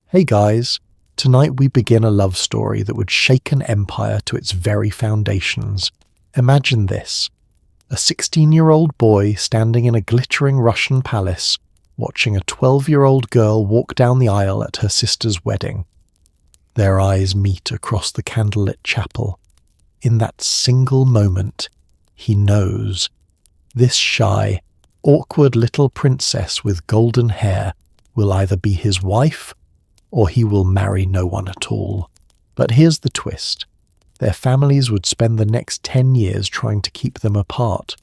Hey guys, tonight we begin a love story that would shake an empire to its very foundations. Imagine this, a 16-year-old boy standing in a glittering Russian palace, watching a 12-year-old girl walk down the aisle at her sister's wedding. Their eyes meet across the candlelit chapel. In that single moment, he knows. This shy, awkward little princess with golden hair will either be his wife or he will marry no one at all. But here's the twist. Their families would spend the next 10 years trying to keep them apart.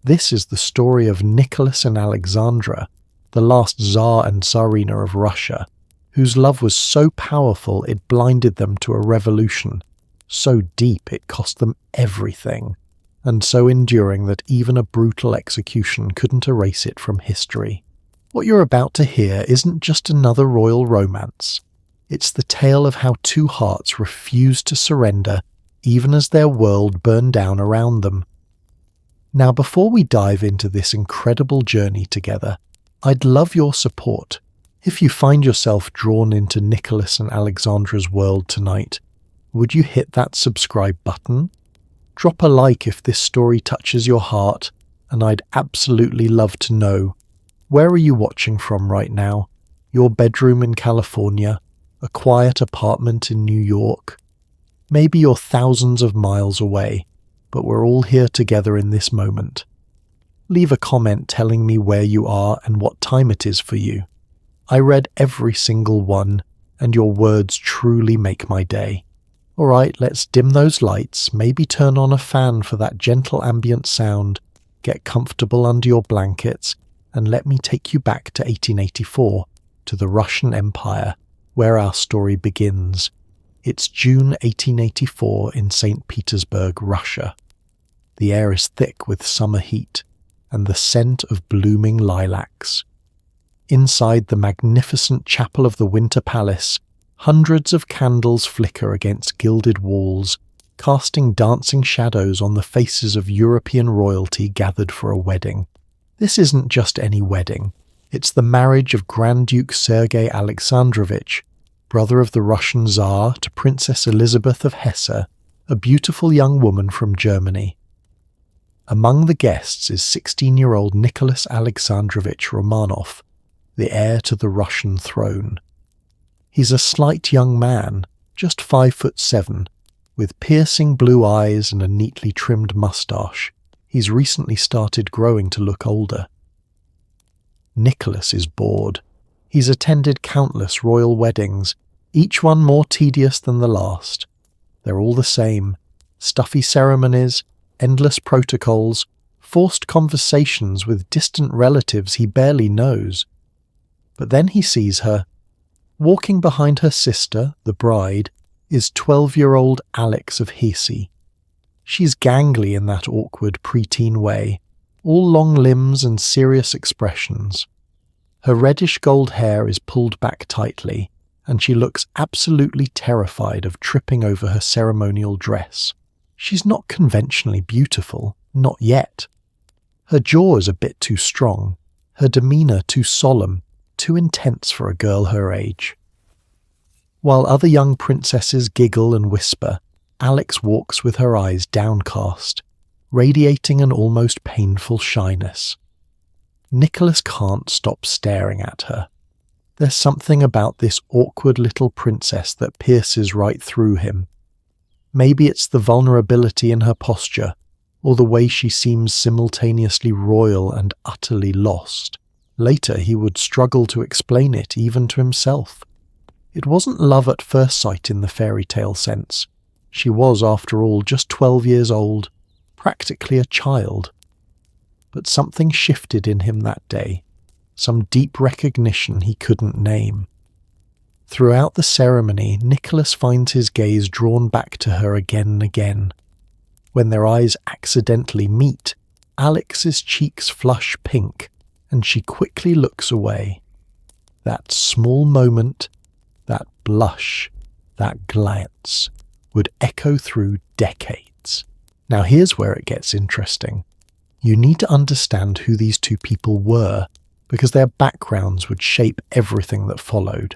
This is the story of Nicholas and Alexandra, the last Tsar and Tsarina of Russia, whose love was so powerful it blinded them to a revolution, so deep it cost them everything, and so enduring that even a brutal execution couldn't erase it from history. What you're about to hear isn't just another royal romance. It's the tale of how two hearts refused to surrender even as their world burned down around them. Now, before we dive into this incredible journey together, I'd love your support. If you find yourself drawn into Nicholas and Alexandra's world tonight, would you hit that subscribe button? Drop a like if this story touches your heart, and I'd absolutely love to know. Where are you watching from right now? Your bedroom in California? A quiet apartment in New York? Maybe you're thousands of miles away, but we're all here together in this moment. Leave a comment telling me where you are and what time it is for you. I read every single one, and your words truly make my day. Alright, let's dim those lights, maybe turn on a fan for that gentle ambient sound, get comfortable under your blankets, and let me take you back to 1884, to the Russian Empire, where our story begins. It's June 1884 in St. Petersburg, Russia. The air is thick with summer heat, and the scent of blooming lilacs. Inside the magnificent chapel of the Winter Palace, hundreds of candles flicker against gilded walls, casting dancing shadows on the faces of European royalty gathered for a wedding. This isn't just any wedding. It's the marriage of Grand Duke Sergei Alexandrovich, brother of the Russian Tsar, to Princess Elizabeth of Hesse, a beautiful young woman from Germany. Among the guests is 16-year-old Nicholas Alexandrovich Romanov, the heir to the Russian throne. He's a slight young man, just 5'7", with piercing blue eyes and a neatly trimmed moustache. He's recently started growing to look older. Nicholas is bored. He's attended countless royal weddings, each one more tedious than the last. They're all the same. Stuffy ceremonies, endless protocols, forced conversations with distant relatives he barely knows. But then he sees her. Walking behind her sister, the bride, is 12-year-old Alex of Hesse. She's gangly in that awkward preteen way, all long limbs and serious expressions. Her reddish-gold hair is pulled back tightly, and she looks absolutely terrified of tripping over her ceremonial dress. She's not conventionally beautiful, not yet. Her jaw is a bit too strong, her demeanour too solemn, too intense for a girl her age. While other young princesses giggle and whisper, Alex walks with her eyes downcast, radiating an almost painful shyness. Nicholas can't stop staring at her. There's something about this awkward little princess that pierces right through him. Maybe it's the vulnerability in her posture, or the way she seems simultaneously royal and utterly lost. Later he would struggle to explain it even to himself. It wasn't love at first sight in the fairy tale sense. She was, after all, just 12 years old, practically a child. But something shifted in him that day, some deep recognition he couldn't name. Throughout the ceremony, Nicholas finds his gaze drawn back to her again and again. When their eyes accidentally meet, Alex's cheeks flush pink, and she quickly looks away. That small moment, that blush, that glance, would echo through decades. Now here's where it gets interesting. You need to understand who these two people were, because their backgrounds would shape everything that followed.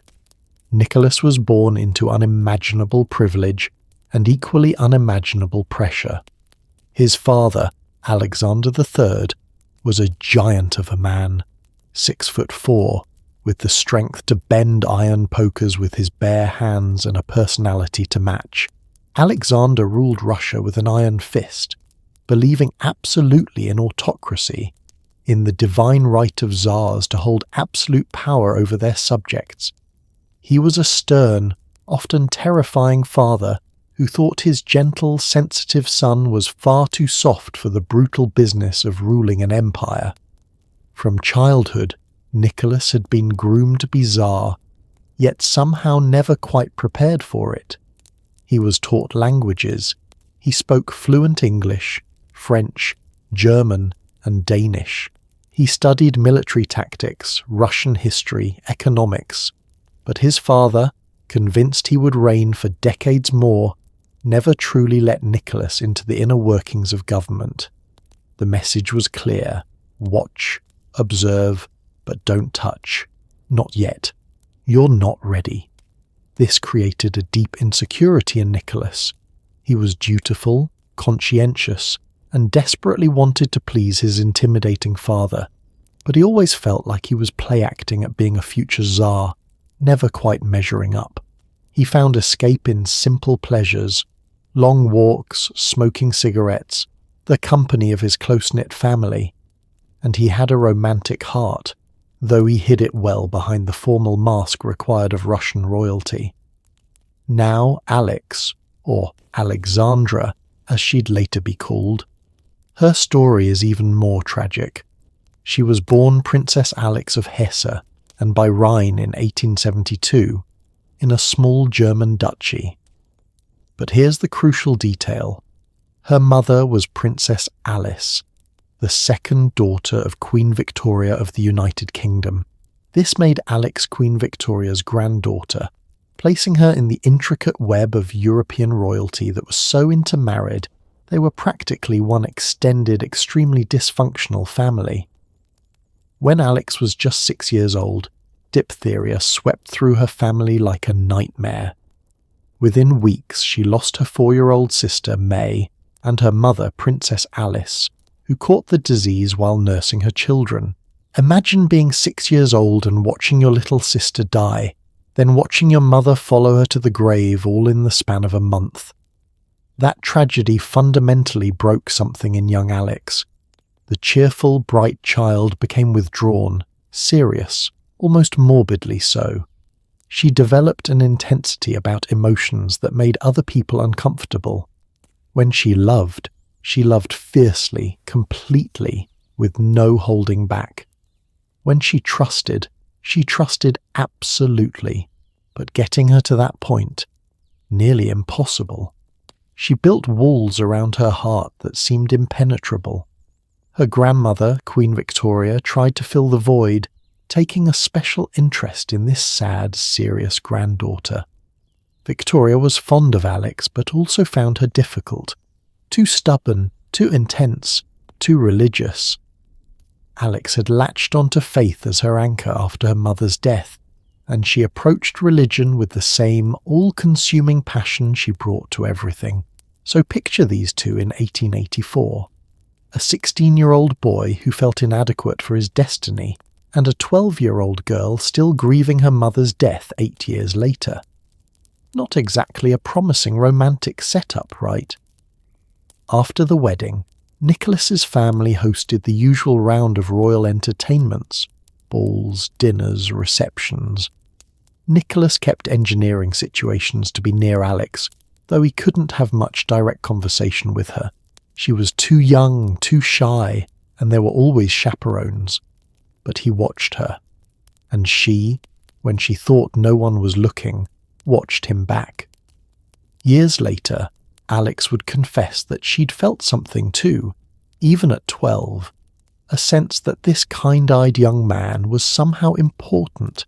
Nicholas was born into unimaginable privilege and equally unimaginable pressure. His father, Alexander III, was a giant of a man, 6'4", with the strength to bend iron pokers with his bare hands and a personality to match. Alexander ruled Russia with an iron fist, believing absolutely in autocracy, in the divine right of Tsars to hold absolute power over their subjects. He was a stern, often terrifying father who thought his gentle, sensitive son was far too soft for the brutal business of ruling an empire. From childhood, Nicholas had been groomed to be Tsar, yet somehow never quite prepared for it. He was taught languages. He spoke fluent English, French, German, and Danish. He studied military tactics, Russian history, economics. But his father, convinced he would reign for decades more, never truly let Nicholas into the inner workings of government. The message was clear: watch, observe, but don't touch. Not yet. You're not ready. This created a deep insecurity in Nicholas. He was dutiful, conscientious, and desperately wanted to please his intimidating father, but he always felt like he was play-acting at being a future Tsar, never quite measuring up. He found escape in simple pleasures, long walks, smoking cigarettes, the company of his close-knit family, and he had a romantic heart, though he hid it well behind the formal mask required of Russian royalty. Now Alex, or Alexandra, as she'd later be called, her story is even more tragic. She was born Princess Alex of Hesse, and by Rhine in 1872, in a small German duchy. But here's the crucial detail. Her mother was Princess Alice, the second daughter of Queen Victoria of the United Kingdom. This made Alex Queen Victoria's granddaughter, placing her in the intricate web of European royalty that was so intermarried they were practically one extended, extremely dysfunctional family. When Alex was just 6 years old, diphtheria swept through her family like a nightmare. Within weeks, she lost her 4-year-old sister, May, and her mother, Princess Alice, who caught the disease while nursing her children. Imagine being 6 years old and watching your little sister die, then watching your mother follow her to the grave all in the span of a month. That tragedy fundamentally broke something in young Alex. The cheerful, bright child became withdrawn, serious, almost morbidly so. She developed an intensity about emotions that made other people uncomfortable. When she loved fiercely, completely, with no holding back. When she trusted absolutely, but getting her to that point, nearly impossible. She built walls around her heart that seemed impenetrable. Her grandmother, Queen Victoria, tried to fill the void, taking a special interest in this sad, serious granddaughter. Victoria was fond of Alex, but also found her difficult. Too stubborn, too intense, too religious. Alex had latched onto faith as her anchor after her mother's death, and she approached religion with the same all-consuming passion she brought to everything. So picture these two in 1884. A 16-year-old boy who felt inadequate for his destiny, and a 12-year-old girl still grieving her mother's death 8 years later. Not exactly a promising romantic setup, right? After the wedding, Nicholas's family hosted the usual round of royal entertainments, balls, dinners, receptions. Nicholas kept engineering situations to be near Alex, though he couldn't have much direct conversation with her. She was too young, too shy, and there were always chaperones. But he watched her, and she, when she thought no one was looking, watched him back. Years later, Alex would confess that she'd felt something too, even at 12, a sense that this kind-eyed young man was somehow important,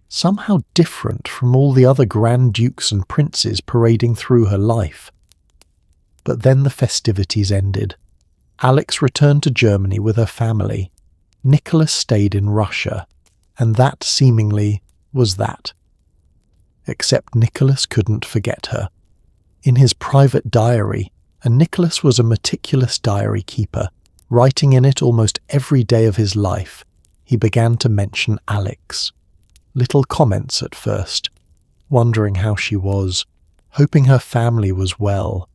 somehow different from all the other grand dukes and princes parading through her life. But then the festivities ended. Alex returned to Germany with her family. Nicholas stayed in Russia, and that seemingly was that. except Nicholas couldn't forget her. In his private diary, and Nicholas was a meticulous diary keeper, writing in it almost every day of his life, he began to mention Alex. Little comments at first, wondering how she was, hoping her family was well.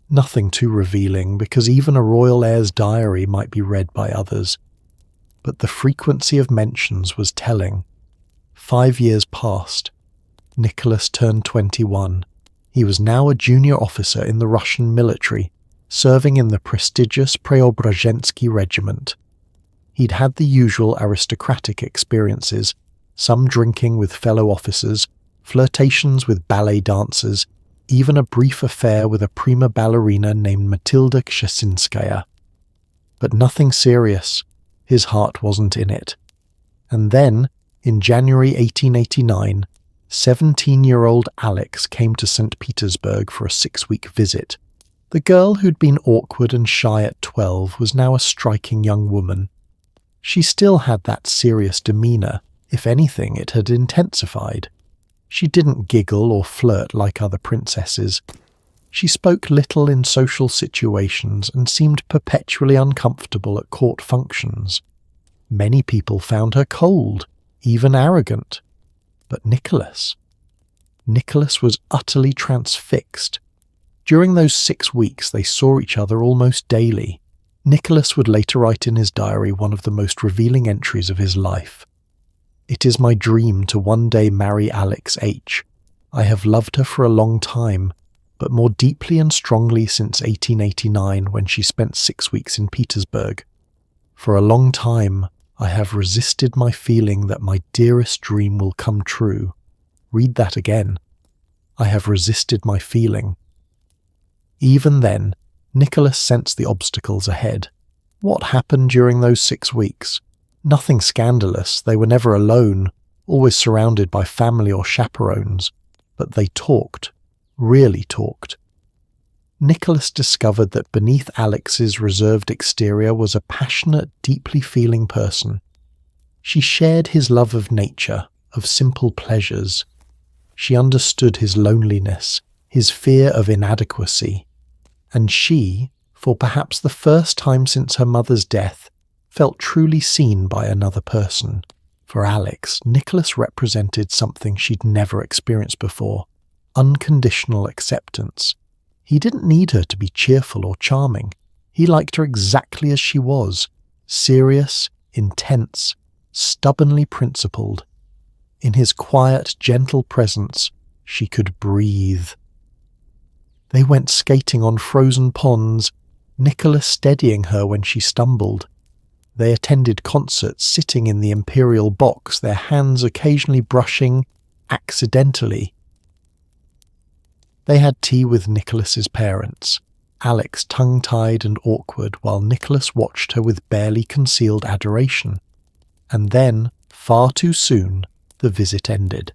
Nothing too revealing, because even a royal heir's diary might be read by others. But the frequency of mentions was telling. 5 years passed. Nicholas turned 21. He was now a junior officer in the Russian military, serving in the prestigious Preobrazhensky regiment. He'd had the usual aristocratic experiences, some drinking with fellow officers, flirtations with ballet dancers, even a brief affair with a prima ballerina named Matilda Kshesinskaya. But nothing serious. His heart wasn't in it. And then, in January 1889, 17-year-old Alex came to St. Petersburg for a 6-week visit. The girl who'd been awkward and shy at 12 was now a striking young woman. She still had that serious demeanour. If anything, it had intensified. She didn't giggle or flirt like other princesses. She spoke little in social situations and seemed perpetually uncomfortable at court functions. Many people found her cold, even arrogant. But Nicholas was utterly transfixed. During those 6 weeks they saw each other almost daily. Nicholas would later write in his diary one of the most revealing entries of his life. "It is my dream to one day marry Alex H. I have loved her for a long time, but more deeply and strongly since 1889 when she spent 6 weeks in Petersburg. For a long time, I have resisted my feeling that my dearest dream will come true." Read that again. I have resisted my feeling. Even then, Nicholas sensed the obstacles ahead. What happened during those 6 weeks? Nothing scandalous. They were never alone, always surrounded by family or chaperones. But they talked, really talked. Nicholas discovered that beneath Alex's reserved exterior was a passionate, deeply feeling person. She shared his love of nature, of simple pleasures. She understood his loneliness, his fear of inadequacy. And she, for perhaps the first time since her mother's death, felt truly seen by another person. For Alex, Nicholas represented something she'd never experienced before: unconditional acceptance. He didn't need her to be cheerful or charming. He liked her exactly as she was, serious, intense, stubbornly principled. In his quiet, gentle presence, she could breathe. They went skating on frozen ponds, Nicholas steadying her when she stumbled. They attended concerts sitting in the Imperial box, their hands occasionally brushing, accidentally. They had tea with Nicholas's parents, Alex tongue-tied and awkward while Nicholas watched her with barely concealed adoration. And then, far too soon, the visit ended.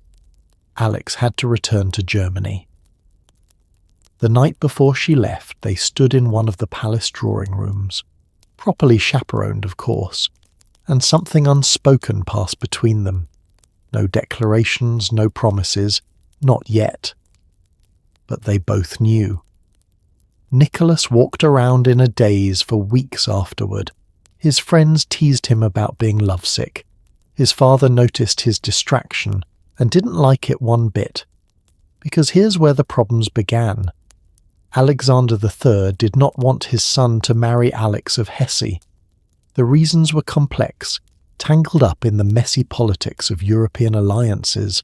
Alex had to return to Germany. The night before she left, they stood in one of the palace drawing rooms. Properly chaperoned, of course, and something unspoken passed between them. No declarations, no promises, not yet. But they both knew. Nicholas walked around in a daze for weeks afterward. His friends teased him about being lovesick. His father noticed his distraction and didn't like it one bit. Because here's where the problems began. Alexander III did not want his son to marry Alex of Hesse. The reasons were complex, tangled up in the messy politics of European alliances.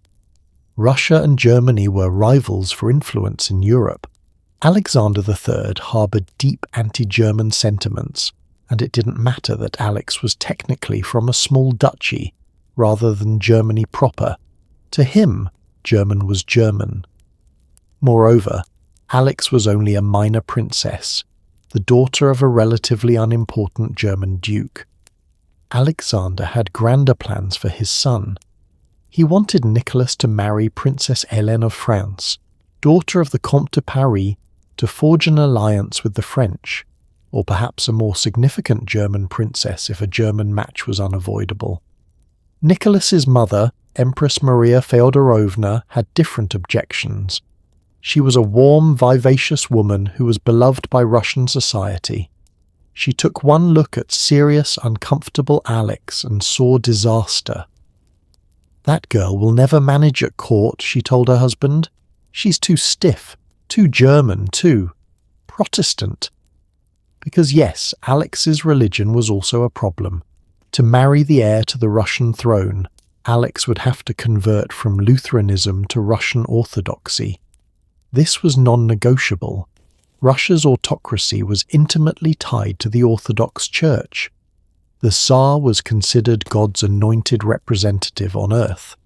Russia and Germany were rivals for influence in Europe. Alexander III harboured deep anti-German sentiments, and it didn't matter that Alex was technically from a small duchy rather than Germany proper. To him, German was German. Moreover, Alex was only a minor princess, the daughter of a relatively unimportant German duke. Alexander had grander plans for his son. He wanted Nicholas to marry Princess Hélène of France, daughter of the Comte de Paris, to forge an alliance with the French, or perhaps a more significant German princess if a German match was unavoidable. Nicholas's mother, Empress Maria Feodorovna had different objections. She was a warm, vivacious woman who was beloved by Russian society. She took one look at serious, uncomfortable Alex and saw disaster. "That girl will never manage at court," she told her husband. "She's too stiff, too German, too Protestant." Because yes, Alex's religion was also a problem. To marry the heir to the Russian throne, Alex would have to convert from Lutheranism to Russian Orthodoxy. This was non-negotiable. Russia's autocracy was intimately tied to the Orthodox Church. The Tsar was considered God's anointed representative on earth.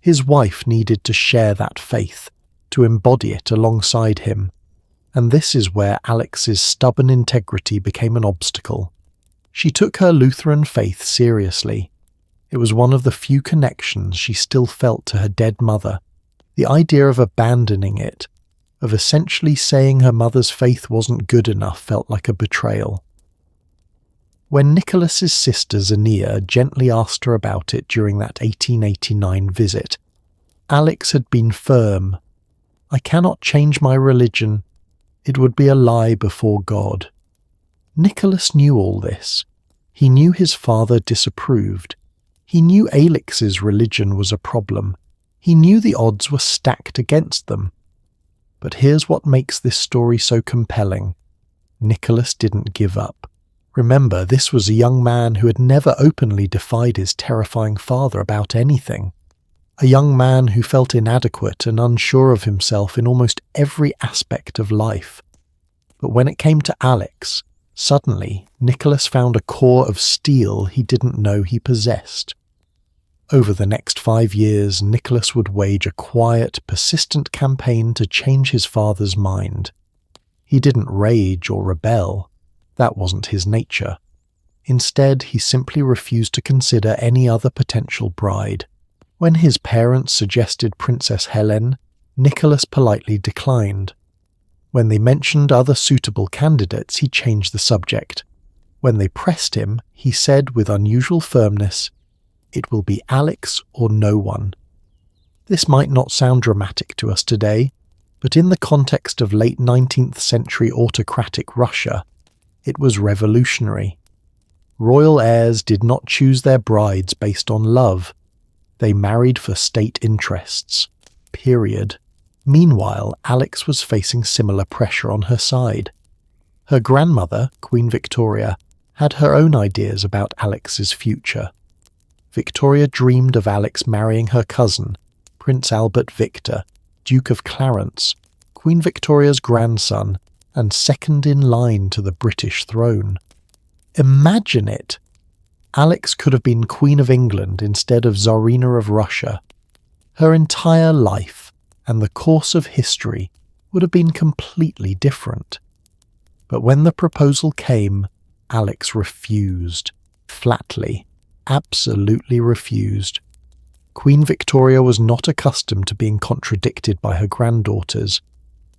His wife needed to share that faith, to embody it alongside him. And this is where Alex's stubborn integrity became an obstacle. She took her Lutheran faith seriously. It was one of the few connections she still felt to her dead mother. The idea of abandoning it, of essentially saying her mother's faith wasn't good enough, felt like a betrayal. When Nicholas's sister Zania gently asked her about it during that 1889 visit, Alex had been firm. "I cannot change my religion. It would be a lie before God." Nicholas knew all this. He knew his father disapproved. He knew Alex's religion was a problem. He knew the odds were stacked against them. But here's what makes this story so compelling. Nicholas didn't give up. Remember, this was a young man who had never openly defied his terrifying father about anything. A young man who felt inadequate and unsure of himself in almost every aspect of life. But when it came to Alex, suddenly Nicholas found a core of steel he didn't know he possessed. Over the next 5 years, Nicholas would wage a quiet, persistent campaign to change his father's mind. He didn't rage or rebel. That wasn't his nature. Instead, he simply refused to consider any other potential bride. When his parents suggested Princess Hélène, Nicholas politely declined. When they mentioned other suitable candidates, he changed the subject. When they pressed him, he said with unusual firmness, "It will be Alex or no one." This might not sound dramatic to us today, but in the context of late 19th century autocratic Russia, it was revolutionary. Royal heirs did not choose their brides based on love. They married for state interests. Period. Meanwhile, Alex was facing similar pressure on her side. Her grandmother, Queen Victoria, had her own ideas about Alex's future. Victoria dreamed of Alex marrying her cousin, Prince Albert Victor, Duke of Clarence, Queen Victoria's grandson, and second in line to the British throne. Imagine it! Alex could have been Queen of England instead of Tsarina of Russia. Her entire life and the course of history would have been completely different. But when the proposal came, Alex refused. Flatly. Absolutely refused. Queen Victoria was not accustomed to being contradicted by her granddaughters.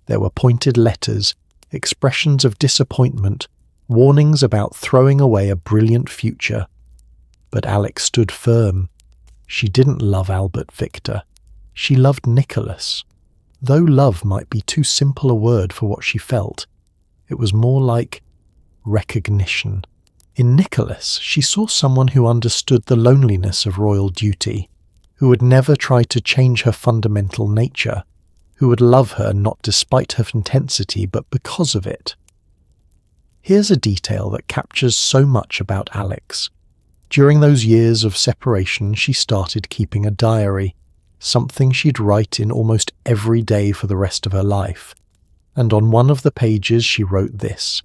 There were pointed letters, expressions of disappointment, warnings about throwing away a brilliant future. But Alex stood firm. She didn't love Albert Victor. She loved Nicholas. Though love might be too simple a word for what she felt, it was more like recognition. In Nicholas, she saw someone who understood the loneliness of royal duty, who would never try to change her fundamental nature, who would love her not despite her intensity but because of it. Here's a detail that captures so much about Alex. During those years of separation, she started keeping a diary, something she'd write in almost every day for the rest of her life. And on one of the pages she wrote this: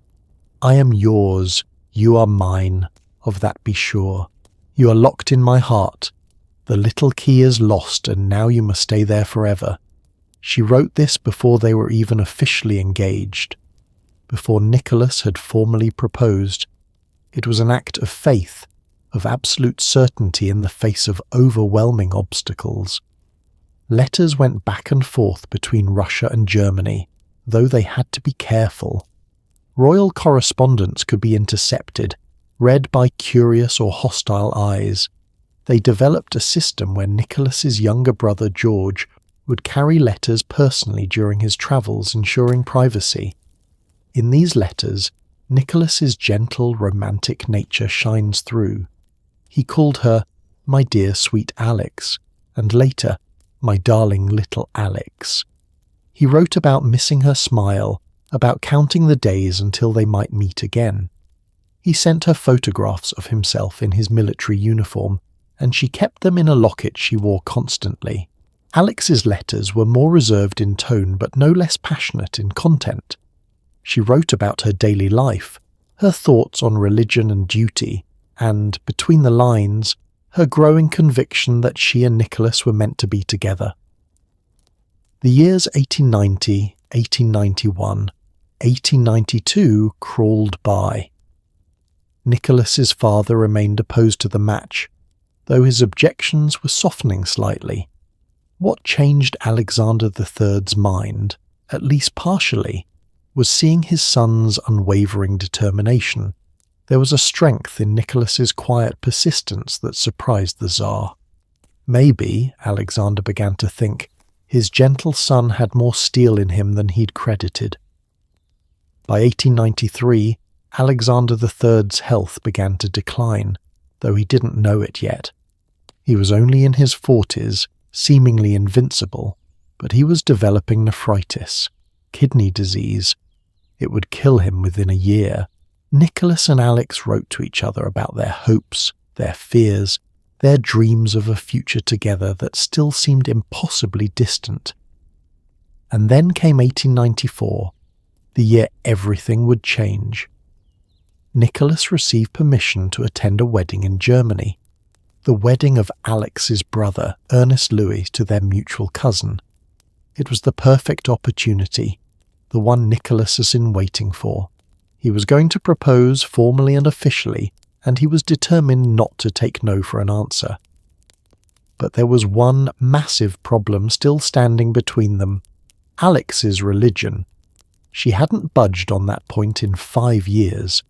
"I am yours, you are mine, of that be sure. You are locked in my heart. The little key is lost, and now you must stay there forever." She wrote this before they were even officially engaged, before Nicholas had formally proposed. It was an act of faith, of absolute certainty in the face of overwhelming obstacles. Letters went back and forth between Russia and Germany, though they had to be careful. Royal correspondence could be intercepted, read by curious or hostile eyes. They developed a system where Nicholas's younger brother George would carry letters personally during his travels, ensuring privacy. In these letters, Nicholas's gentle, romantic nature shines through. He called her "my dear sweet Alex," and later, "my darling little Alex." He wrote about missing her smile, about counting the days until they might meet again. He sent her photographs of himself in his military uniform, and she kept them in a locket she wore constantly. Alex's letters were more reserved in tone but no less passionate in content. She wrote about her daily life, her thoughts on religion and duty, and, between the lines, her growing conviction that she and Nicholas were meant to be together. The years 1890, 1891, 1892 crawled by. Nicholas's father remained opposed to the match, though his objections were softening slightly. What changed Alexander III's mind, at least partially, was seeing his son's unwavering determination. There was a strength in Nicholas's quiet persistence that surprised the Tsar. Maybe, Alexander began to think, his gentle son had more steel in him than he'd credited. By 1893, Alexander III's health began to decline, though he didn't know it yet. He was only in his 40s, seemingly invincible, but he was developing nephritis, kidney disease. It would kill him within a year. Nicholas and Alex wrote to each other about their hopes, their fears, their dreams of a future together that still seemed impossibly distant. And then came 1894, the year everything would change. Nicholas received permission to attend a wedding in Germany, the wedding of Alex's brother, Ernest Louis, to their mutual cousin. It was the perfect opportunity, the one Nicholas has been waiting for. He was going to propose formally and officially, and he was determined not to take no for an answer. But there was one massive problem still standing between them: Alex's religion. She hadn't budged on that point in 5 years,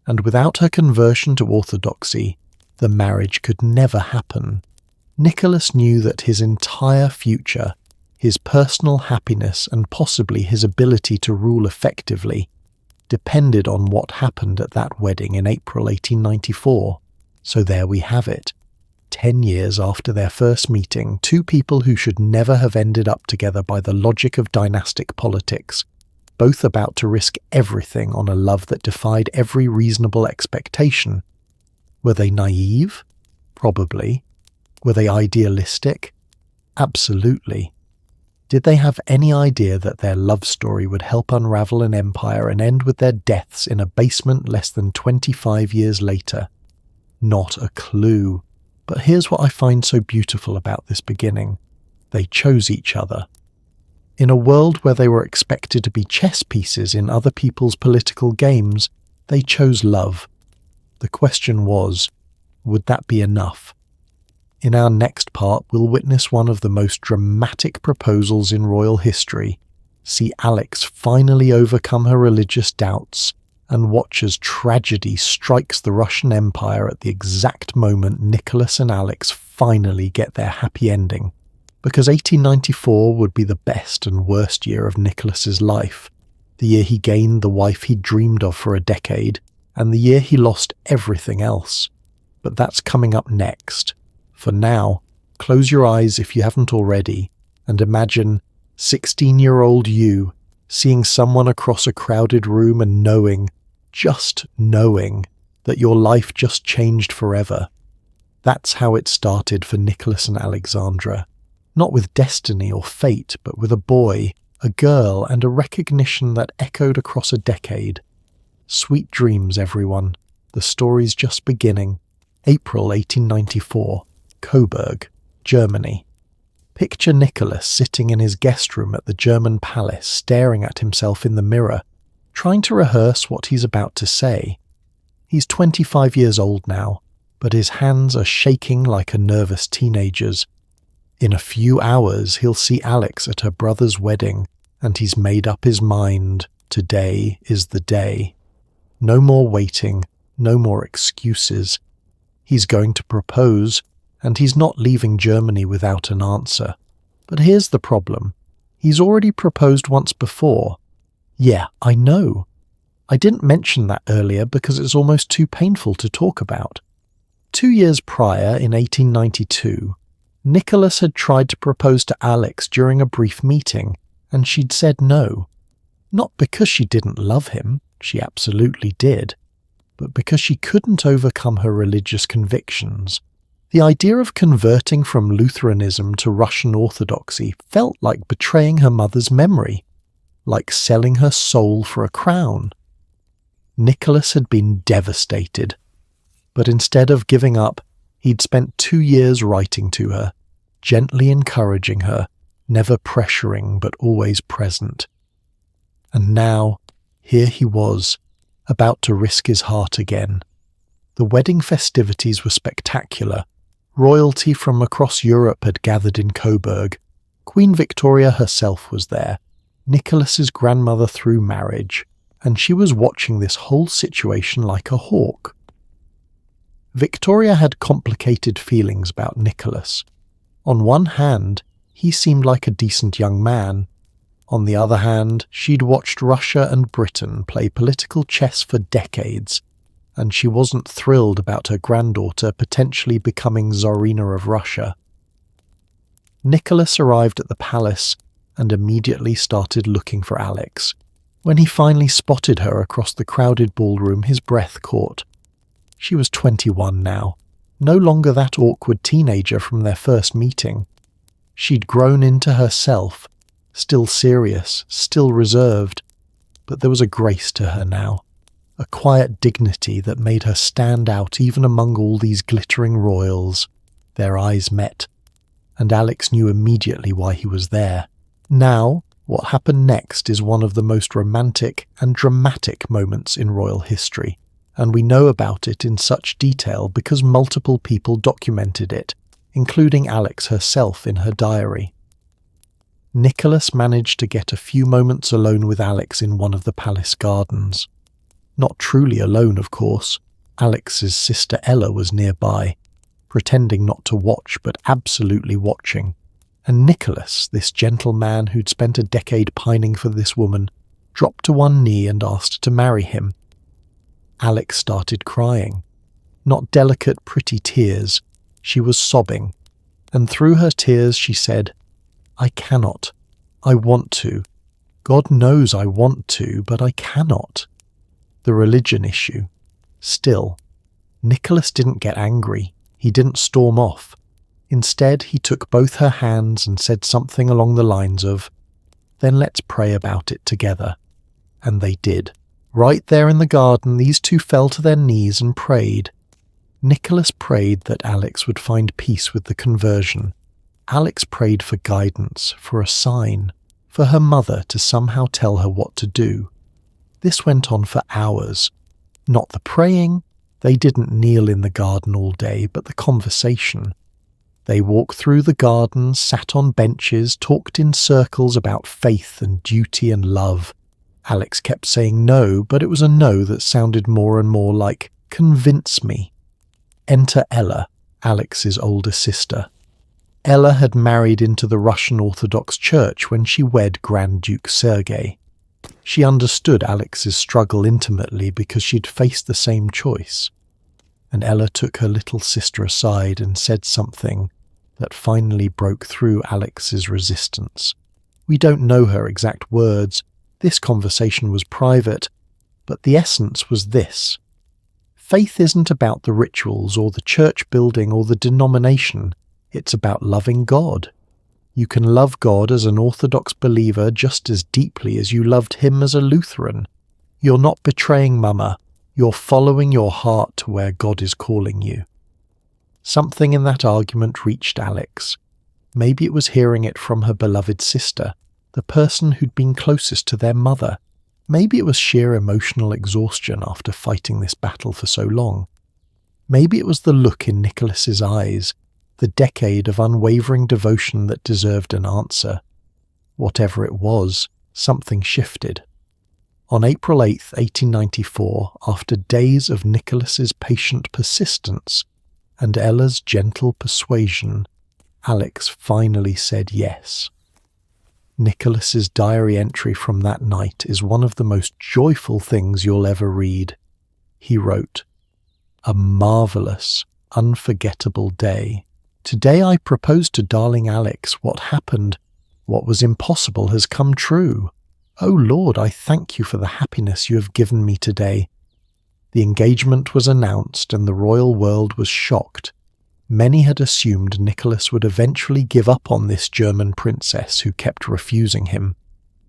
and without her conversion to orthodoxy, the marriage could never happen. Nicholas knew that his entire future, his personal happiness and possibly his ability to rule effectively, depended on what happened at that wedding in April 1894. So there we have it. 10 years after their first meeting, two people who should never have ended up together by the logic of dynastic politics, both about to risk everything on a love that defied every reasonable expectation. Were they naive? Probably. Were they idealistic? Absolutely. Did they have any idea that their love story would help unravel an empire and end with their deaths in a basement less than 25 years later? Not a clue. But here's what I find so beautiful about this beginning. They chose each other. In a world where they were expected to be chess pieces in other people's political games, they chose love. The question was, would that be enough? In our next part, we'll witness one of the most dramatic proposals in royal history, see Alex finally overcome her religious doubts, and watch as tragedy strikes the Russian Empire at the exact moment Nicholas and Alex finally get their happy ending. Because 1894 would be the best and worst year of Nicholas's life, the year he gained the wife he'd dreamed of for a decade, and the year he lost everything else. But that's coming up next. For now, close your eyes if you haven't already, and imagine 16-year-old you seeing someone across a crowded room and knowing, just knowing, that your life just changed forever. That's how it started for Nicholas and Alexandra. Not with destiny or fate, but with a boy, a girl, and a recognition that echoed across a decade. Sweet dreams, everyone. The story's just beginning. April 1894, Coburg, Germany. Picture Nicholas sitting in his guest room at the German palace, staring at himself in the mirror, trying to rehearse what he's about to say. He's 25 years old now, but his hands are shaking like a nervous teenager's. In a few hours he'll see Alex at her brother's wedding, and he's made up his mind. Today is the day. No more waiting, no more excuses. He's going to propose, and he's not leaving Germany without an answer. But here's the problem. He's already proposed once before. Yeah, I know. I didn't mention that earlier because it's almost too painful to talk about. 2 years prior, in 1892, Nicholas had tried to propose to Alex during a brief meeting, and she'd said no. Not because she didn't love him, she absolutely did, but because she couldn't overcome her religious convictions. The idea of converting from Lutheranism to Russian Orthodoxy felt like betraying her mother's memory, like selling her soul for a crown. Nicholas had been devastated, but instead of giving up, he'd spent 2 years writing to her, gently encouraging her, never pressuring but always present. And now, here he was, about to risk his heart again. The wedding festivities were spectacular. Royalty from across Europe had gathered in Coburg. Queen Victoria herself was there, Nicholas's grandmother through marriage, and she was watching this whole situation like a hawk. Victoria had complicated feelings about Nicholas. On one hand, he seemed like a decent young man. On the other hand, she'd watched Russia and Britain play political chess for decades, and she wasn't thrilled about her granddaughter potentially becoming Tsarina of Russia. Nicholas arrived at the palace and immediately started looking for Alex. When he finally spotted her across the crowded ballroom, his breath caught. She was 21 now, no longer that awkward teenager from their first meeting. She'd grown into herself, still serious, still reserved, but there was a grace to her now, a quiet dignity that made her stand out even among all these glittering royals. Their eyes met, and Alex knew immediately why he was there. Now, what happened next is one of the most romantic and dramatic moments in royal history, and we know about it in such detail because multiple people documented it, including Alex herself in her diary. Nicholas managed to get a few moments alone with Alex in one of the palace gardens. Not truly alone, of course. Alex's sister Ella was nearby, pretending not to watch but absolutely watching. And Nicholas, this gentle man who'd spent a decade pining for this woman, dropped to one knee and asked to marry him. Alex started crying. Not delicate, pretty tears. She was sobbing. And through her tears she said, "I cannot. I want to. God knows I want to, but I cannot." The religion issue. Still, Nicholas didn't get angry. He didn't storm off. Instead, he took both her hands and said something along the lines of, "Then let's pray about it together." And they did. Right there in the garden, these two fell to their knees and prayed. Nicholas prayed that Alex would find peace with the conversion. Alex prayed for guidance, for a sign, for her mother to somehow tell her what to do. This went on for hours. Not the praying. They didn't kneel in the garden all day, but the conversation. They walked through the garden, sat on benches, talked in circles about faith and duty and love. Alex kept saying no, but it was a no that sounded more and more like, "Convince me." Enter Ella, Alex's older sister. Ella had married into the Russian Orthodox Church when she wed Grand Duke Sergei. She understood Alex's struggle intimately because she'd faced the same choice. And Ella took her little sister aside and said something that finally broke through Alex's resistance. We don't know her exact words. This conversation was private, but the essence was this. Faith isn't about the rituals or the church building or the denomination. It's about loving God. You can love God as an Orthodox believer just as deeply as you loved him as a Lutheran. You're not betraying Mama. You're following your heart to where God is calling you. Something in that argument reached Alex. Maybe it was hearing it from her beloved sister, the person who'd been closest to their mother. Maybe it was sheer emotional exhaustion after fighting this battle for so long. Maybe it was the look in Nicholas's eyes, the decade of unwavering devotion that deserved an answer. Whatever it was, something shifted. On April 8, 1894, after days of Nicholas's patient persistence, and Ella's gentle persuasion, Alex finally said yes. Nicholas's diary entry from that night is one of the most joyful things you'll ever read. He wrote, "A marvelous, unforgettable day. Today I propose to darling Alex what happened, what was impossible has come true. Oh Lord, I thank you for the happiness you have given me today." The engagement was announced and the royal world was shocked. Many had assumed Nicholas would eventually give up on this German princess who kept refusing him.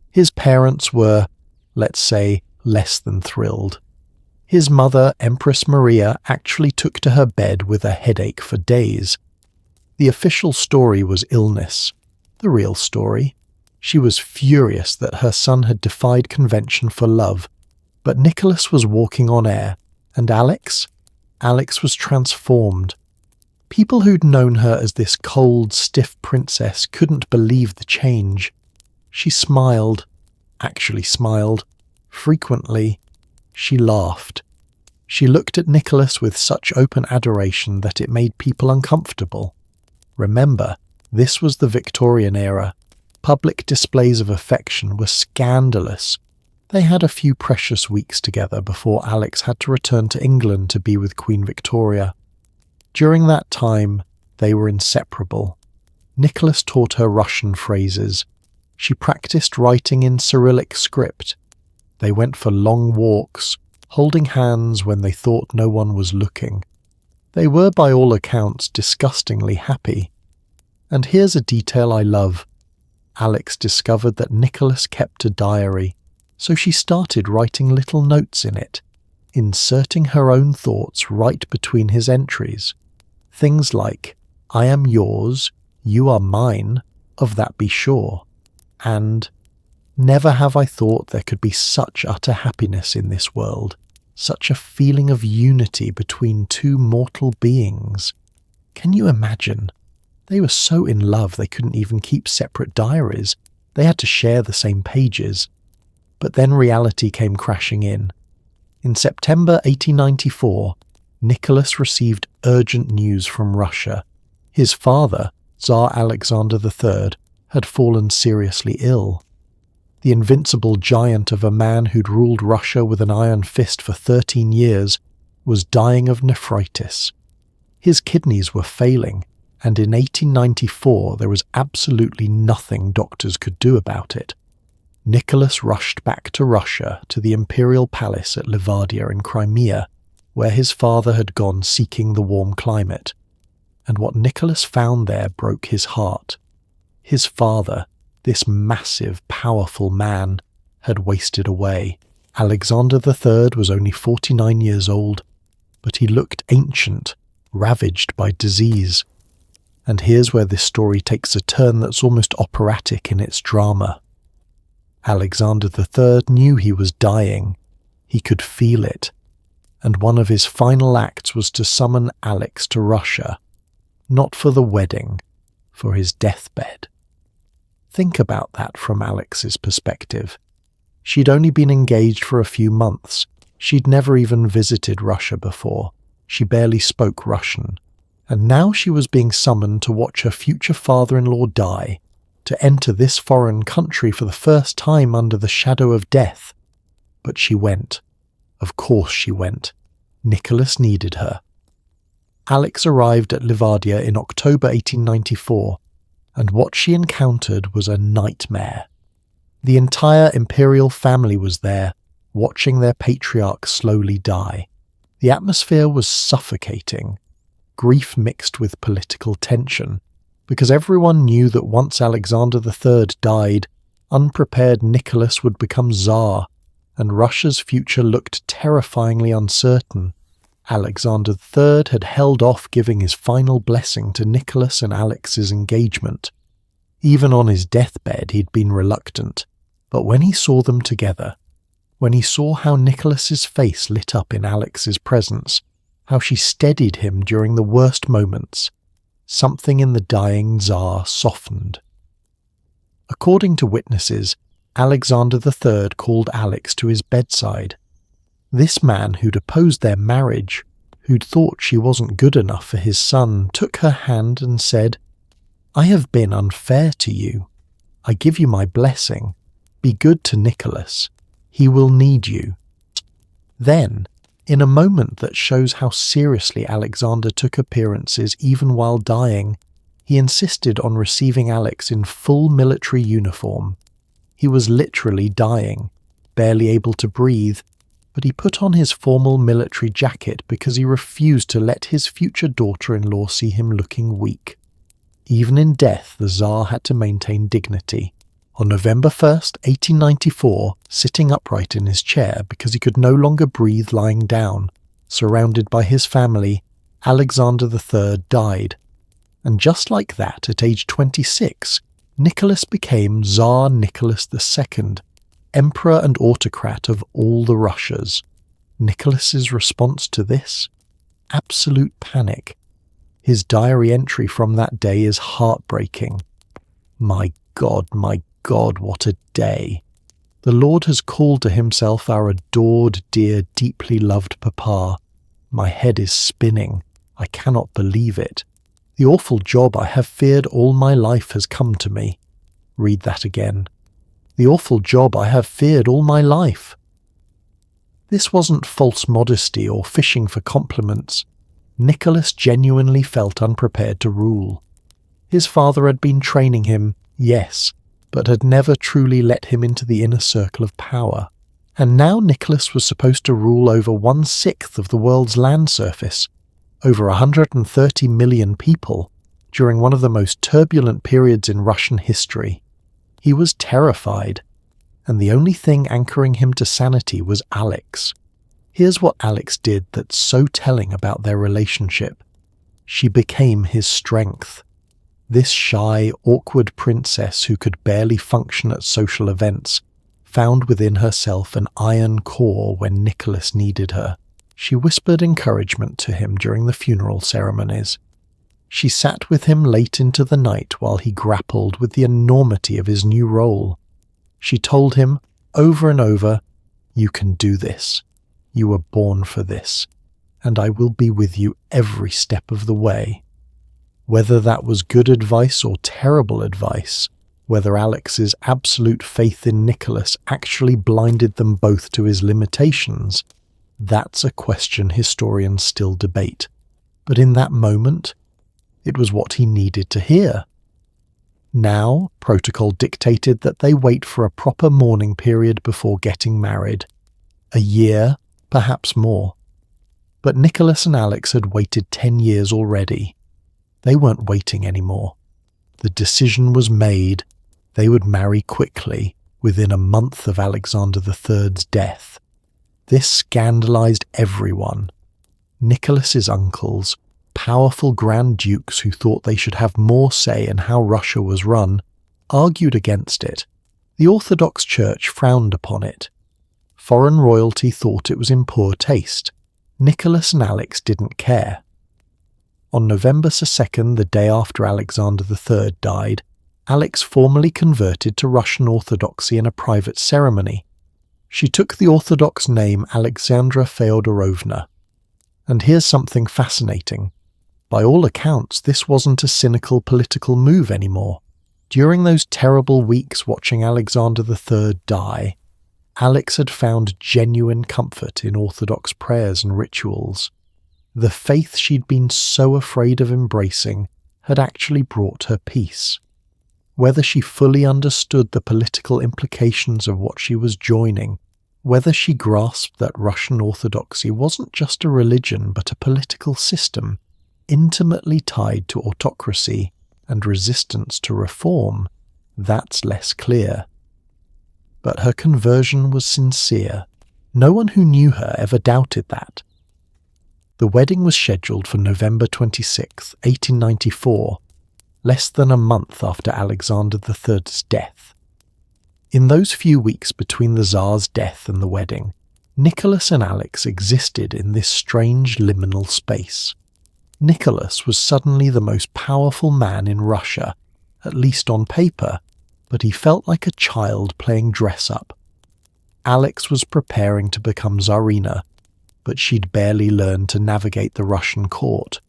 His parents were, let's say, less than thrilled. His mother, Empress Maria, actually took to her bed with a headache for days. The official story was illness. The real story, she was furious that her son had defied convention for love, but Nicholas was walking on air, and Alex was transformed. People who'd known her as this cold, stiff princess couldn't believe the change. She smiled, actually smiled, frequently. She laughed. She looked at Nicholas with such open adoration that it made people uncomfortable. Remember, this was the Victorian era. Public displays of affection were scandalous. They had a few precious weeks together before Alex had to return to England to be with Queen Victoria. During that time, they were inseparable. Nicholas taught her Russian phrases. She practiced writing in Cyrillic script. They went for long walks, holding hands when they thought no one was looking. They were, by all accounts, disgustingly happy. And here's a detail I love. Alex discovered that Nicholas kept a diary, so she started writing little notes in it, inserting her own thoughts right between his entries. Things like, "I am yours, you are mine, of that be sure," and "Never have I thought there could be such utter happiness in this world, such a feeling of unity between two mortal beings." Can you imagine? They were so in love they couldn't even keep separate diaries. They had to share the same pages. But then reality came crashing in. In September 1894, Nicholas received urgent news from Russia. His father, Tsar Alexander III, had fallen seriously ill. The invincible giant of a man who'd ruled Russia with an iron fist for 13 years was dying of nephritis. His kidneys were failing, and in 1894 there was absolutely nothing doctors could do about it. Nicholas rushed back to Russia, to the Imperial palace at Livadia in Crimea, where his father had gone seeking the warm climate. And what Nicholas found there broke his heart. His father, this massive, powerful man, had wasted away. Alexander III was only 49 years old, but he looked ancient, ravaged by disease. And here's where this story takes a turn that's almost operatic in its drama. Alexander III knew he was dying. He could feel it. And one of his final acts was to summon Alex to Russia, not for the wedding, for his deathbed. Think about that from Alex's perspective. She'd only been engaged for a few months. She'd never even visited Russia before. She barely spoke Russian. And now she was being summoned to watch her future father-in-law die, to enter this foreign country for the first time under the shadow of death. But she went. Of course she went. Nicholas needed her. Alex arrived at Livadia in October 1894, and what she encountered was a nightmare. The entire Imperial family was there, watching their patriarch slowly die. The atmosphere was suffocating, grief mixed with political tension, because everyone knew that once Alexander III died, unprepared Nicholas would become Tsar, and Russia's future looked terrifyingly uncertain. Alexander III had held off giving his final blessing to Nicholas and Alex's engagement. Even on his deathbed he'd been reluctant, but when he saw them together, when he saw how Nicholas's face lit up in Alex's presence, how she steadied him during the worst moments, something in the dying Tsar softened. According to witnesses, Alexander III called Alex to his bedside. This man who'd opposed their marriage, who'd thought she wasn't good enough for his son, took her hand and said, "I have been unfair to you. I give you my blessing. Be good to Nicholas. He will need you." Then, in a moment that shows how seriously Alexander took appearances even while dying, he insisted on receiving Alex in full military uniform. He was literally dying, barely able to breathe, but he put on his formal military jacket because he refused to let his future daughter-in-law see him looking weak. Even in death, the Tsar had to maintain dignity. On November 1st, 1894, sitting upright in his chair because he could no longer breathe lying down, surrounded by his family, Alexander III died. And just like that, at age 26, Nicholas became Tsar Nicholas II, Emperor and autocrat of all the Russias. Nicholas's response to this? Absolute panic. His diary entry from that day is heartbreaking. My God, what a day. The Lord has called to himself our adored, dear, deeply loved Papa. My head is spinning. I cannot believe it. The awful job I have feared all my life has come to me. Read that again. The awful job I have feared all my life. This wasn't false modesty or fishing for compliments. Nicholas genuinely felt unprepared to rule. His father had been training him, yes, but had never truly let him into the inner circle of power. And now Nicholas was supposed to rule over 1/6 of the world's land surface, over 130 million people, during one of the most turbulent periods in Russian history. He was terrified, and the only thing anchoring him to sanity was Alex. Here's what Alex did that's so telling about their relationship. She became his strength. This shy, awkward princess who could barely function at social events found within herself an iron core when Nicholas needed her. She whispered encouragement to him during the funeral ceremonies. She sat with him late into the night while he grappled with the enormity of his new role. She told him, over and over, "You can do this. You were born for this, and I will be with you every step of the way." Whether that was good advice or terrible advice, whether Alex's absolute faith in Nicholas actually blinded them both to his limitations, that's a question historians still debate. But in that moment, it was what he needed to hear. Now, protocol dictated that they wait for a proper mourning period before getting married. A year, perhaps more. But Nicholas and Alex had waited 10 years already. They weren't waiting anymore. The decision was made. They would marry quickly, within a month of Alexander III's death. This scandalized everyone. Nicholas's uncles, powerful Grand Dukes who thought they should have more say in how Russia was run, argued against it. The Orthodox Church frowned upon it. Foreign royalty thought it was in poor taste. Nicholas and Alex didn't care. On November 2nd, the day after Alexander III died, Alex formally converted to Russian Orthodoxy in a private ceremony. She took the Orthodox name Alexandra Feodorovna. And here's something fascinating. By all accounts, this wasn't a cynical political move anymore. During those terrible weeks watching Alexander III die, Alex had found genuine comfort in Orthodox prayers and rituals. The faith she'd been so afraid of embracing had actually brought her peace. Whether she fully understood the political implications of what she was joining, whether she grasped that Russian Orthodoxy wasn't just a religion but a political system, intimately tied to autocracy and resistance to reform, that's less clear. But her conversion was sincere. No one who knew her ever doubted that. The wedding was scheduled for November 26, 1894, less than a month after Alexander III's death. In those few weeks between the Tsar's death and the wedding, Nicholas and Alex existed in this strange liminal space. Nicholas was suddenly the most powerful man in Russia, at least on paper, but he felt like a child playing dress-up. Alex was preparing to become Tsarina, but she'd barely learned to navigate the Russian court.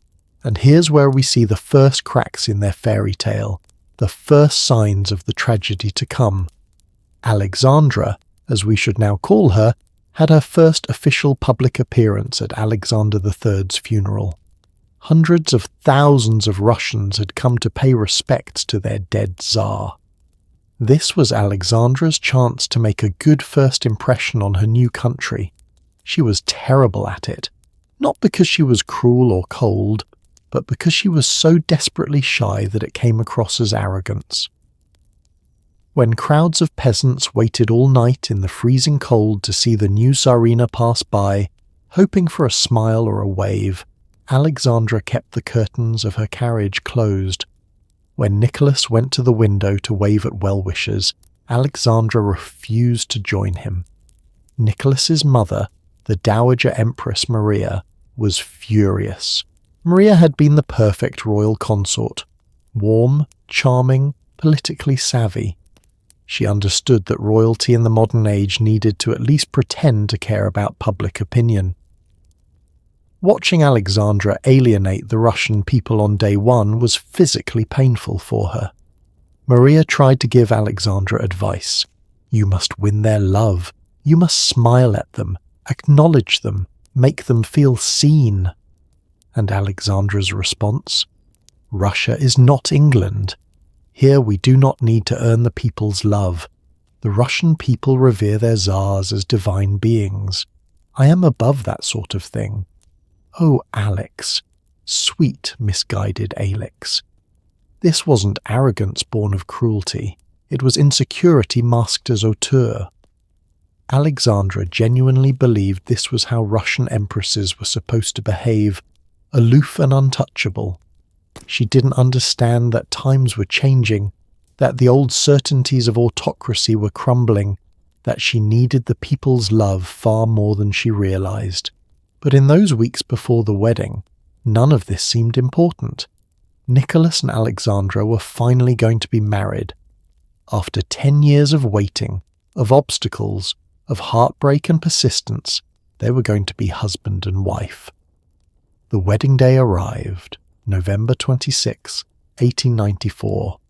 And here's where we see the first cracks in their fairy tale, the first signs of the tragedy to come. Alexandra, as we should now call her, had her first official public appearance at Alexander III's funeral. Hundreds of thousands of Russians had come to pay respects to their dead Tsar. This was Alexandra's chance to make a good first impression on her new country. She was terrible at it, not because she was cruel or cold, but because she was so desperately shy that it came across as arrogance. When crowds of peasants waited all night in the freezing cold to see the new Tsarina pass by, hoping for a smile or a wave, Alexandra kept the curtains of her carriage closed. When Nicholas went to the window to wave at well-wishers, Alexandra refused to join him. Nicholas's mother, the Dowager Empress Maria, was furious. Maria had been the perfect royal consort, warm, charming, politically savvy. She understood that royalty in the modern age needed to at least pretend to care about public opinion. Watching Alexandra alienate the Russian people on day one was physically painful for her. Maria tried to give Alexandra advice. You must win their love. You must smile at them, acknowledge them, make them feel seen. And Alexandra's response? Russia is not England. Here we do not need to earn the people's love. The Russian people revere their Tsars as divine beings. I am above that sort of thing. Oh, Alex, sweet, misguided Alex. This wasn't arrogance born of cruelty. It was insecurity masked as hauteur. Alexandra genuinely believed this was how Russian empresses were supposed to behave, aloof and untouchable. She didn't understand that times were changing, that the old certainties of autocracy were crumbling, that she needed the people's love far more than she realized. But in those weeks before the wedding, none of this seemed important. Nicholas and Alexandra were finally going to be married. After 10 years of waiting, of obstacles, of heartbreak and persistence, they were going to be husband and wife. The wedding day arrived, November 26, 1894.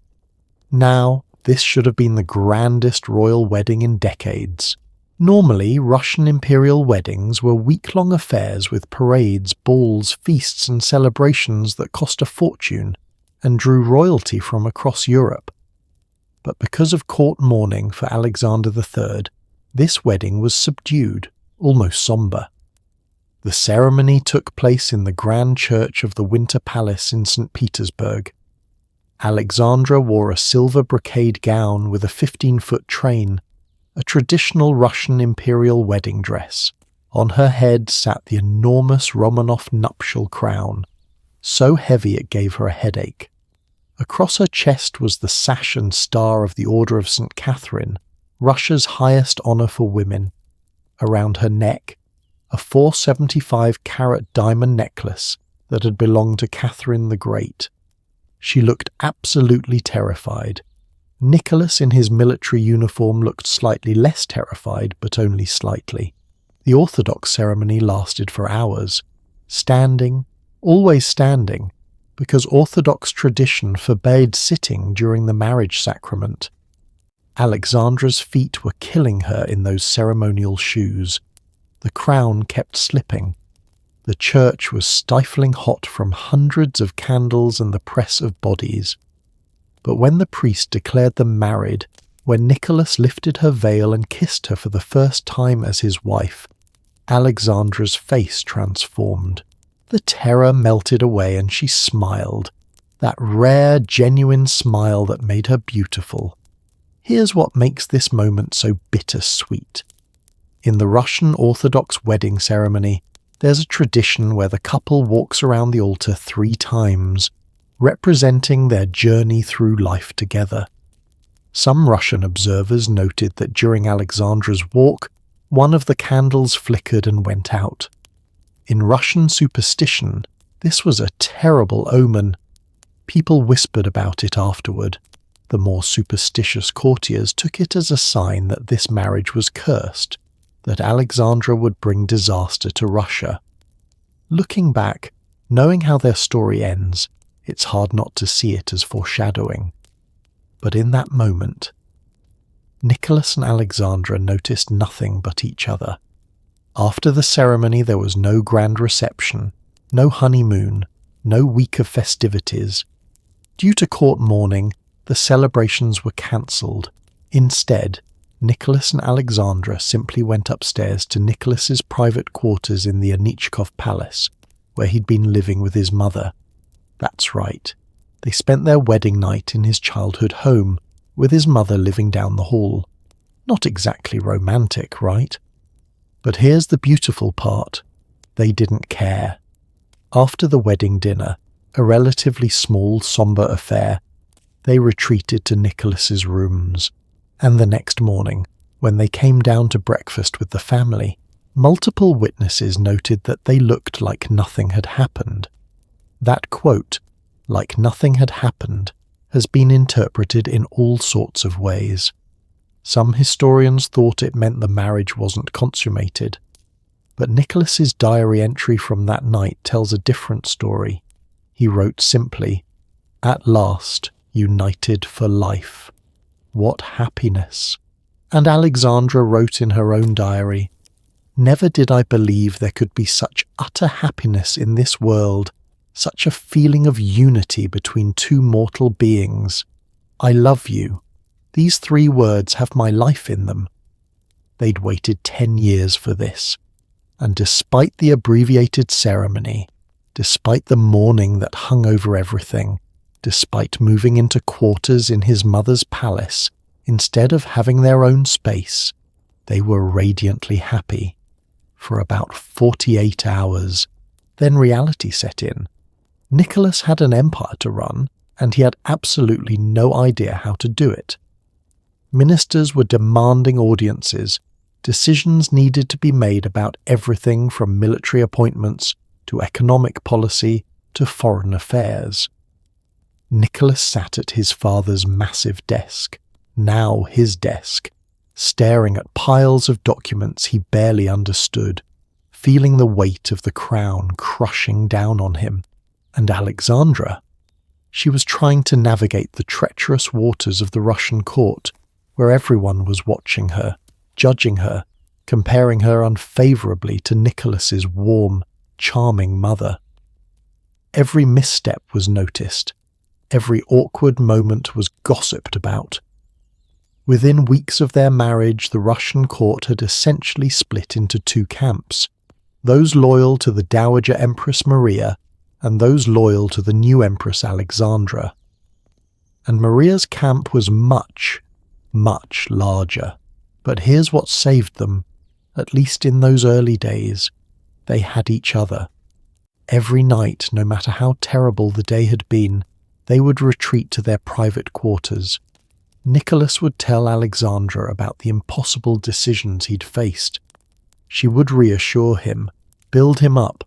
Now, this should have been the grandest royal wedding in decades. Normally, Russian imperial weddings were week-long affairs with parades, balls, feasts and celebrations that cost a fortune and drew royalty from across Europe. But because of court mourning for Alexander III, this wedding was subdued, almost sombre. The ceremony took place in the grand church of the Winter Palace in St. Petersburg. Alexandra wore a silver brocade gown with a 15-foot train, a traditional Russian imperial wedding dress. On her head sat the enormous Romanov nuptial crown, so heavy it gave her a headache. Across her chest was the sash and star of the Order of St. Catherine, Russia's highest honor for women. Around her neck, a 475-carat diamond necklace that had belonged to Catherine the Great. She looked absolutely terrified. Nicholas in his military uniform looked slightly less terrified, but only slightly. The Orthodox ceremony lasted for hours, standing, always standing, because Orthodox tradition forbade sitting during the marriage sacrament. Alexandra's feet were killing her in those ceremonial shoes. The crown kept slipping. The church was stifling hot from hundreds of candles and the press of bodies. But when the priest declared them married, when Nicholas lifted her veil and kissed her for the first time as his wife, Alexandra's face transformed. The terror melted away and she smiled, that rare, genuine smile that made her beautiful. Here's what makes this moment so bittersweet. In the Russian Orthodox wedding ceremony, there's a tradition where the couple walks around the altar 3 times, representing their journey through life together. Some Russian observers noted that during Alexandra's walk, one of the candles flickered and went out. In Russian superstition, this was a terrible omen. People whispered about it afterward. The more superstitious courtiers took it as a sign that this marriage was cursed, that Alexandra would bring disaster to Russia. Looking back, knowing how their story ends, it's hard not to see it as foreshadowing. But in that moment, Nicholas and Alexandra noticed nothing but each other. After the ceremony there was no grand reception, no honeymoon, no week of festivities. Due to court mourning, the celebrations were cancelled. Instead, Nicholas and Alexandra simply went upstairs to Nicholas's private quarters in the Anichkov Palace, where he'd been living with his mother. That's right, they spent their wedding night in his childhood home, with his mother living down the hall. Not exactly romantic, right? But here's the beautiful part. They didn't care. After the wedding dinner, a relatively small, sombre affair, they retreated to Nicholas's rooms. And the next morning, when they came down to breakfast with the family, multiple witnesses noted that they looked like nothing had happened. That quote, "like nothing had happened," has been interpreted in all sorts of ways. Some historians thought it meant the marriage wasn't consummated, but Nicholas's diary entry from that night tells a different story. He wrote simply, "At last, united for life. What happiness." And Alexandra wrote in her own diary, "Never did I believe there could be such utter happiness in this world, such a feeling of unity between two mortal beings. I love you. These 3 words have my life in them." They'd waited 10 years for this, and despite the abbreviated ceremony, despite the mourning that hung over everything, despite moving into quarters in his mother's palace, instead of having their own space, they were radiantly happy. For about 48 hours. Then reality set in. Nicholas had an empire to run, and he had absolutely no idea how to do it. Ministers were demanding audiences. Decisions needed to be made about everything from military appointments to economic policy to foreign affairs. Nicholas sat at his father's massive desk, now his desk, staring at piles of documents he barely understood, feeling the weight of the crown crushing down on him. And Alexandra? She was trying to navigate the treacherous waters of the Russian court, where everyone was watching her, judging her, comparing her unfavourably to Nicholas's warm, charming mother. Every misstep was noticed. Every awkward moment was gossiped about. Within weeks of their marriage, the Russian court had essentially split into 2 camps, those loyal to the Dowager Empress Maria and those loyal to the new Empress Alexandra. And Maria's camp was much, much larger. But here's what saved them, at least in those early days. They had each other. Every night, no matter how terrible the day had been, they would retreat to their private quarters. Nicholas would tell Alexandra about the impossible decisions he'd faced. She would reassure him, build him up,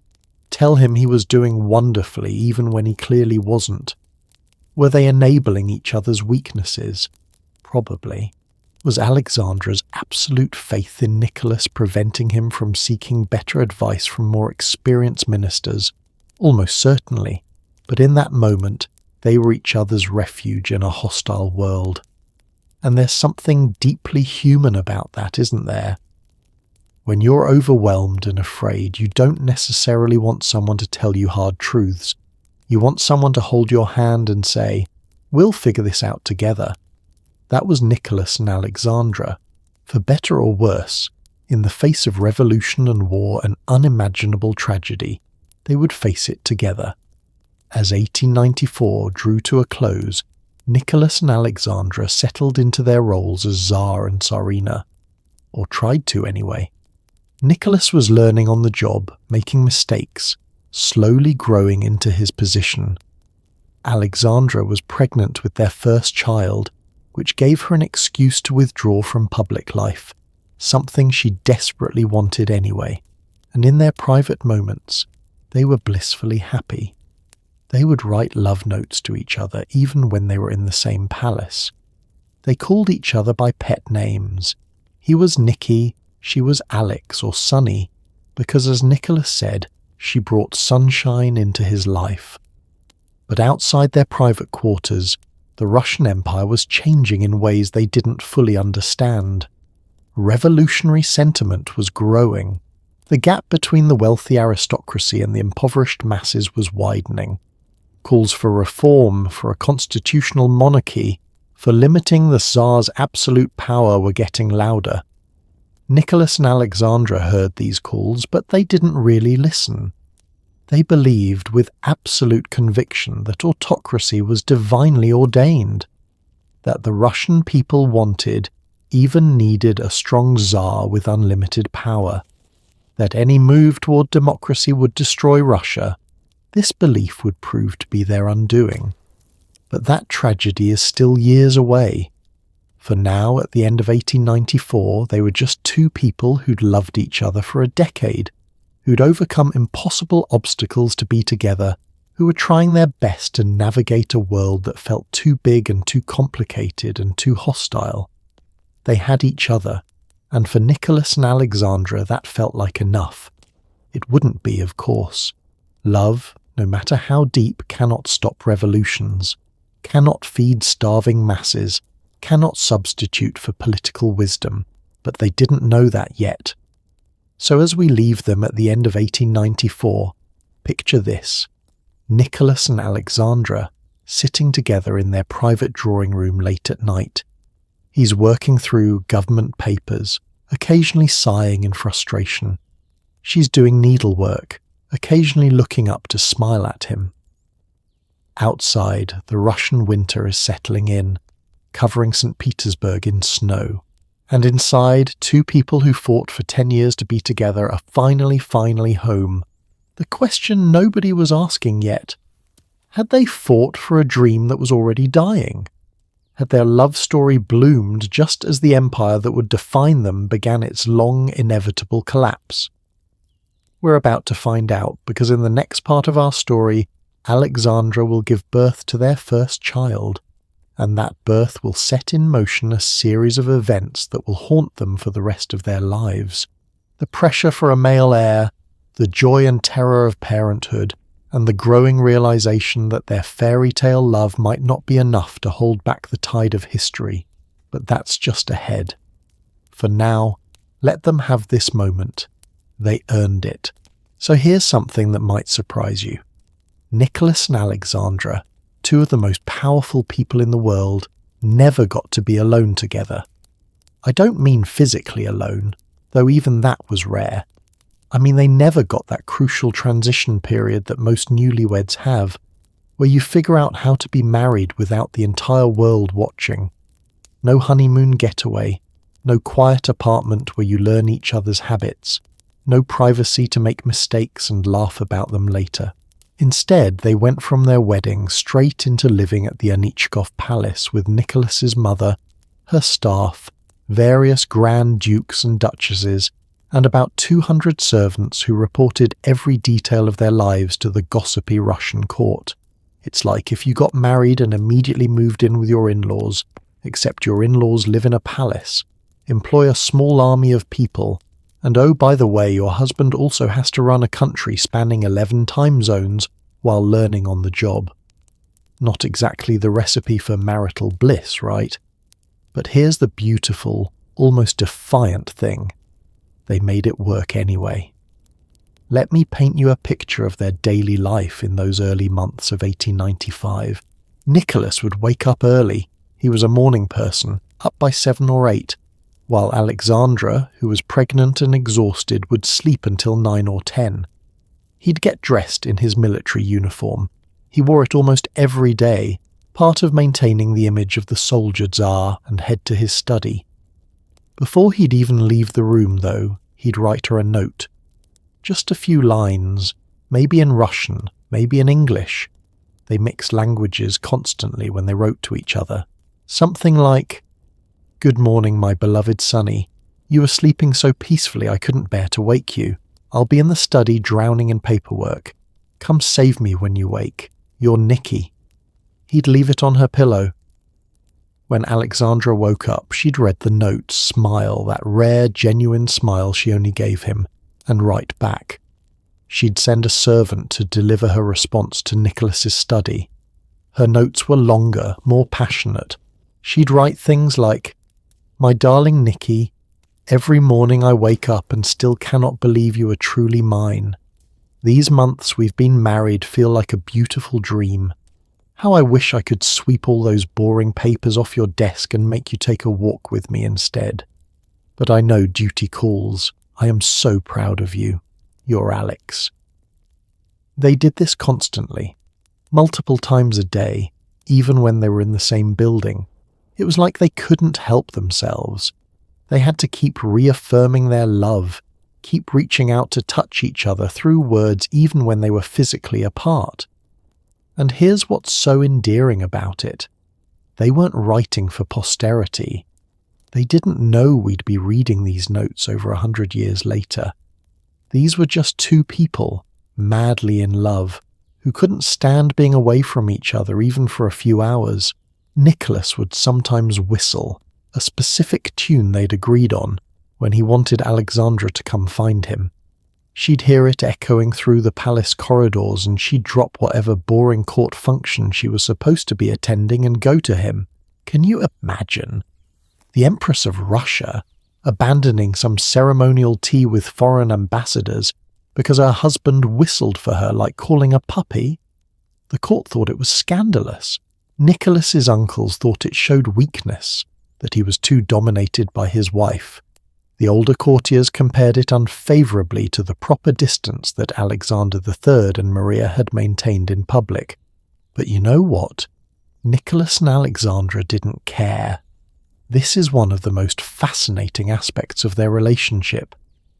tell him he was doing wonderfully even when he clearly wasn't. Were they enabling each other's weaknesses? Probably. Was Alexandra's absolute faith in Nicholas preventing him from seeking better advice from more experienced ministers? Almost certainly. But in that moment, they were each other's refuge in a hostile world. And there's something deeply human about that, isn't there? When you're overwhelmed and afraid, you don't necessarily want someone to tell you hard truths. You want someone to hold your hand and say, "We'll figure this out together." That was Nicholas and Alexandra. For better or worse, in the face of revolution and war and unimaginable tragedy, they would face it together. As 1894 drew to a close, Nicholas and Alexandra settled into their roles as Tsar and Tsarina. Or tried to anyway. Nicholas was learning on the job, making mistakes, slowly growing into his position. Alexandra was pregnant with their first child, which gave her an excuse to withdraw from public life, something she desperately wanted anyway, and in their private moments, they were blissfully happy. They would write love notes to each other even when they were in the same palace. They called each other by pet names. He was Nicky, She was Alex or Sunny, because as Nicholas said, she brought sunshine into his life. But outside their private quarters, the Russian Empire was changing in ways they didn't fully understand. Revolutionary sentiment was growing. The gap between the wealthy aristocracy and the impoverished masses was widening. Calls for reform, for a constitutional monarchy, for limiting the Tsar's absolute power were getting louder. Nicholas and Alexandra heard these calls, but they didn't really listen. They believed with absolute conviction that autocracy was divinely ordained, that the Russian people wanted, even needed a strong Tsar with unlimited power, that any move toward democracy would destroy Russia. This belief would prove to be their undoing. But that tragedy is still years away. For now, at the end of 1894, they were just two people who'd loved each other for a decade, who'd overcome impossible obstacles to be together, who were trying their best to navigate a world that felt too big and too complicated and too hostile. They had each other, and for Nicholas and Alexandra that felt like enough. It wouldn't be, of course. Love, no matter how deep, cannot stop revolutions, cannot feed starving masses, cannot substitute for political wisdom, but they didn't know that yet. So as we leave them at the end of 1894, picture this: Nicholas and Alexandra sitting together in their private drawing room late at night. He's working through government papers, occasionally sighing in frustration. She's doing needlework, occasionally looking up to smile at him. Outside, the Russian winter is settling in, covering St. Petersburg in snow. And inside, two people who fought for 10 years to be together are finally home. The question nobody was asking yet: had they fought for a dream that was already dying? Had their love story bloomed just as the empire that would define them began its long, inevitable collapse? We're about to find out, because in the next part of our story, Alexandra will give birth to their first child, and that birth will set in motion a series of events that will haunt them for the rest of their lives. The pressure for a male heir, the joy and terror of parenthood, and the growing realization that their fairy tale love might not be enough to hold back the tide of history. But that's just ahead. For now, let them have this moment. They earned it. So here's something that might surprise you. Nicholas and Alexandra, two of the most powerful people in the world, never got to be alone together. I don't mean physically alone, though even that was rare. I mean they never got that crucial transition period that most newlyweds have, where you figure out how to be married without the entire world watching. No honeymoon getaway, no quiet apartment where you learn each other's habits, no privacy to make mistakes and laugh about them later. Instead, they went from their wedding straight into living at the Anichkov Palace with Nicholas's mother, her staff, various Grand Dukes and Duchesses, and about 200 servants who reported every detail of their lives to the gossipy Russian court. It's like if you got married and immediately moved in with your in-laws, except your in-laws live in a palace, employ a small army of people, and oh, by the way, your husband also has to run a country spanning 11 time zones while learning on the job. Not exactly the recipe for marital bliss, right? But here's the beautiful, almost defiant thing. They made it work anyway. Let me paint you a picture of their daily life in those early months of 1895. Nicholas would wake up early. He was a morning person, up by 7 or 8. While Alexandra, who was pregnant and exhausted, would sleep until 9 or 10. He'd get dressed in his military uniform. He wore it almost every day, part of maintaining the image of the soldier Tsar, and head to his study. Before he'd even leave the room, though, he'd write her a note. Just a few lines, maybe in Russian, maybe in English. They mixed languages constantly when they wrote to each other. Something like, "Good morning, my beloved Sonny. You were sleeping so peacefully I couldn't bear to wake you. I'll be in the study drowning in paperwork. Come save me when you wake. You're Nicky." He'd leave it on her pillow. When Alexandra woke up, she'd read the note, smile, that rare, genuine smile she only gave him, and write back. She'd send a servant to deliver her response to Nicholas's study. Her notes were longer, more passionate. She'd write things like, "My darling Nicky, every morning I wake up and still cannot believe you are truly mine. These months we've been married feel like a beautiful dream. How I wish I could sweep all those boring papers off your desk and make you take a walk with me instead. But I know duty calls. I am so proud of you. Your Alex." They did this constantly, multiple times a day, even when they were in the same building. It was like they couldn't help themselves. They had to keep reaffirming their love, keep reaching out to touch each other through words even when they were physically apart. And here's what's so endearing about it. They weren't writing for posterity. They didn't know we'd be reading these notes over 100 years later. These were just two people, madly in love, who couldn't stand being away from each other even for a few hours. Nicholas would sometimes whistle, a specific tune they'd agreed on, when he wanted Alexandra to come find him. She'd hear it echoing through the palace corridors, and she'd drop whatever boring court function she was supposed to be attending and go to him. Can you imagine? The Empress of Russia abandoning some ceremonial tea with foreign ambassadors because her husband whistled for her like calling a puppy? The court thought it was scandalous. Nicholas's uncles thought it showed weakness, that he was too dominated by his wife. The older courtiers compared it unfavourably to the proper distance that Alexander III and Maria had maintained in public. But you know what? Nicholas and Alexandra didn't care. This is one of the most fascinating aspects of their relationship.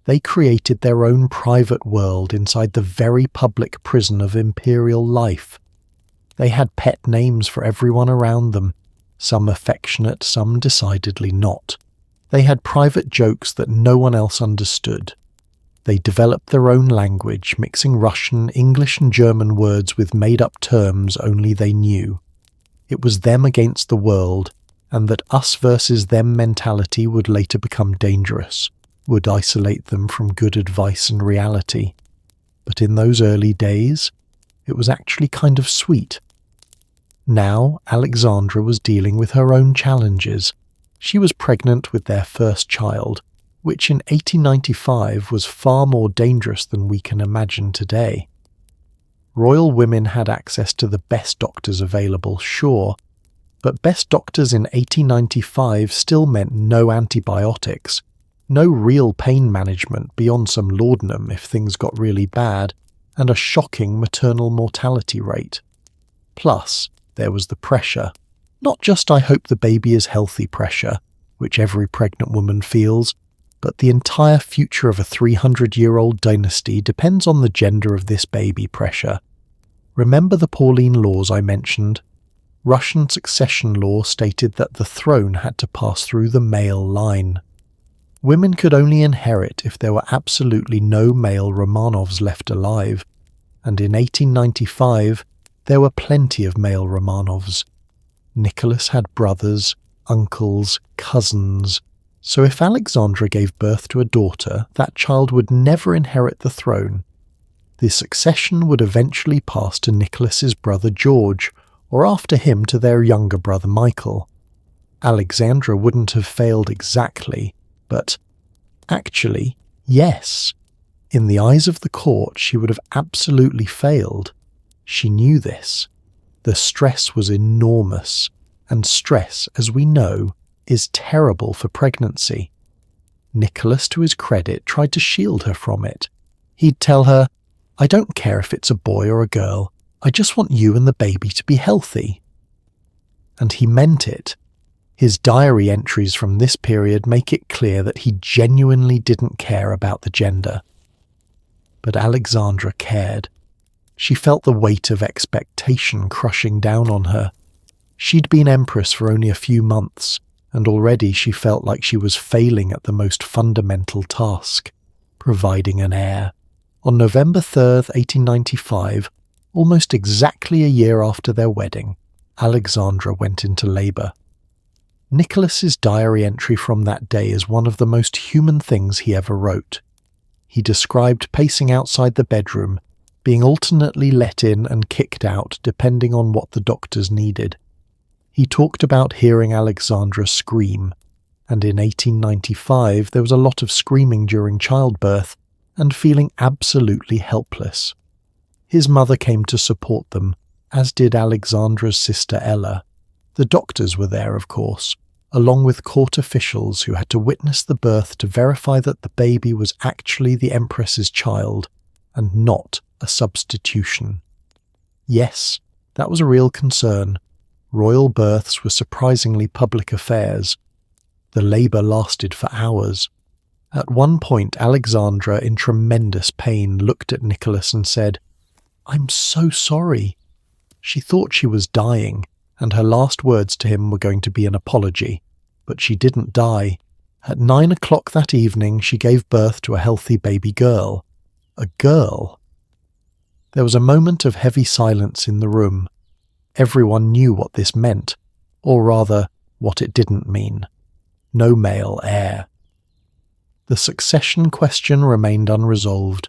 They created their own private world inside the very public prison of imperial life. They had pet names for everyone around them, some affectionate, some decidedly not. They had private jokes that no one else understood. They developed their own language, mixing Russian, English and German words with made-up terms only they knew. It was them against the world, and that us versus them mentality would later become dangerous, would isolate them from good advice and reality. But in those early days, it was actually kind of sweet. Now, Alexandra was dealing with her own challenges. She was pregnant with their first child, which in 1895 was far more dangerous than we can imagine today. Royal women had access to the best doctors available, sure, but best doctors in 1895 still meant no antibiotics, no real pain management beyond some laudanum if things got really bad, and a shocking maternal mortality rate. Plus, there was the pressure. Not just "I hope the baby is healthy" pressure, which every pregnant woman feels, but the entire future of a 300-year-old dynasty depends on the gender of this baby pressure. Remember the Pauline laws I mentioned? Russian succession law stated that the throne had to pass through the male line. Women could only inherit if there were absolutely no male Romanovs left alive, and in 1895 there were plenty of male Romanovs. Nicholas had brothers, uncles, cousins, so if Alexandra gave birth to a daughter, that child would never inherit the throne. The succession would eventually pass to Nicholas's brother George, or after him to their younger brother Michael. Alexandra wouldn't have failed exactly, but actually, yes. In the eyes of the court, she would have absolutely failed. She knew this. The stress was enormous, and stress, as we know, is terrible for pregnancy. Nicholas, to his credit, tried to shield her from it. He'd tell her, "I don't care if it's a boy or a girl, I just want you and the baby to be healthy." And he meant it. His diary entries from this period make it clear that he genuinely didn't care about the gender. But Alexandra cared. She felt the weight of expectation crushing down on her. She'd been empress for only a few months, and already she felt like she was failing at the most fundamental task, providing an heir. On November 3rd, 1895, almost exactly a year after their wedding, Alexandra went into labour. Nicholas's diary entry from that day is one of the most human things he ever wrote. He described pacing outside the bedroom, being alternately let in and kicked out depending on what the doctors needed. He talked about hearing Alexandra scream, and in 1895 there was a lot of screaming during childbirth, and feeling absolutely helpless. His mother came to support them, as did Alexandra's sister Ella. The doctors were there, of course, along with court officials who had to witness the birth to verify that the baby was actually the Empress's child and not a substitution. Yes, that was a real concern. Royal births were surprisingly public affairs. The labour lasted for hours. At one point, Alexandra, in tremendous pain, looked at Nicholas and said, "I'm so sorry." She thought she was dying, and her last words to him were going to be an apology. But she didn't die. At 9 o'clock that evening, she gave birth to a healthy baby girl. A girl. There was a moment of heavy silence in the room. Everyone knew what this meant, or rather, what it didn't mean. No male heir. The succession question remained unresolved,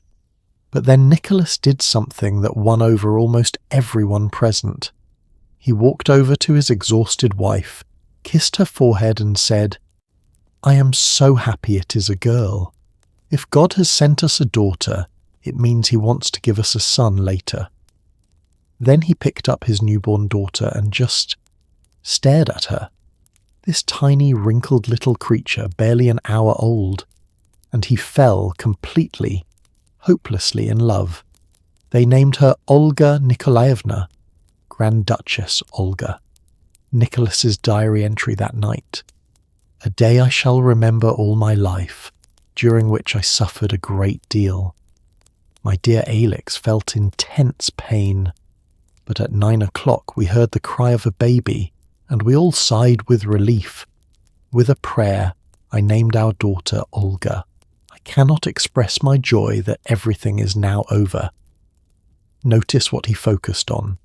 but then Nicholas did something that won over almost everyone present. He walked over to his exhausted wife, kissed her forehead and said, "I am so happy it is a girl. If God has sent us a daughter, it means he wants to give us a son later." Then he picked up his newborn daughter and just stared at her. This tiny, wrinkled little creature, barely an hour old, and he fell completely, hopelessly in love. They named her Olga Nikolaevna, Grand Duchess Olga. Nicholas's diary entry that night. "A day I shall remember all my life, during which I suffered a great deal. My dear Alex felt intense pain, but at 9 o'clock we heard the cry of a baby, and we all sighed with relief. With a prayer, I named our daughter Olga. I cannot express my joy that everything is now over." Notice what he focused on.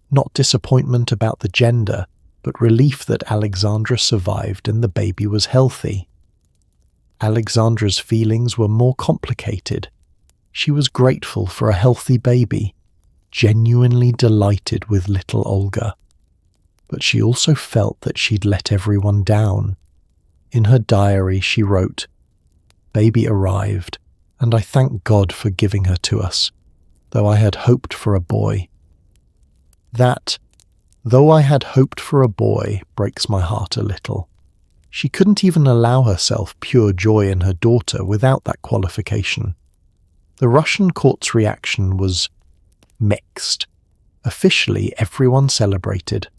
Not disappointment about the gender, but relief that Alexandra survived and the baby was healthy. Alexandra's feelings were more complicated. She was grateful for a healthy baby, genuinely delighted with little Olga. But she also felt that she'd let everyone down. In her diary she wrote, "Baby arrived, and I thank God for giving her to us, though I had hoped for a boy." That, "though I had hoped for a boy," breaks my heart a little. She couldn't even allow herself pure joy in her daughter without that qualification. The Russian court's reaction was mixed. Officially, everyone celebrated.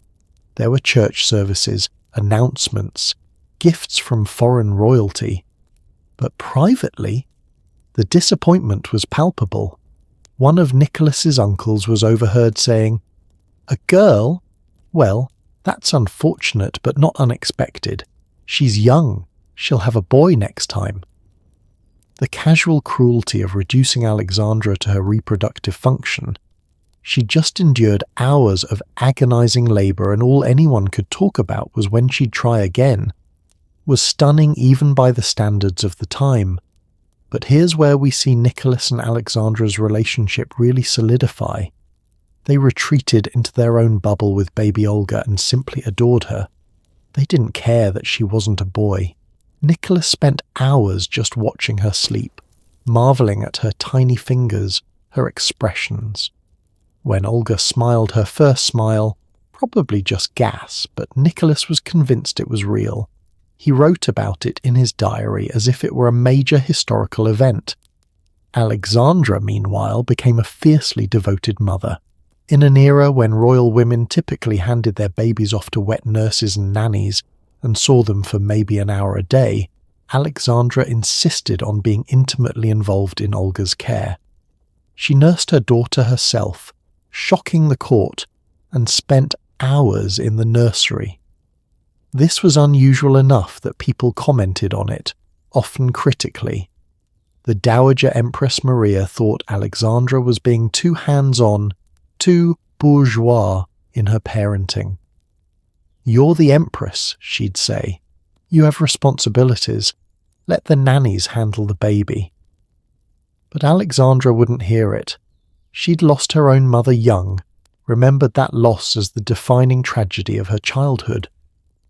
There were church services, announcements, gifts from foreign royalty. But privately, the disappointment was palpable. One of Nicholas's uncles was overheard saying, "A girl? Well, that's unfortunate but not unexpected. She's young. She'll have a boy next time." The casual cruelty of reducing Alexandra to her reproductive function. She'd just endured hours of agonizing labor, and all anyone could talk about was when she'd try again, was stunning even by the standards of the time. But here's where we see Nicholas and Alexandra's relationship really solidify. They retreated into their own bubble with baby Olga and simply adored her. They didn't care that she wasn't a boy. Nicholas spent hours just watching her sleep, marveling at her tiny fingers, her expressions. When Olga smiled her first smile, probably just gas, but Nicholas was convinced it was real. He wrote about it in his diary as if it were a major historical event. Alexandra, meanwhile, became a fiercely devoted mother. In an era when royal women typically handed their babies off to wet nurses and nannies and saw them for maybe an hour a day, Alexandra insisted on being intimately involved in Olga's care. She nursed her daughter herself, shocking the court, and spent hours in the nursery. This was unusual enough that people commented on it, often critically. The Dowager Empress Maria thought Alexandra was being too hands-on, too bourgeois in her parenting. "You're the empress," she'd say. "You have responsibilities. Let the nannies handle the baby." But Alexandra wouldn't hear it. She'd lost her own mother young, remembered that loss as the defining tragedy of her childhood.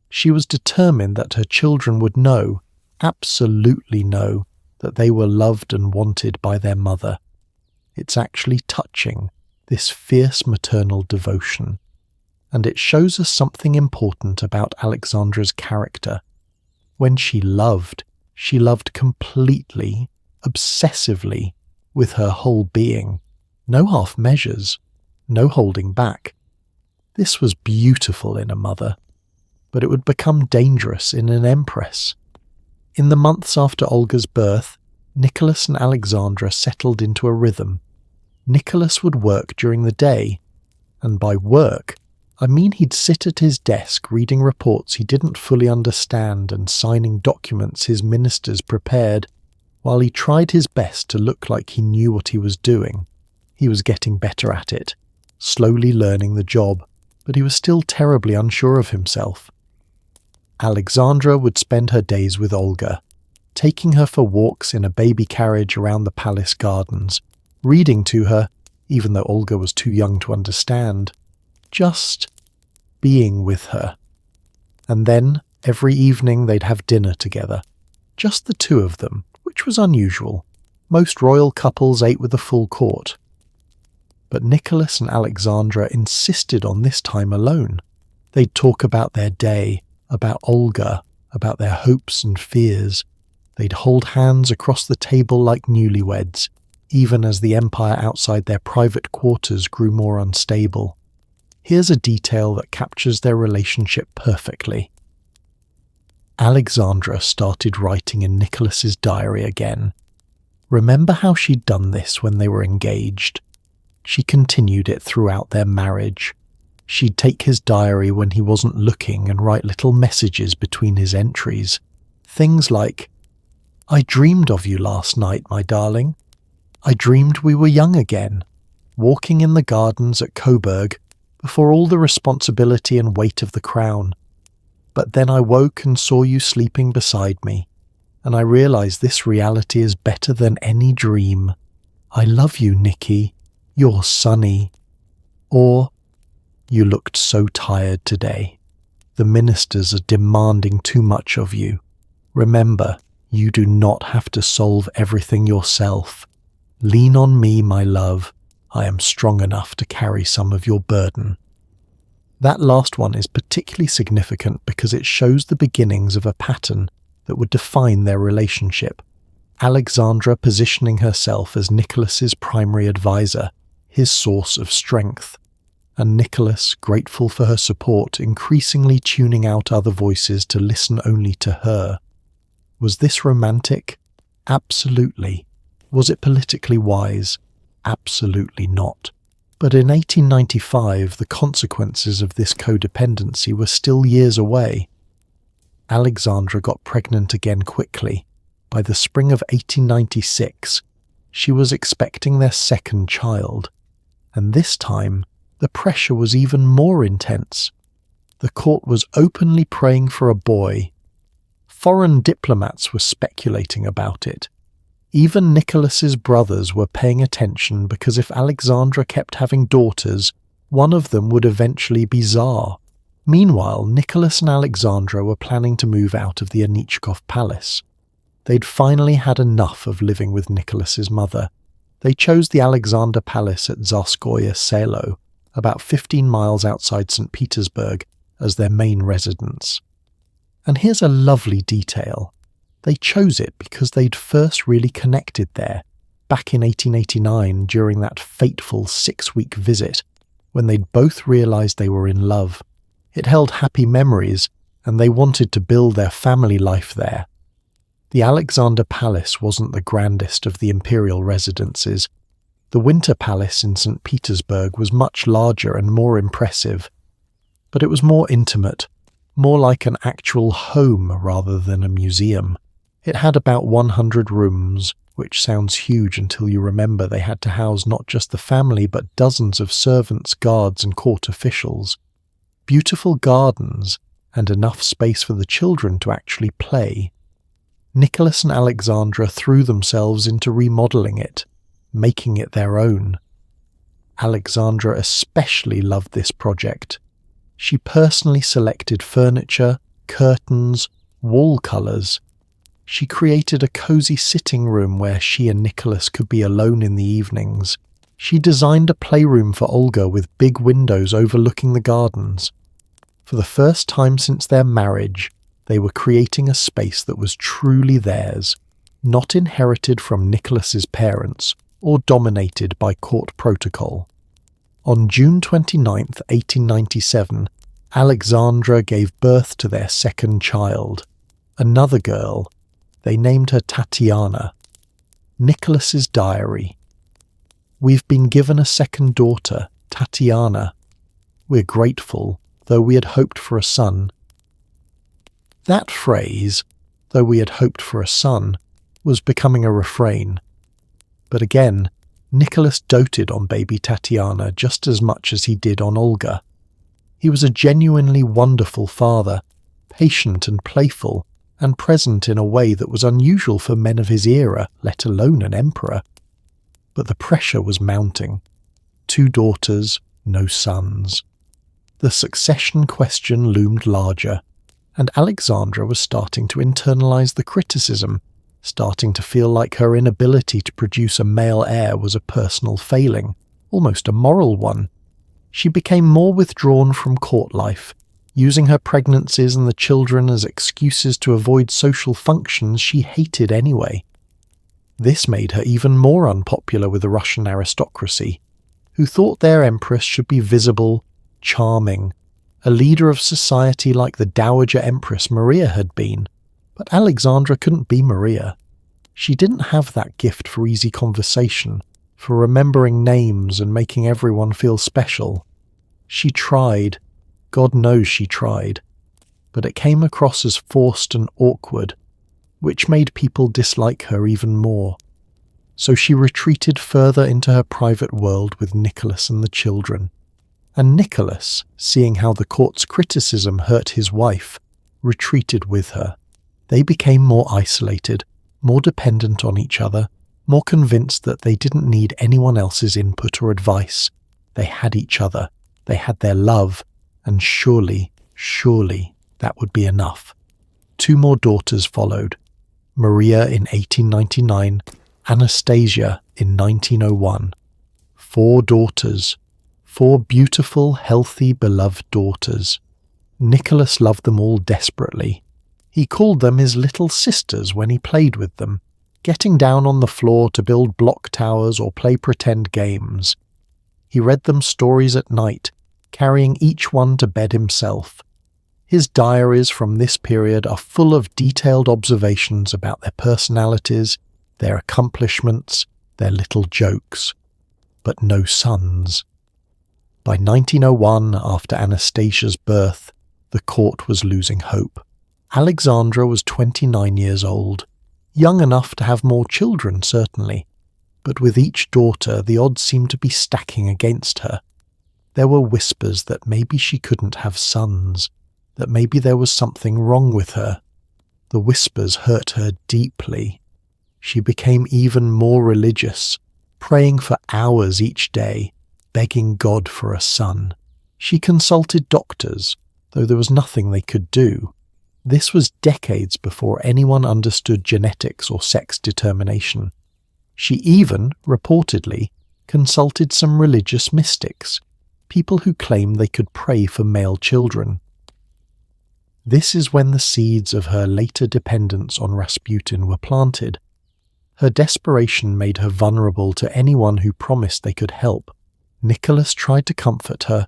She was determined that her children would know, absolutely know, that they were loved and wanted by their mother. It's actually touching, this fierce maternal devotion. And it shows us something important about Alexandra's character. When she loved completely, obsessively, with her whole being. No half measures, no holding back. This was beautiful in a mother, but it would become dangerous in an empress. In the months after Olga's birth, Nicholas and Alexandra settled into a rhythm. Nicholas would work during the day, and by work, I mean he'd sit at his desk reading reports he didn't fully understand and signing documents his ministers prepared, while he tried his best to look like he knew what he was doing. He was getting better at it, slowly learning the job, but he was still terribly unsure of himself. Alexandra would spend her days with Olga, taking her for walks in a baby carriage around the palace gardens, reading to her, even though Olga was too young to understand, just being with her. And then, every evening they'd have dinner together, just the two of them, which was unusual. Most royal couples ate with a full court. But Nicholas and Alexandra insisted on this time alone. They'd talk about their day, about Olga, about their hopes and fears. They'd hold hands across the table like newlyweds, even as the empire outside their private quarters grew more unstable. Here's a detail that captures their relationship perfectly. Alexandra started writing in Nicholas's diary again. Remember how she'd done this when they were engaged? She continued it throughout their marriage. She'd take his diary when he wasn't looking and write little messages between his entries. Things like, "I dreamed of you last night, my darling. I dreamed we were young again, walking in the gardens at Coburg before all the responsibility and weight of the crown. But then I woke and saw you sleeping beside me, and I realized this reality is better than any dream. I love you, Nicky. You're sunny." Or, "You looked so tired today. The ministers are demanding too much of you. Remember, you do not have to solve everything yourself. Lean on me, my love. I am strong enough to carry some of your burden." That last one is particularly significant because it shows the beginnings of a pattern that would define their relationship. Alexandra positioning herself as Nicholas's primary advisor, his source of strength, and Nicholas, grateful for her support, increasingly tuning out other voices to listen only to her. Was this romantic? Absolutely. Was it politically wise? Absolutely not. But in 1895, the consequences of this codependency were still years away. Alexandra got pregnant again quickly. By the spring of 1896, she was expecting their second child. And this time, the pressure was even more intense. The court was openly praying for a boy. Foreign diplomats were speculating about it. Even Nicholas's brothers were paying attention because if Alexandra kept having daughters, one of them would eventually be Tsar. Meanwhile, Nicholas and Alexandra were planning to move out of the Anichkov palace. They'd finally had enough of living with Nicholas's mother. They chose the Alexander Palace at Tsarskoye Selo, about 15 miles outside St. Petersburg, as their main residence. And here's a lovely detail. They chose it because they'd first really connected there, back in 1889 during that fateful 6-week visit, when they'd both realized they were in love. It held happy memories, and they wanted to build their family life there. The Alexander Palace wasn't the grandest of the imperial residences. The Winter Palace in St. Petersburg was much larger and more impressive, but it was more intimate, more like an actual home rather than a museum. It had about 100 rooms, which sounds huge until you remember they had to house not just the family but dozens of servants, guards and court officials. beautiful gardens, and enough space for the children to actually play. Nicholas and Alexandra threw themselves into remodeling it, making it their own. Alexandra especially loved this project. She personally selected furniture, curtains, wall colours. She created a cosy sitting room where she and Nicholas could be alone in the evenings. She designed a playroom for Olga with big windows overlooking the gardens. For the first time since their marriage, they were creating a space that was truly theirs, not inherited from Nicholas's parents or dominated by court protocol. On June 29, 1897, Alexandra gave birth to their second child, another girl. They named her Tatiana. Nicholas's diary. We've been given a second daughter, Tatiana. We're grateful, though we had hoped for a son. That phrase, though we had hoped for a son, was becoming a refrain. But again, Nicholas doted on baby Tatiana just as much as he did on Olga. He was a genuinely wonderful father, patient and playful, and present in a way that was unusual for men of his era, let alone an emperor. But the pressure was mounting. 2 daughters, no sons. The succession question loomed larger, and Alexandra was starting to internalize the criticism, starting to feel like her inability to produce a male heir was a personal failing, almost a moral one. She became more withdrawn from court life, using her pregnancies and the children as excuses to avoid social functions she hated anyway. This made her even more unpopular with the Russian aristocracy, who thought their empress should be visible, charming, a leader of society like the Dowager Empress Maria had been. But Alexandra couldn't be Maria. She didn't have that gift for easy conversation, for remembering names and making everyone feel special. She tried, God knows she tried, but it came across as forced and awkward, which made people dislike her even more. So she retreated further into her private world with Nicholas and the children. And Nicholas, seeing how the court's criticism hurt his wife, retreated with her. They became more isolated, more dependent on each other, more convinced that they didn't need anyone else's input or advice. They had each other, they had their love, and surely that would be enough. 2 more daughters followed. Maria in 1899, Anastasia in 1901. 4 daughters. 4 beautiful, healthy, beloved daughters. Nicholas loved them all desperately. He called them his little sisters when he played with them, getting down on the floor to build block towers or play pretend games. He read them stories at night, carrying each one to bed himself. His diaries from this period are full of detailed observations about their personalities, their accomplishments, their little jokes. But no sons. By 1901, after Anastasia's birth, the court was losing hope. Alexandra was 29 years old, young enough to have more children, certainly, but with each daughter the odds seemed to be stacking against her. There were whispers that maybe she couldn't have sons, that maybe there was something wrong with her. The whispers hurt her deeply. She became even more religious, praying for hours each day, begging God for a son. She consulted doctors, though there was nothing they could do. This was decades before anyone understood genetics or sex determination. She even, reportedly, consulted some religious mystics, people who claimed they could pray for male children. This is when the seeds of her later dependence on Rasputin were planted. Her desperation made her vulnerable to anyone who promised they could help. Nicholas tried to comfort her,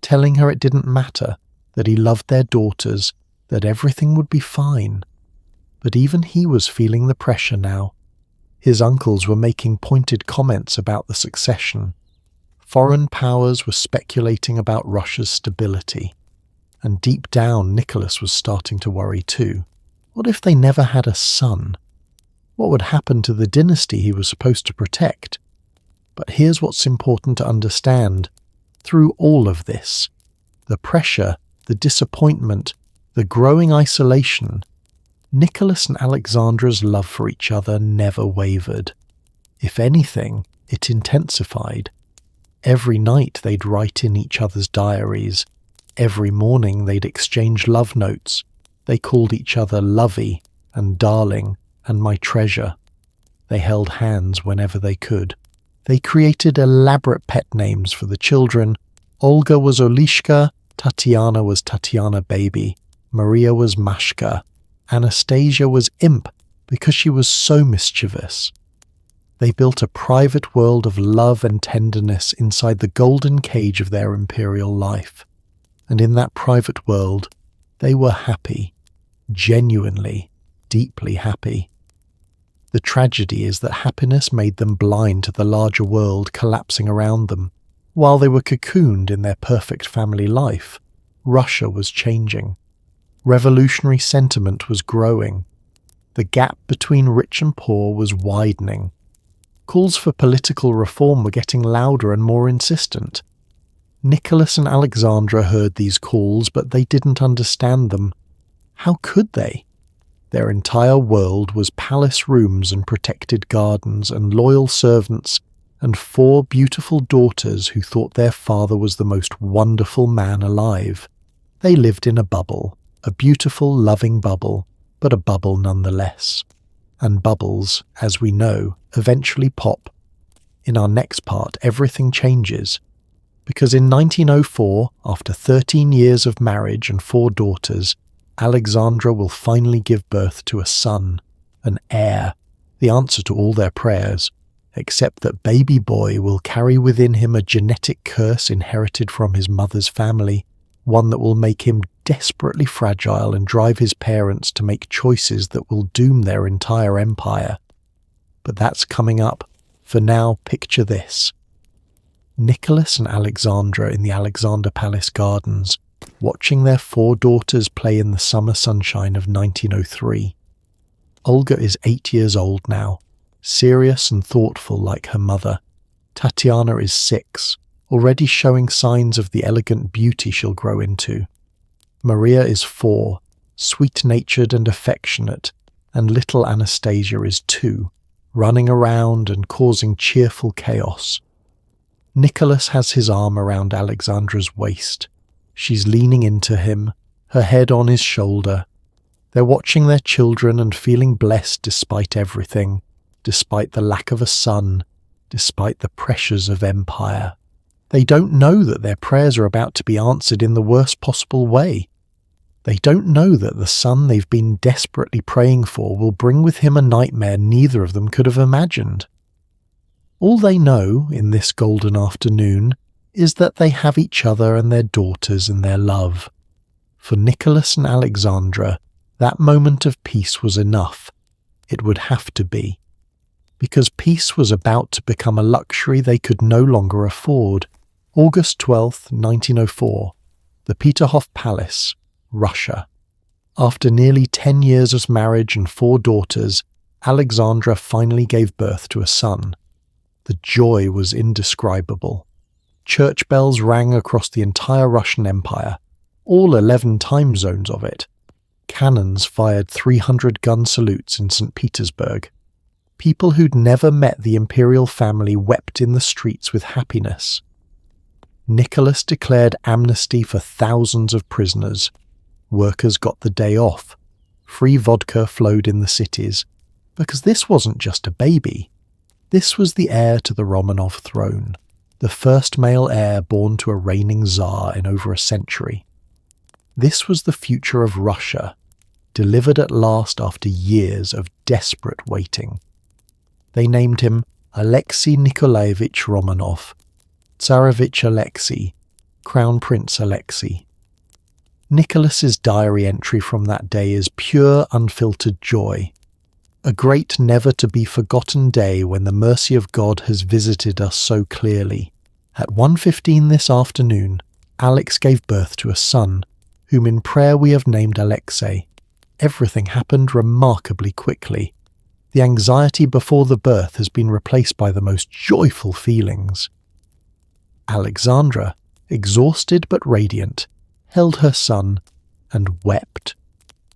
telling her it didn't matter, that he loved their daughters, that everything would be fine. But even he was feeling the pressure now. His uncles were making pointed comments about the succession. Foreign powers were speculating about Russia's stability. And deep down, Nicholas was starting to worry too. What if they never had a son? What would happen to the dynasty he was supposed to protect? But here's what's important to understand. Through all of this, The pressure, the disappointment, the growing isolation. Nicholas and Alexandra's love for each other never wavered. If anything, it intensified. Every night they'd write in each other's diaries. Every morning they'd exchange love notes. They called each other lovey and darling and my treasure. They held hands whenever they could. They created elaborate pet names for the children. Olga was Olishka, Tatiana was Tatiana Baby, Maria was Mashka, Anastasia was Imp because she was so mischievous. They built a private world of love and tenderness inside the golden cage of their imperial life. And in that private world, they were happy, genuinely, deeply happy. The tragedy is that happiness made them blind to the larger world collapsing around them. While they were cocooned in their perfect family life, Russia was changing. Revolutionary sentiment was growing. The gap between rich and poor was widening. Calls for political reform were getting louder and more insistent. Nicholas and Alexandra heard these calls, but they didn't understand them. How could they? Their entire world was palace rooms and protected gardens and loyal servants and 4 beautiful daughters who thought their father was the most wonderful man alive. They lived in a bubble, a beautiful, loving bubble, but a bubble nonetheless. And bubbles, as we know, eventually pop. In our next part, everything changes. Because in 1904, after 13 years of marriage and 4 daughters, Alexandra will finally give birth to a son, an heir, the answer to all their prayers, except that baby boy will carry within him a genetic curse inherited from his mother's family, one that will make him desperately fragile and drive his parents to make choices that will doom their entire empire. But that's coming up. For now, picture this. Nicholas and Alexandra in the Alexander Palace gardens, watching their 4 daughters play in the summer sunshine of 1903. Olga is 8 years old now, serious and thoughtful like her mother. Tatiana is 6, already showing signs of the elegant beauty she'll grow into. Maria is 4, sweet-natured and affectionate, and little Anastasia is 2, running around and causing cheerful chaos. Nicholas has his arm around Alexandra's waist. She's leaning into him, her head on his shoulder. They're watching their children and feeling blessed despite everything, despite the lack of a son, despite the pressures of empire. They don't know that their prayers are about to be answered in the worst possible way. They don't know that the son they've been desperately praying for will bring with him a nightmare neither of them could have imagined. All they know in this golden afternoon is that they have each other and their daughters and their love. For Nicholas and Alexandra, that moment of peace was enough. It would have to be. Because peace was about to become a luxury they could no longer afford. August 12th, 1904, the Peterhof Palace, Russia. After nearly 10 years of marriage and 4 daughters, Alexandra finally gave birth to a son. The joy was indescribable. Church bells rang across the entire Russian Empire, all 11 time zones of it. Cannons fired 300-gun salutes in St. Petersburg. People who'd never met the Imperial family wept in the streets with happiness. Nicholas declared amnesty for thousands of prisoners. Workers got the day off. Free vodka flowed in the cities. Because this wasn't just a baby. This was the heir to the Romanov throne. The first male heir born to a reigning Tsar in over a century. This was the future of Russia, delivered at last after years of desperate waiting. They named him Alexei Nikolaevich Romanov, Tsarevich Alexei, Crown Prince Alexei. Nicholas's diary entry from that day is pure, unfiltered joy. A great never-to-be-forgotten day when the mercy of God has visited us so clearly. At 1:15 this afternoon, Alex gave birth to a son, whom in prayer we have named Alexei. Everything happened remarkably quickly. The anxiety before the birth has been replaced by the most joyful feelings. Alexandra, exhausted but radiant, held her son, and wept.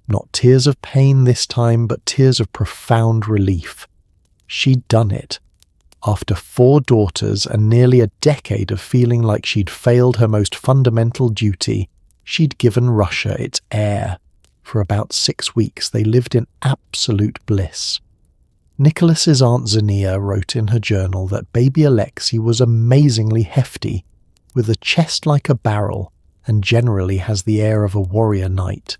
Not tears of pain this time, but tears of profound relief. She'd done it. After 4 daughters and nearly a decade of feeling like she'd failed her most fundamental duty, she'd given Russia its heir. For about 6 weeks they lived in absolute bliss. Nicholas's Aunt Zania wrote in her journal that baby Alexei was amazingly hefty, with a chest like a barrel, and generally has the air of a warrior knight.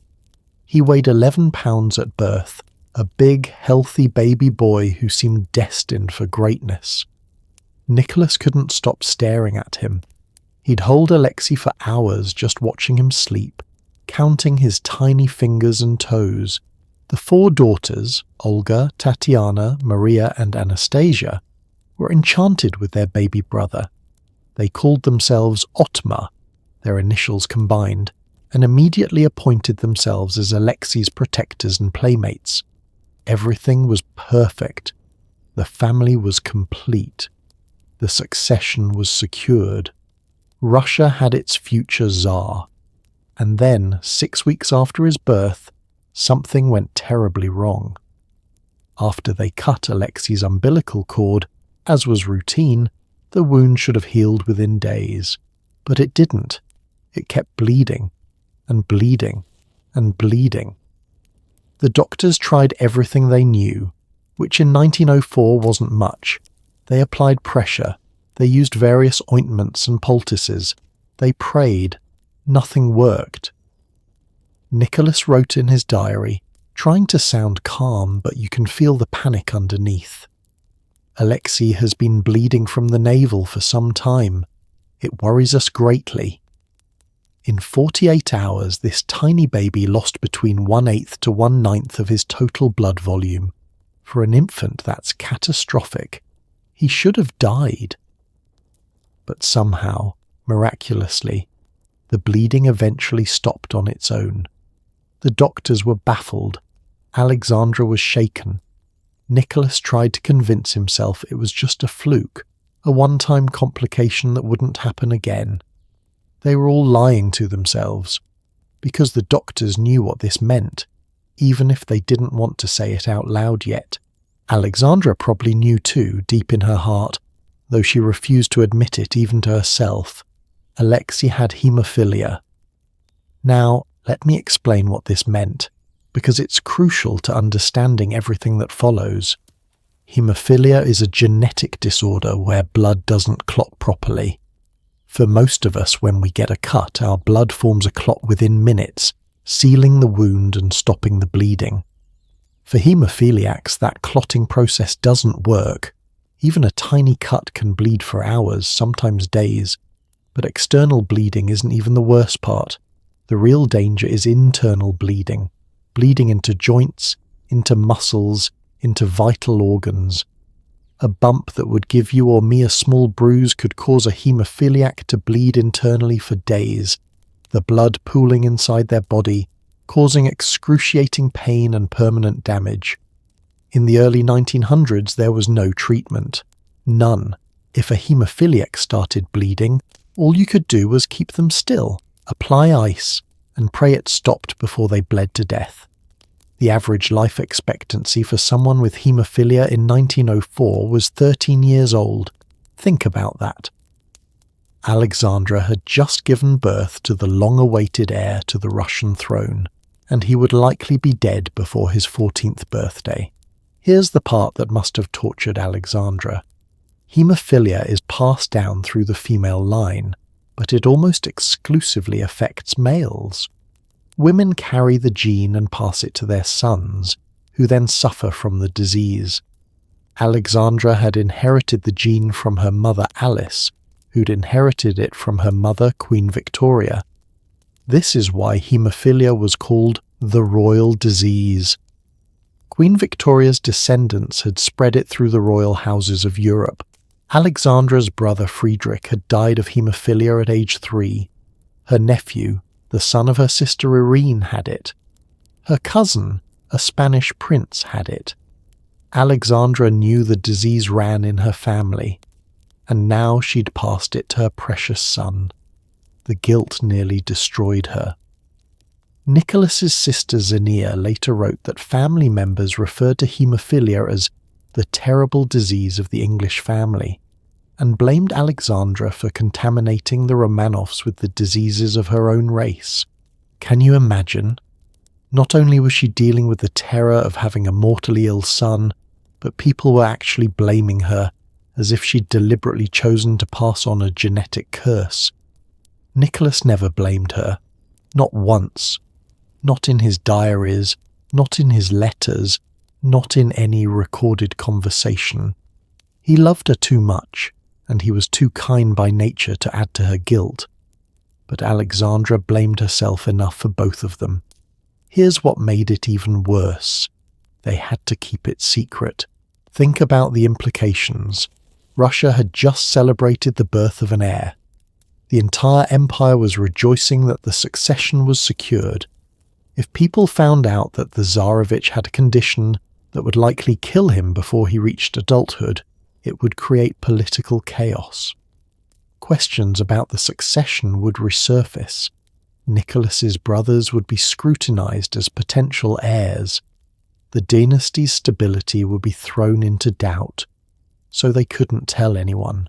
He weighed 11 pounds at birth, a big, healthy baby boy who seemed destined for greatness. Nicholas couldn't stop staring at him. He'd hold Alexei for hours just watching him sleep, counting his tiny fingers and toes. The 4 daughters, Olga, Tatiana, Maria, and Anastasia, were enchanted with their baby brother. They called themselves Otma, their initials combined, and immediately appointed themselves as Alexei's protectors and playmates. Everything was perfect. The family was complete. The succession was secured. Russia had its future Tsar. And then, 6 weeks after his birth, something went terribly wrong. After they cut Alexei's umbilical cord, as was routine, the wound should have healed within days. But it didn't. It kept bleeding, and bleeding, and bleeding. The doctors tried everything they knew, which in 1904 wasn't much. They applied pressure. They used various ointments and poultices. They prayed. Nothing worked. Nicholas wrote in his diary, trying to sound calm, but you can feel the panic underneath. Alexei has been bleeding from the navel for some time. It worries us greatly. In 48 hours, this tiny baby lost between 1/8 to 1/9 of his total blood volume. For an infant, that's catastrophic. He should have died. But somehow, miraculously, the bleeding eventually stopped on its own. The doctors were baffled. Alexandra was shaken. Nicholas tried to convince himself it was just a fluke, a one-time complication that wouldn't happen again. They were all lying to themselves, because the doctors knew what this meant, even if they didn't want to say it out loud yet. Alexandra probably knew too, deep in her heart, though she refused to admit it even to herself. Alexei had haemophilia. Now, let me explain what this meant, because it's crucial to understanding everything that follows. Haemophilia is a genetic disorder where blood doesn't clot properly. For most of us, when we get a cut, our blood forms a clot within minutes, sealing the wound and stopping the bleeding. For haemophiliacs, that clotting process doesn't work. Even a tiny cut can bleed for hours, sometimes days. But external bleeding isn't even the worst part. The real danger is internal bleeding. Bleeding into joints, into muscles, into vital organs. A bump that would give you or me a small bruise could cause a haemophiliac to bleed internally for days, the blood pooling inside their body, causing excruciating pain and permanent damage. In the early 1900s, there was no treatment. None. If a haemophiliac started bleeding, all you could do was keep them still, apply ice, and pray it stopped before they bled to death. The average life expectancy for someone with haemophilia in 1904 was 13 years old. Think about that. Alexandra had just given birth to the long-awaited heir to the Russian throne, and he would likely be dead before his 14th birthday. Here's the part that must have tortured Alexandra. Haemophilia is passed down through the female line, but it almost exclusively affects males. Women carry the gene and pass it to their sons, who then suffer from the disease. Alexandra had inherited the gene from her mother Alice, who'd inherited it from her mother Queen Victoria. This is why haemophilia was called the royal disease. Queen Victoria's descendants had spread it through the royal houses of Europe. Alexandra's brother Friedrich had died of haemophilia at age 3. Her nephew, the son of her sister Irene, had it. Her cousin, a Spanish prince, had it. Alexandra knew the disease ran in her family, and now she'd passed it to her precious son. The guilt nearly destroyed her. Nicholas's sister Xenia later wrote that family members referred to haemophilia as the terrible disease of the English family, and blamed Alexandra for contaminating the Romanovs with the diseases of her own race. Can you imagine? Not only was she dealing with the terror of having a mortally ill son, but people were actually blaming her, as if she'd deliberately chosen to pass on a genetic curse. Nicholas never blamed her. Not once. Not in his diaries, not in his letters, not in any recorded conversation. He loved her too much, and he was too kind by nature to add to her guilt. But Alexandra blamed herself enough for both of them. Here's what made it even worse. They had to keep it secret. Think about the implications. Russia had just celebrated the birth of an heir. The entire empire was rejoicing that the succession was secured. If people found out that the Tsarevich had a condition that would likely kill him before he reached adulthood, it would create political chaos. Questions about the succession would resurface. Nicholas's brothers would be scrutinized as potential heirs. The dynasty's stability would be thrown into doubt, so they couldn't tell anyone.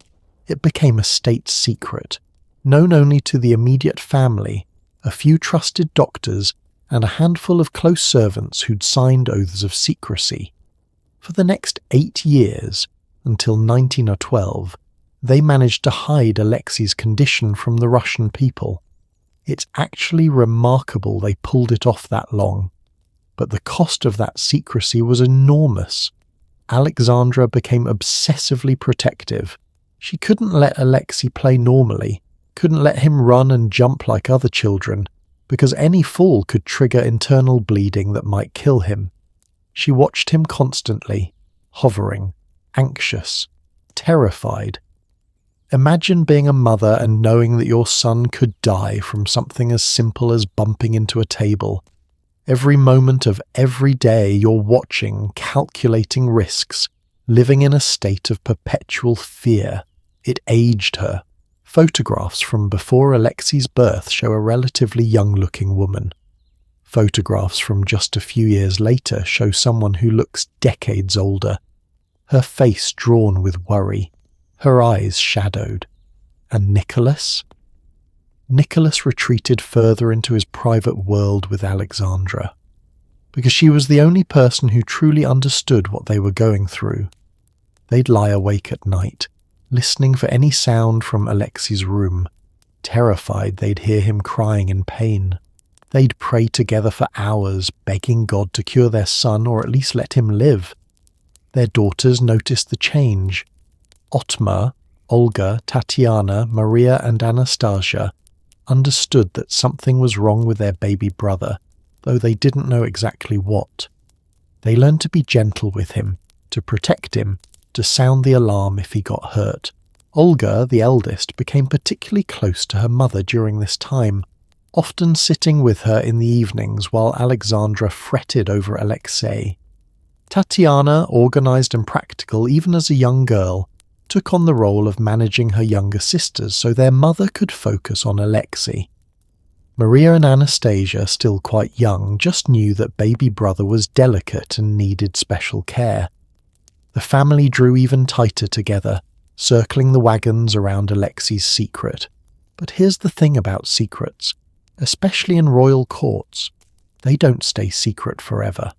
It became a state secret, known only to the immediate family, a few trusted doctors, and a handful of close servants who'd signed oaths of secrecy. For the next 8 years, until 1912, they managed to hide Alexei's condition from the Russian people. It's actually remarkable they pulled it off that long. But the cost of that secrecy was enormous. Alexandra became obsessively protective. She couldn't let Alexei play normally, couldn't let him run and jump like other children, because any fall could trigger internal bleeding that might kill him. She watched him constantly, hovering, anxious, terrified. Imagine being a mother and knowing that your son could die from something as simple as bumping into a table. Every moment of every day you're watching, calculating risks, living in a state of perpetual fear. It aged her. Photographs from before Alexei's birth show a relatively young-looking woman. Photographs from just a few years later show someone who looks decades older. Her face drawn with worry, her eyes shadowed. And Nicholas? Nicholas retreated further into his private world with Alexandra, because she was the only person who truly understood what they were going through. They'd lie awake at night, listening for any sound from Alexei's room, terrified they'd hear him crying in pain. They'd pray together for hours, begging God to cure their son or at least let him live. Their daughters noticed the change. Otmar, Olga, Tatiana, Maria and Anastasia understood that something was wrong with their baby brother, though they didn't know exactly what. They learned to be gentle with him, to protect him, to sound the alarm if he got hurt. Olga, the eldest, became particularly close to her mother during this time, often sitting with her in the evenings while Alexandra fretted over Alexei. Tatiana, organized and practical even as a young girl, took on the role of managing her younger sisters so their mother could focus on Alexei. Maria and Anastasia, still quite young, just knew that baby brother was delicate and needed special care. The family drew even tighter together, circling the wagons around Alexei's secret. But here's the thing about secrets, especially in royal courts. They don't stay secret forever.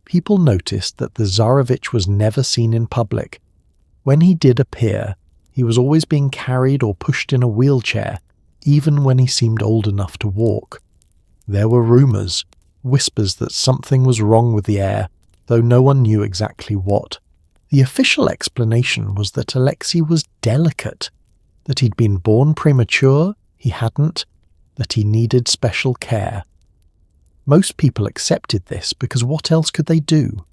People noticed that the Tsarevich was never seen in public. When he did appear, he was always being carried or pushed in a wheelchair, even when he seemed old enough to walk. There were rumours, whispers that something was wrong with the heir, though no one knew exactly what. The official explanation was that Alexei was delicate, that he'd been born premature, he hadn't, that he needed special care. Most people accepted this because what else could they do?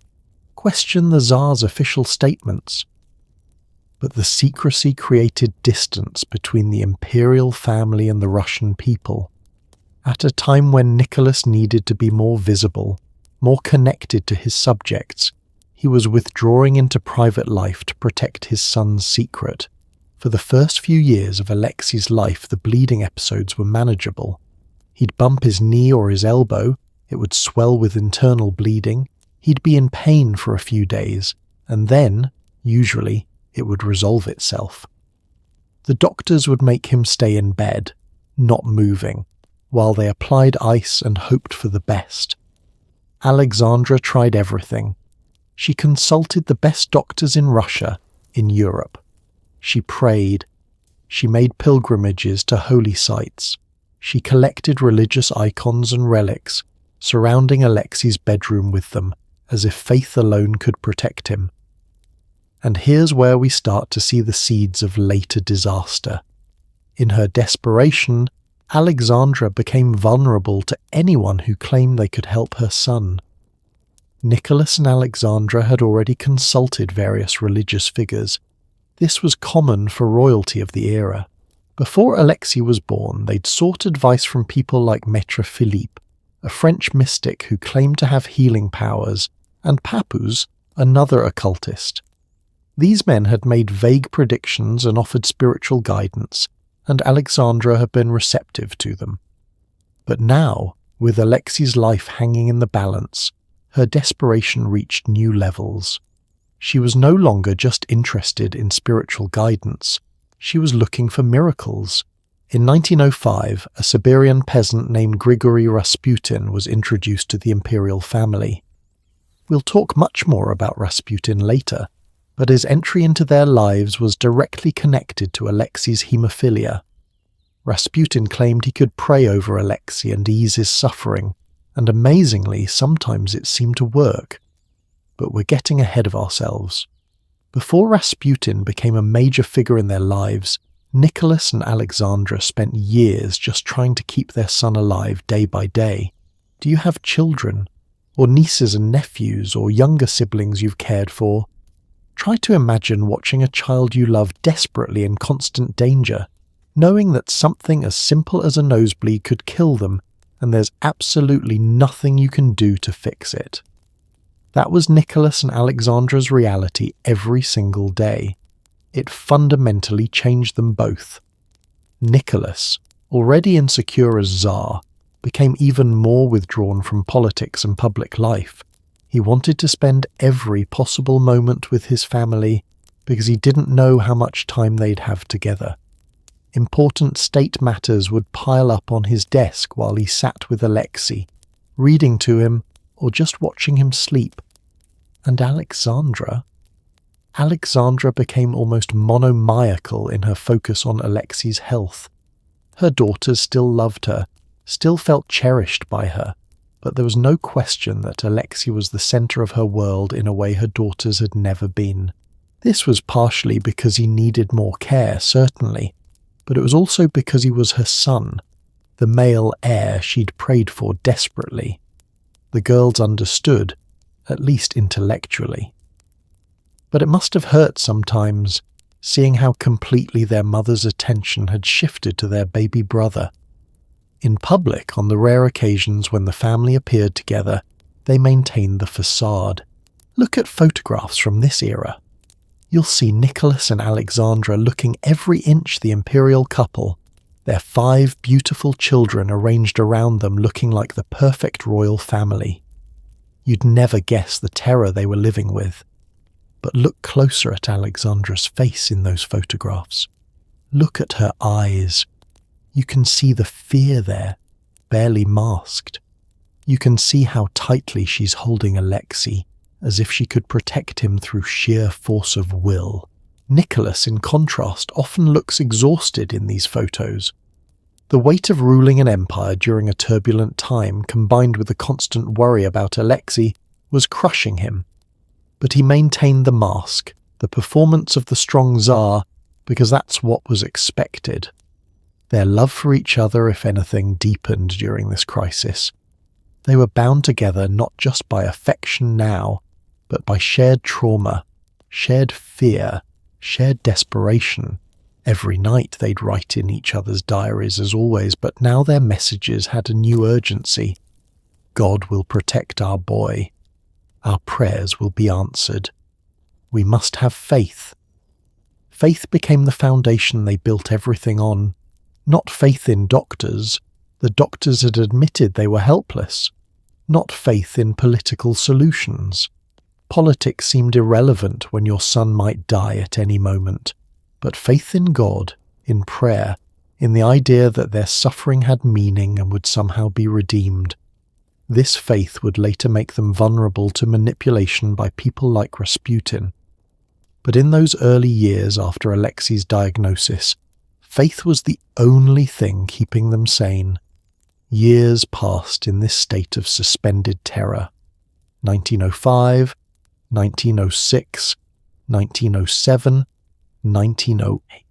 Question the Tsar's official statements. But the secrecy created distance between the Imperial family and the Russian people. At a time when Nicholas needed to be more visible, more connected to his subjects, he was withdrawing into private life to protect his son's secret. For the first few years of Alexei's life, the bleeding episodes were manageable. He'd bump his knee or his elbow, it would swell with internal bleeding, he'd be in pain for a few days, and then, usually, it would resolve itself. The doctors would make him stay in bed, not moving, while they applied ice and hoped for the best. Alexandra tried everything. She consulted the best doctors in Russia, in Europe. She prayed. She made pilgrimages to holy sites. She collected religious icons and relics, surrounding Alexei's bedroom with them, as if faith alone could protect him. And here's where we start to see the seeds of later disaster. In her desperation, Alexandra became vulnerable to anyone who claimed they could help her son. Nicholas and Alexandra had already consulted various religious figures. This was common for royalty of the era. Before Alexei was born, they'd sought advice from people like Maître Philippe, a French mystic who claimed to have healing powers, and Papus, another occultist. These men had made vague predictions and offered spiritual guidance, and Alexandra had been receptive to them. But now, with Alexei's life hanging in the balance, her desperation reached new levels. She was no longer just interested in spiritual guidance. She was looking for miracles. In 1905, a Siberian peasant named Grigory Rasputin was introduced to the Imperial family. We'll talk much more about Rasputin later, but his entry into their lives was directly connected to Alexei's haemophilia. Rasputin claimed he could pray over Alexei and ease his suffering, and amazingly, sometimes it seemed to work. But we're getting ahead of ourselves. Before Rasputin became a major figure in their lives, Nicholas and Alexandra spent years just trying to keep their son alive day by day. Do you have children, or nieces and nephews, or younger siblings you've cared for? Try to imagine watching a child you love desperately in constant danger, knowing that something as simple as a nosebleed could kill them, and there's absolutely nothing you can do to fix it. That was Nicholas and Alexandra's reality every single day. It fundamentally changed them both. Nicholas, already insecure as Tsar, became even more withdrawn from politics and public life. He wanted to spend every possible moment with his family because he didn't know how much time they'd have together. Important state matters would pile up on his desk while he sat with Alexei, reading to him or just watching him sleep. And Alexandra became almost monomaniacal in her focus on Alexei's health. Her daughters still loved her, still felt cherished by her, but there was no question that Alexei was the center of her world in a way her daughters had never been. This was partially because he needed more care, certainly, but it was also because he was her son, the male heir she'd prayed for desperately. The girls understood, at least intellectually. But it must have hurt sometimes, seeing how completely their mother's attention had shifted to their baby brother. In public, on the rare occasions when the family appeared together, they maintained the facade. Look at photographs from this era. You'll see Nicholas and Alexandra looking every inch the imperial couple, their 5 beautiful children arranged around them looking like the perfect royal family. You'd never guess the terror they were living with. But look closer at Alexandra's face in those photographs. Look at her eyes. You can see the fear there, barely masked. You can see how tightly she's holding Alexei, as if she could protect him through sheer force of will. Nicholas, in contrast, often looks exhausted in these photos. The weight of ruling an empire during a turbulent time, combined with the constant worry about Alexei, was crushing him. But he maintained the mask, the performance of the strong Tsar, because that's what was expected. Their love for each other, if anything, deepened during this crisis. They were bound together not just by affection now, but by shared trauma, shared fear, shared desperation. Every night they'd write in each other's diaries as always, but now their messages had a new urgency. God will protect our boy. Our prayers will be answered. We must have faith. Faith became the foundation they built everything on. Not faith in doctors. The doctors had admitted they were helpless. Not faith in political solutions. Politics seemed irrelevant when your son might die at any moment. But faith in God, in prayer, in the idea that their suffering had meaning and would somehow be redeemed. This faith would later make them vulnerable to manipulation by people like Rasputin. But in those early years after Alexei's diagnosis, faith was the only thing keeping them sane. Years passed in this state of suspended terror. 1905, 1906, 1907, 1908.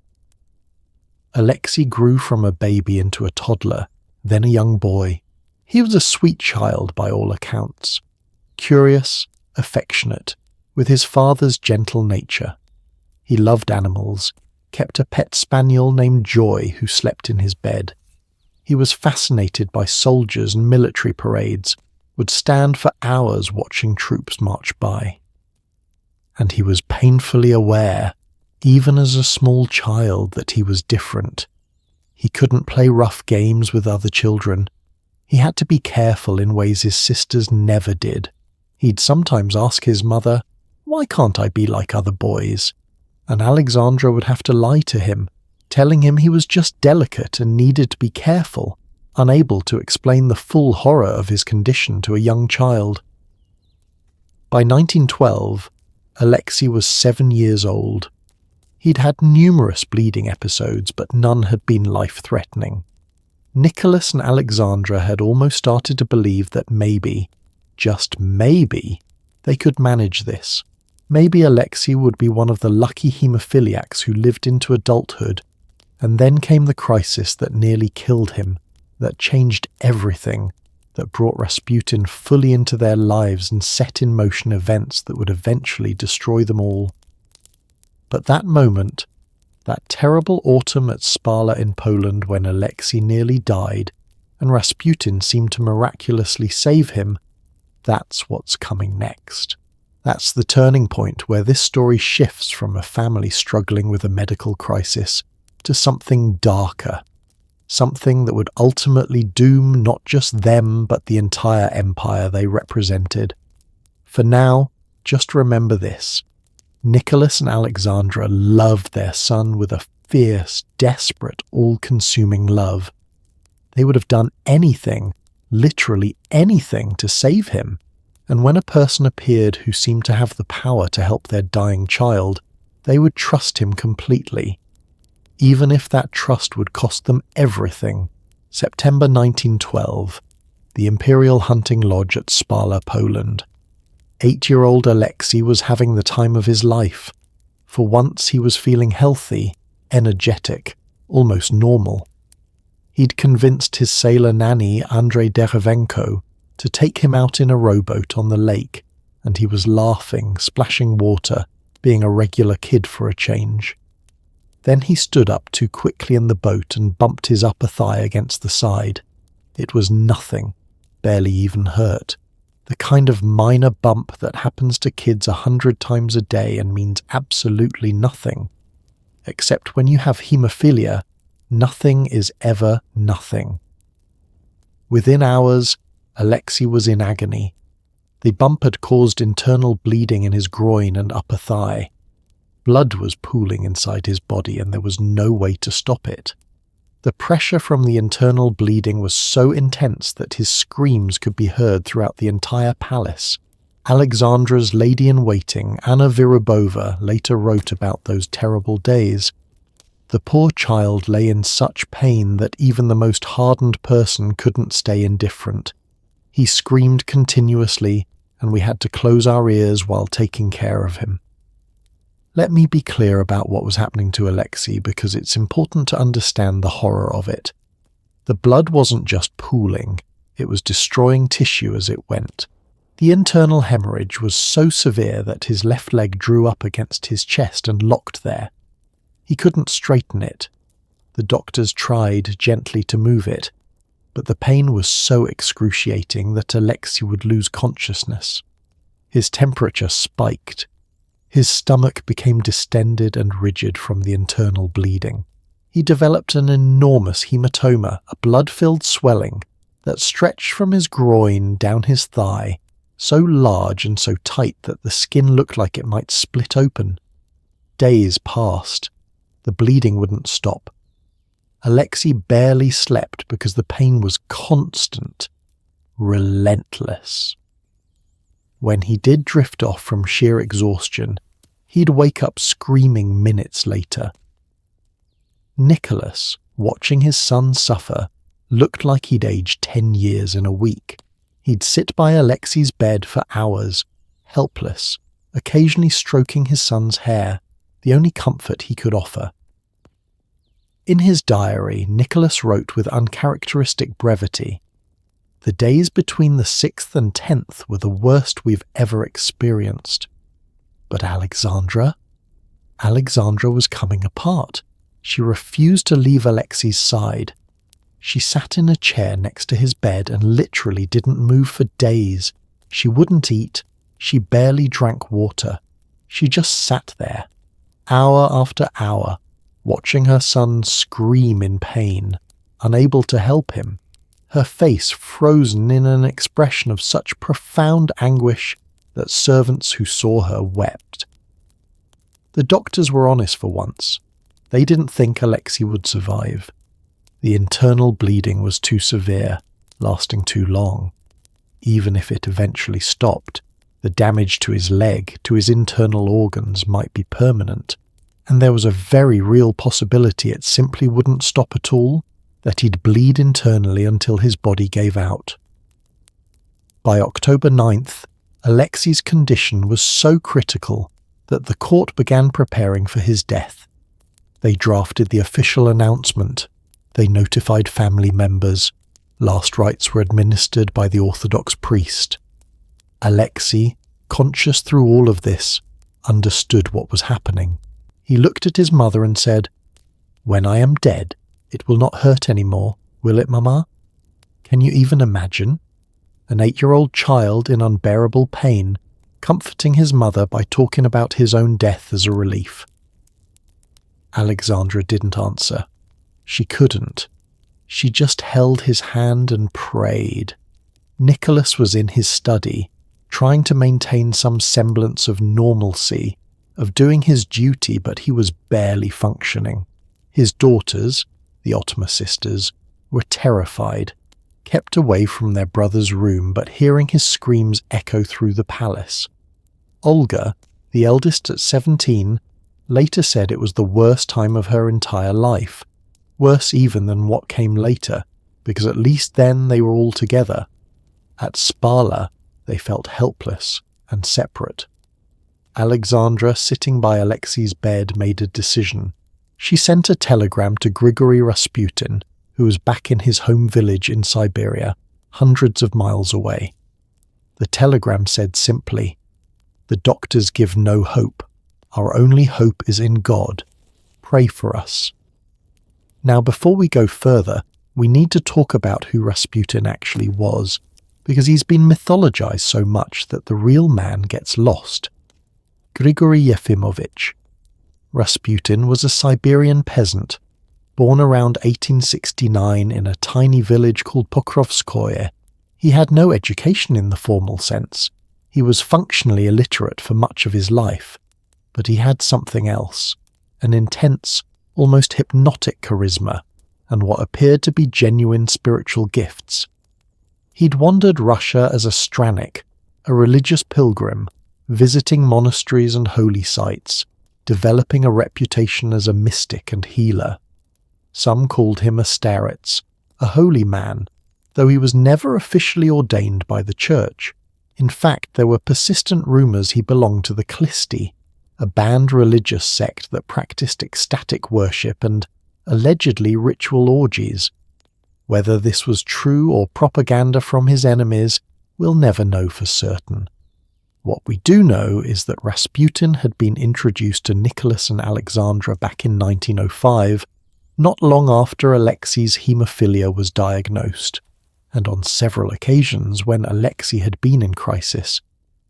Alexei grew from a baby into a toddler, then a young boy. He was a sweet child by all accounts. Curious, affectionate, with his father's gentle nature. He loved animals, kept a pet spaniel named Joy who slept in his bed. He was fascinated by soldiers and military parades, would stand for hours watching troops march by. And he was painfully aware, even as a small child, that he was different. He couldn't play rough games with other children. He had to be careful in ways his sisters never did. He'd sometimes ask his mother, "Why can't I be like other boys?" And Alexandra would have to lie to him, telling him he was just delicate and needed to be careful, unable to explain the full horror of his condition to a young child. By 1912, Alexei was 7 years old. He'd had numerous bleeding episodes, but none had been life-threatening. Nicholas and Alexandra had almost started to believe that maybe, just maybe, they could manage this. Maybe Alexei would be one of the lucky haemophiliacs who lived into adulthood, and then came the crisis that nearly killed him, that changed everything, that brought Rasputin fully into their lives and set in motion events that would eventually destroy them all. But that moment, that terrible autumn at Spala in Poland when Alexei nearly died, and Rasputin seemed to miraculously save him, that's what's coming next. That's the turning point where this story shifts from a family struggling with a medical crisis to something darker, something that would ultimately doom not just them but the entire empire they represented. For now, just remember this. Nicholas and Alexandra loved their son with a fierce, desperate, all-consuming love. They would have done anything, literally anything, to save him. And when a person appeared who seemed to have the power to help their dying child, they would trust him completely, even if that trust would cost them everything. September 1912, the Imperial hunting lodge at Spala, Poland. 8-year-old Alexei was having the time of his life. For once he was feeling healthy, energetic, almost normal. He'd convinced his sailor nanny, Andrei Derevenko, to take him out in a rowboat on the lake, and he was laughing, splashing water, being a regular kid for a change. Then he stood up too quickly in the boat and bumped his upper thigh against the side. It was nothing, barely even hurt. The kind of minor bump that happens to kids 100 times a day and means absolutely nothing. Except when you have haemophilia, nothing is ever nothing. Within hours, Alexei was in agony. The bump had caused internal bleeding in his groin and upper thigh. Blood was pooling inside his body and there was no way to stop it. The pressure from the internal bleeding was so intense that his screams could be heard throughout the entire palace. Alexandra's lady-in-waiting, Anna Virubova, later wrote about those terrible days. The poor child lay in such pain that even the most hardened person couldn't stay indifferent. He screamed continuously, and we had to close our ears while taking care of him. Let me be clear about what was happening to Alexei because it's important to understand the horror of it. The blood wasn't just pooling, it was destroying tissue as it went. The internal hemorrhage was so severe that his left leg drew up against his chest and locked there. He couldn't straighten it. The doctors tried gently to move it, but the pain was so excruciating that Alexei would lose consciousness. His temperature spiked. His stomach became distended and rigid from the internal bleeding. He developed an enormous hematoma, a blood-filled swelling that stretched from his groin down his thigh, so large and so tight that the skin looked like it might split open. Days passed. The bleeding wouldn't stop. Alexei barely slept because the pain was constant, relentless. When he did drift off from sheer exhaustion, he'd wake up screaming minutes later. Nicholas, watching his son suffer, looked like he'd aged 10 years in a week. He'd sit by Alexei's bed for hours, helpless, occasionally stroking his son's hair, the only comfort he could offer. In his diary, Nicholas wrote with uncharacteristic brevity, "The days between the 6th and 10th were the worst we've ever experienced." But Alexandra? Alexandra was coming apart. She refused to leave Alexei's side. She sat in a chair next to his bed and literally didn't move for days. She wouldn't eat. She barely drank water. She just sat there, hour after hour, watching her son scream in pain, unable to help him, her face frozen in an expression of such profound anguish that servants who saw her wept. The doctors were honest for once. They didn't think Alexei would survive. The internal bleeding was too severe, lasting too long. Even if it eventually stopped, the damage to his leg, to his internal organs, might be permanent, and there was a very real possibility it simply wouldn't stop at all, that he'd bleed internally until his body gave out. By October 9th, Alexei's condition was so critical that the court began preparing for his death. They drafted the official announcement. They notified family members. Last rites were administered by the Orthodox priest. Alexei, conscious through all of this, understood what was happening. He looked at his mother and said, "When I am dead, it will not hurt any more, will it, Mama?" Can you even imagine? An 8-year-old child in unbearable pain, comforting his mother by talking about his own death as a relief. Alexandra didn't answer. She couldn't. She just held his hand and prayed. Nicholas was in his study, trying to maintain some semblance of normalcy, of doing his duty, but he was barely functioning. His daughters, the Ottoman sisters, were terrified, kept away from their brother's room but hearing his screams echo through the palace. Olga, the eldest at 17, later said it was the worst time of her entire life, worse even than what came later, because at least then they were all together. At Spala, they felt helpless and separate. Alexandra, sitting by Alexei's bed, made a decision. She sent a telegram to Grigory Rasputin, who was back in his home village in Siberia, hundreds of miles away. The telegram said simply, "The doctors give no hope. Our only hope is in God. Pray for us." Now, before we go further, we need to talk about who Rasputin actually was, because he's been mythologized so much that the real man gets lost. Grigory Yefimovich. Rasputin was a Siberian peasant, born around 1869 in a tiny village called Pokrovskoye. He had no education in the formal sense. He was functionally illiterate for much of his life, but he had something else, an intense, almost hypnotic charisma, and what appeared to be genuine spiritual gifts. He'd wandered Russia as a strannik, a religious pilgrim, visiting monasteries and holy sites, developing a reputation as a mystic and healer. Some called him a starets, a holy man, though he was never officially ordained by the church. In fact, there were persistent rumours he belonged to the Klisti, a banned religious sect that practiced ecstatic worship and, allegedly, ritual orgies. Whether this was true or propaganda from his enemies, we'll never know for certain. What we do know is that Rasputin had been introduced to Nicholas and Alexandra back in 1905, not long after Alexei's haemophilia was diagnosed, and on several occasions when Alexei had been in crisis.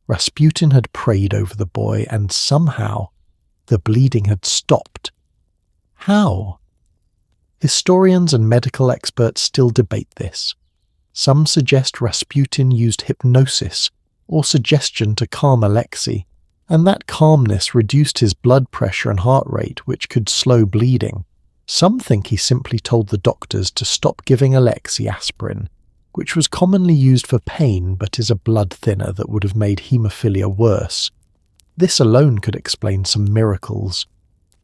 Rasputin had prayed over the boy and somehow the bleeding had stopped. How? Historians and medical experts still debate this. Some suggest Rasputin used hypnosis or suggestion to calm Alexei, and that calmness reduced his blood pressure and heart rate, which could slow bleeding. Some think he simply told the doctors to stop giving Alexei aspirin, which was commonly used for pain but is a blood thinner that would have made haemophilia worse. This alone could explain some miracles.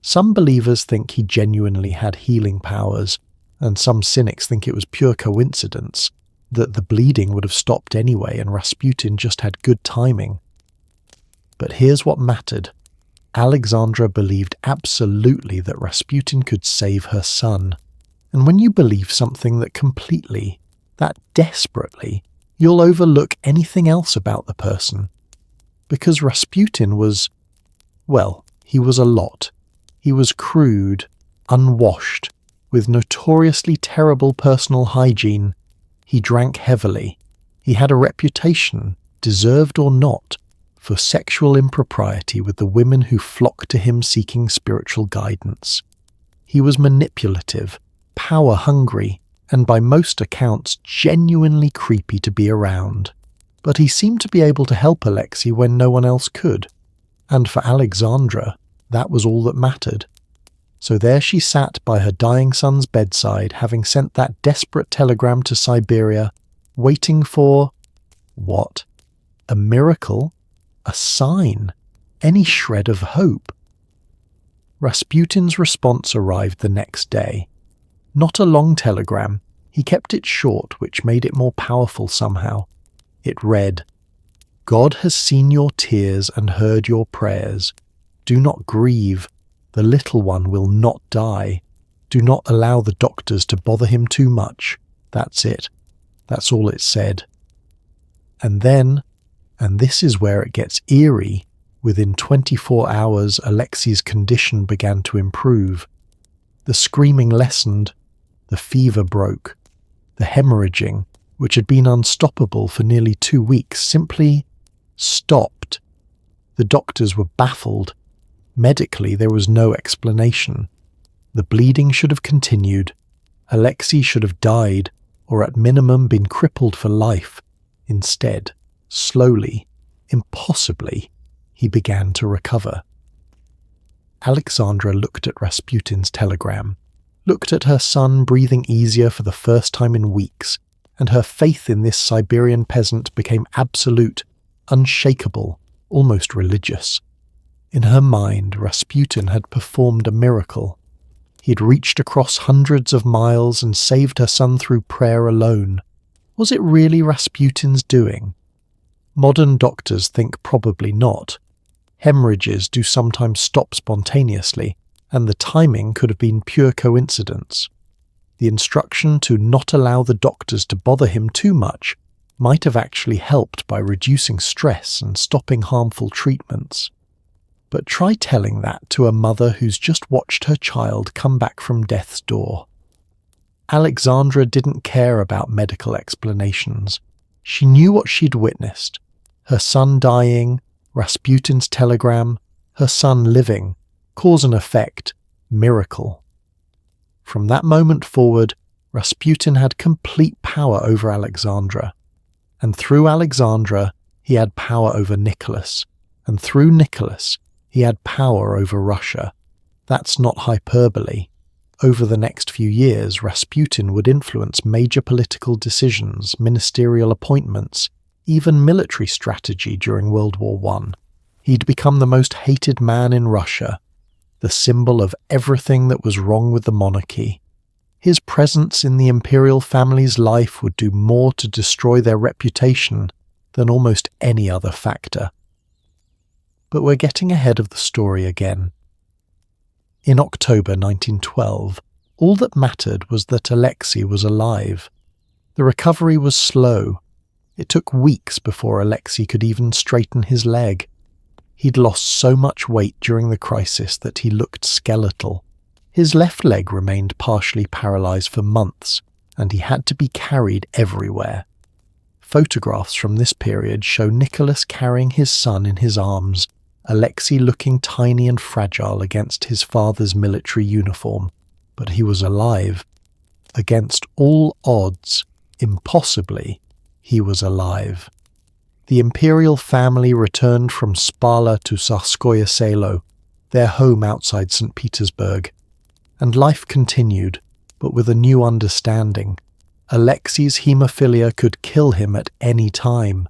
Some believers think he genuinely had healing powers, and some cynics think it was pure coincidence, that the bleeding would have stopped anyway and Rasputin just had good timing. But here's what mattered. Alexandra believed absolutely that Rasputin could save her son. And when you believe something that completely, that desperately, you'll overlook anything else about the person. Because Rasputin was, well, he was a lot. He was crude, unwashed, with notoriously terrible personal hygiene. He drank heavily. He had a reputation, deserved or not, for sexual impropriety with the women who flocked to him seeking spiritual guidance. He was manipulative, power-hungry, and by most accounts genuinely creepy to be around. But he seemed to be able to help Alexei when no one else could. And for Alexandra, that was all that mattered. So there she sat by her dying son's bedside, having sent that desperate telegram to Siberia, waiting for... what? A miracle? A sign? Any shred of hope? Rasputin's response arrived the next day. Not a long telegram. He kept it short, which made it more powerful somehow. It read, "God has seen your tears and heard your prayers. Do not grieve. The little one will not die. Do not allow the doctors to bother him too much." That's it. That's all it said. And then, and this is where it gets eerie, within 24 hours Alexei's condition began to improve. The screaming lessened. The fever broke. The hemorrhaging, which had been unstoppable for nearly 2 weeks, simply stopped. The doctors were baffled. Medically, there was no explanation. The bleeding should have continued. Alexei should have died, or at minimum been crippled for life. Instead, slowly, impossibly, he began to recover. Alexandra looked at Rasputin's telegram, looked at her son breathing easier for the first time in weeks, and her faith in this Siberian peasant became absolute, unshakable, almost religious. In her mind, Rasputin had performed a miracle. He'd reached across hundreds of miles and saved her son through prayer alone. Was it really Rasputin's doing? Modern doctors think probably not. Hemorrhages do sometimes stop spontaneously, and the timing could have been pure coincidence. The instruction to not allow the doctors to bother him too much might have actually helped by reducing stress and stopping harmful treatments. But try telling that to a mother who's just watched her child come back from death's door. Alexandra didn't care about medical explanations. She knew what she'd witnessed. Her son dying, Rasputin's telegram, her son living, cause and effect, miracle. From that moment forward, Rasputin had complete power over Alexandra. And through Alexandra, he had power over Nicholas. And through Nicholas, he had power over Russia. That's not hyperbole. Over the next few years, Rasputin would influence major political decisions, ministerial appointments, even military strategy during World War I. He'd become the most hated man in Russia, the symbol of everything that was wrong with the monarchy. His presence in the Imperial family's life would do more to destroy their reputation than almost any other factor. But we're getting ahead of the story again. In October 1912, all that mattered was that Alexei was alive. The recovery was slow. It took weeks before Alexei could even straighten his leg. He'd lost so much weight during the crisis that he looked skeletal. His left leg remained partially paralyzed for months, and he had to be carried everywhere. Photographs from this period show Nicholas carrying his son in his arms, Alexei looking tiny and fragile against his father's military uniform, but he was alive. Against all odds, impossibly, he was alive. The Imperial family returned from Spala to Tsarskoye Selo, their home outside St. Petersburg, and life continued, but with a new understanding. Alexei's haemophilia could kill him at any time.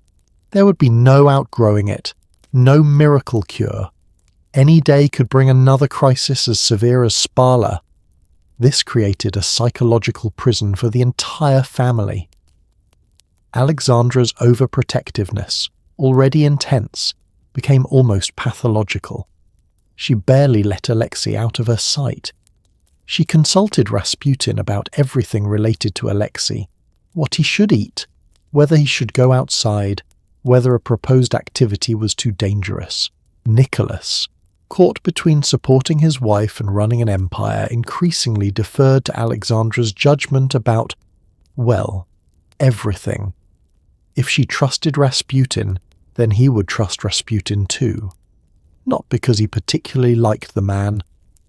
There would be no outgrowing it, no miracle cure. Any day could bring another crisis as severe as Spala. This created a psychological prison for the entire family. Alexandra's overprotectiveness, already intense, became almost pathological. She barely let Alexei out of her sight. She consulted Rasputin about everything related to Alexei, what he should eat, whether he should go outside, whether a proposed activity was too dangerous. Nicholas, caught between supporting his wife and running an empire, increasingly deferred to Alexandra's judgment about, well, everything. If she trusted Rasputin, then he would trust Rasputin too. Not because he particularly liked the man.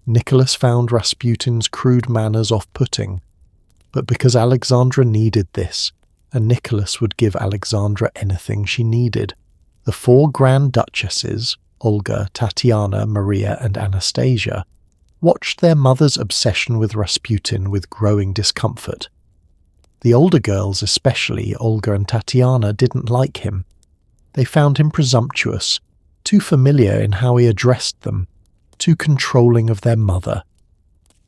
Nicholas found Rasputin's crude manners off-putting, but because Alexandra needed this, and Nicholas would give Alexandra anything she needed. The 4 Grand Duchesses, Olga, Tatiana, Maria, and Anastasia, watched their mother's obsession with Rasputin with growing discomfort. The older girls, especially Olga and Tatiana, didn't like him. They found him presumptuous, too familiar in how he addressed them, too controlling of their mother.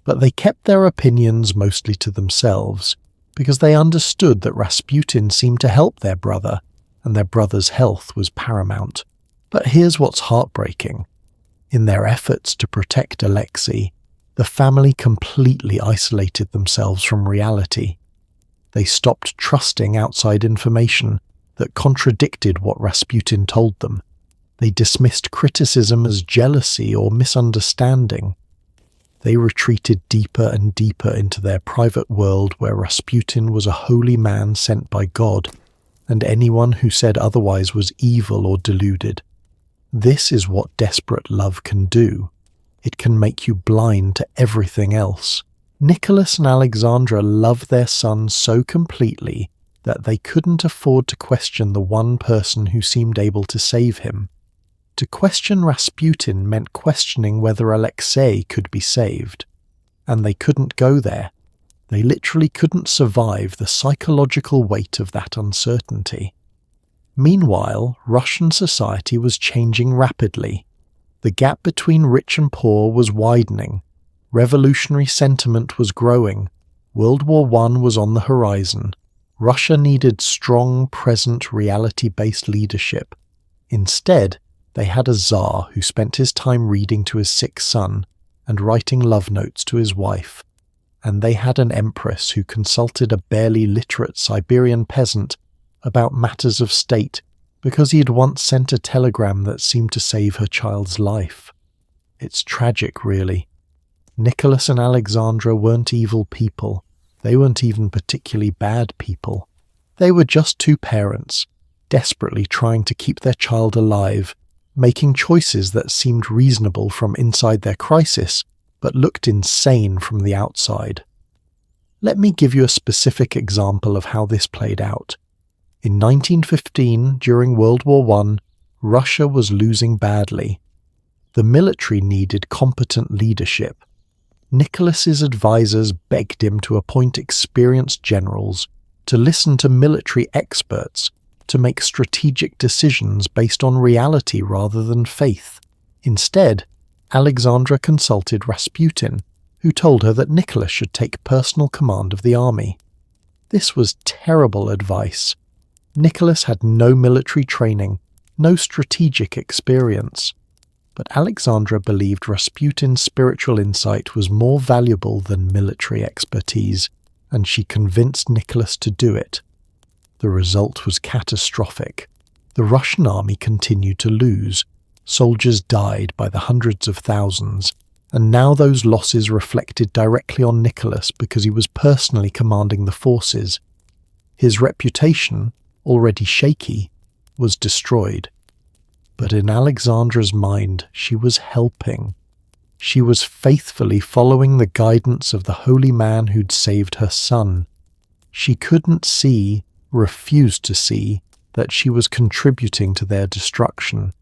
But they kept their opinions mostly to themselves, because they understood that Rasputin seemed to help their brother, and their brother's health was paramount. But here's what's heartbreaking. In their efforts to protect Alexei, the family completely isolated themselves from reality. They stopped trusting outside information that contradicted what Rasputin told them. They dismissed criticism as jealousy or misunderstanding. They retreated deeper and deeper into their private world where Rasputin was a holy man sent by God, and anyone who said otherwise was evil or deluded. This is what desperate love can do. It can make you blind to everything else. Nicholas and Alexandra loved their son so completely that they couldn't afford to question the one person who seemed able to save him. To question Rasputin meant questioning whether Alexei could be saved. And they couldn't go there. They literally couldn't survive the psychological weight of that uncertainty. Meanwhile, Russian society was changing rapidly. The gap between rich and poor was widening. Revolutionary sentiment was growing. World War I was on the horizon. Russia needed strong, present, reality-based leadership. Instead, they had a Tsar who spent his time reading to his sick son and writing love notes to his wife. And they had an empress who consulted a barely literate Siberian peasant about matters of state because he had once sent a telegram that seemed to save her child's life. It's tragic, really. Nicholas and Alexandra weren't evil people. They weren't even particularly bad people. They were just 2 parents, desperately trying to keep their child alive, making choices that seemed reasonable from inside their crisis, but looked insane from the outside. Let me give you a specific example of how this played out. In 1915, during World War I, Russia was losing badly. The military needed competent leadership. Nicholas's advisors begged him to appoint experienced generals, to listen to military experts, to make strategic decisions based on reality rather than faith. Instead, Alexandra consulted Rasputin, who told her that Nicholas should take personal command of the army. This was terrible advice. Nicholas had no military training, no strategic experience. But Alexandra believed Rasputin's spiritual insight was more valuable than military expertise, and she convinced Nicholas to do it. The result was catastrophic. The Russian army continued to lose. Soldiers died by the hundreds of thousands, and now those losses reflected directly on Nicholas because he was personally commanding the forces. His reputation, already shaky, was destroyed. But in Alexandra's mind, she was helping. She was faithfully following the guidance of the holy man who'd saved her son. She couldn't see, refused to see, that she was contributing to their destruction.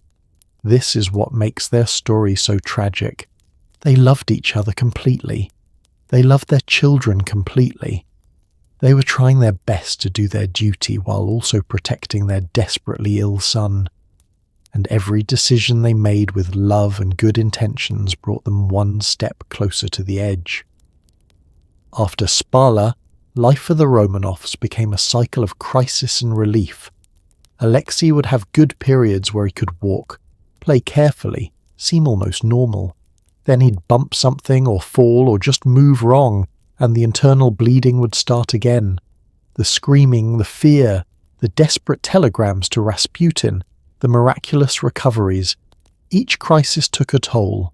This is what makes their story so tragic. They loved each other completely. They loved their children completely. They were trying their best to do their duty while also protecting their desperately ill son. And every decision they made with love and good intentions brought them one step closer to the edge. After Spala, life for the Romanovs became a cycle of crisis and relief. Alexei would have good periods where he could walk, play carefully, seem almost normal. Then he'd bump something or fall or just move wrong, and the internal bleeding would start again. The screaming, the fear, the desperate telegrams to Rasputin, the miraculous recoveries. Each crisis took a toll.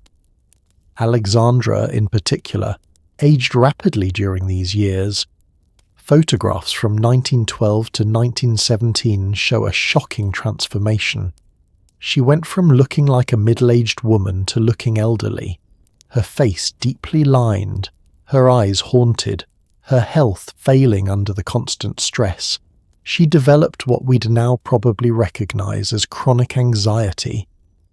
Alexandra, in particular, aged rapidly during these years. Photographs from 1912 to 1917 show a shocking transformation. She went from looking like a middle-aged woman to looking elderly, her face deeply lined, her eyes haunted, her health failing under the constant stress. She developed what we'd now probably recognize as chronic anxiety,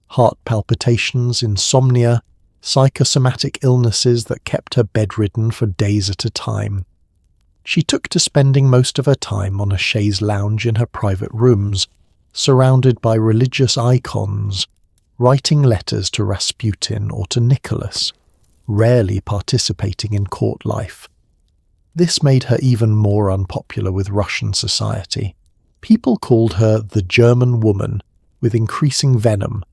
heart palpitations, insomnia, psychosomatic illnesses that kept her bedridden for days at a time. She took to spending most of her time on a chaise lounge in her private rooms, surrounded by religious icons, writing letters to Rasputin or to Nicholas, rarely participating in court life. This made her even more unpopular with Russian society. People called her the German woman, with increasing venom.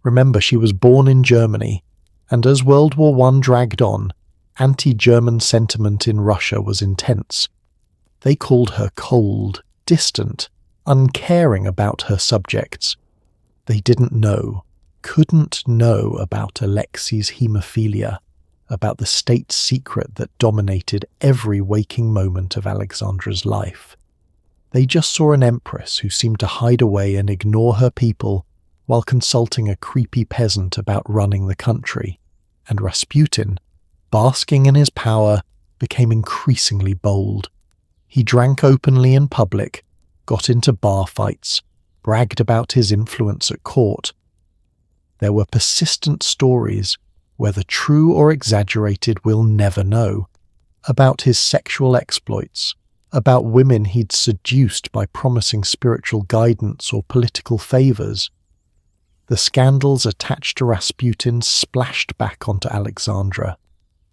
Remember, she was born in Germany, and as World War I dragged on, anti-German sentiment in Russia was intense. They called her cold, distant, uncaring about her subjects. They didn't know, couldn't know about Alexei's haemophilia, about the state secret that dominated every waking moment of Alexandra's life. They just saw an empress who seemed to hide away and ignore her people while consulting a creepy peasant about running the country, and Rasputin, basking in his power, became increasingly bold. He drank openly in public, got into bar fights, bragged about his influence at court. There were persistent stories, whether true or exaggerated we'll never know, about his sexual exploits, about women he'd seduced by promising spiritual guidance or political favours. The scandals attached to Rasputin splashed back onto Alexandra.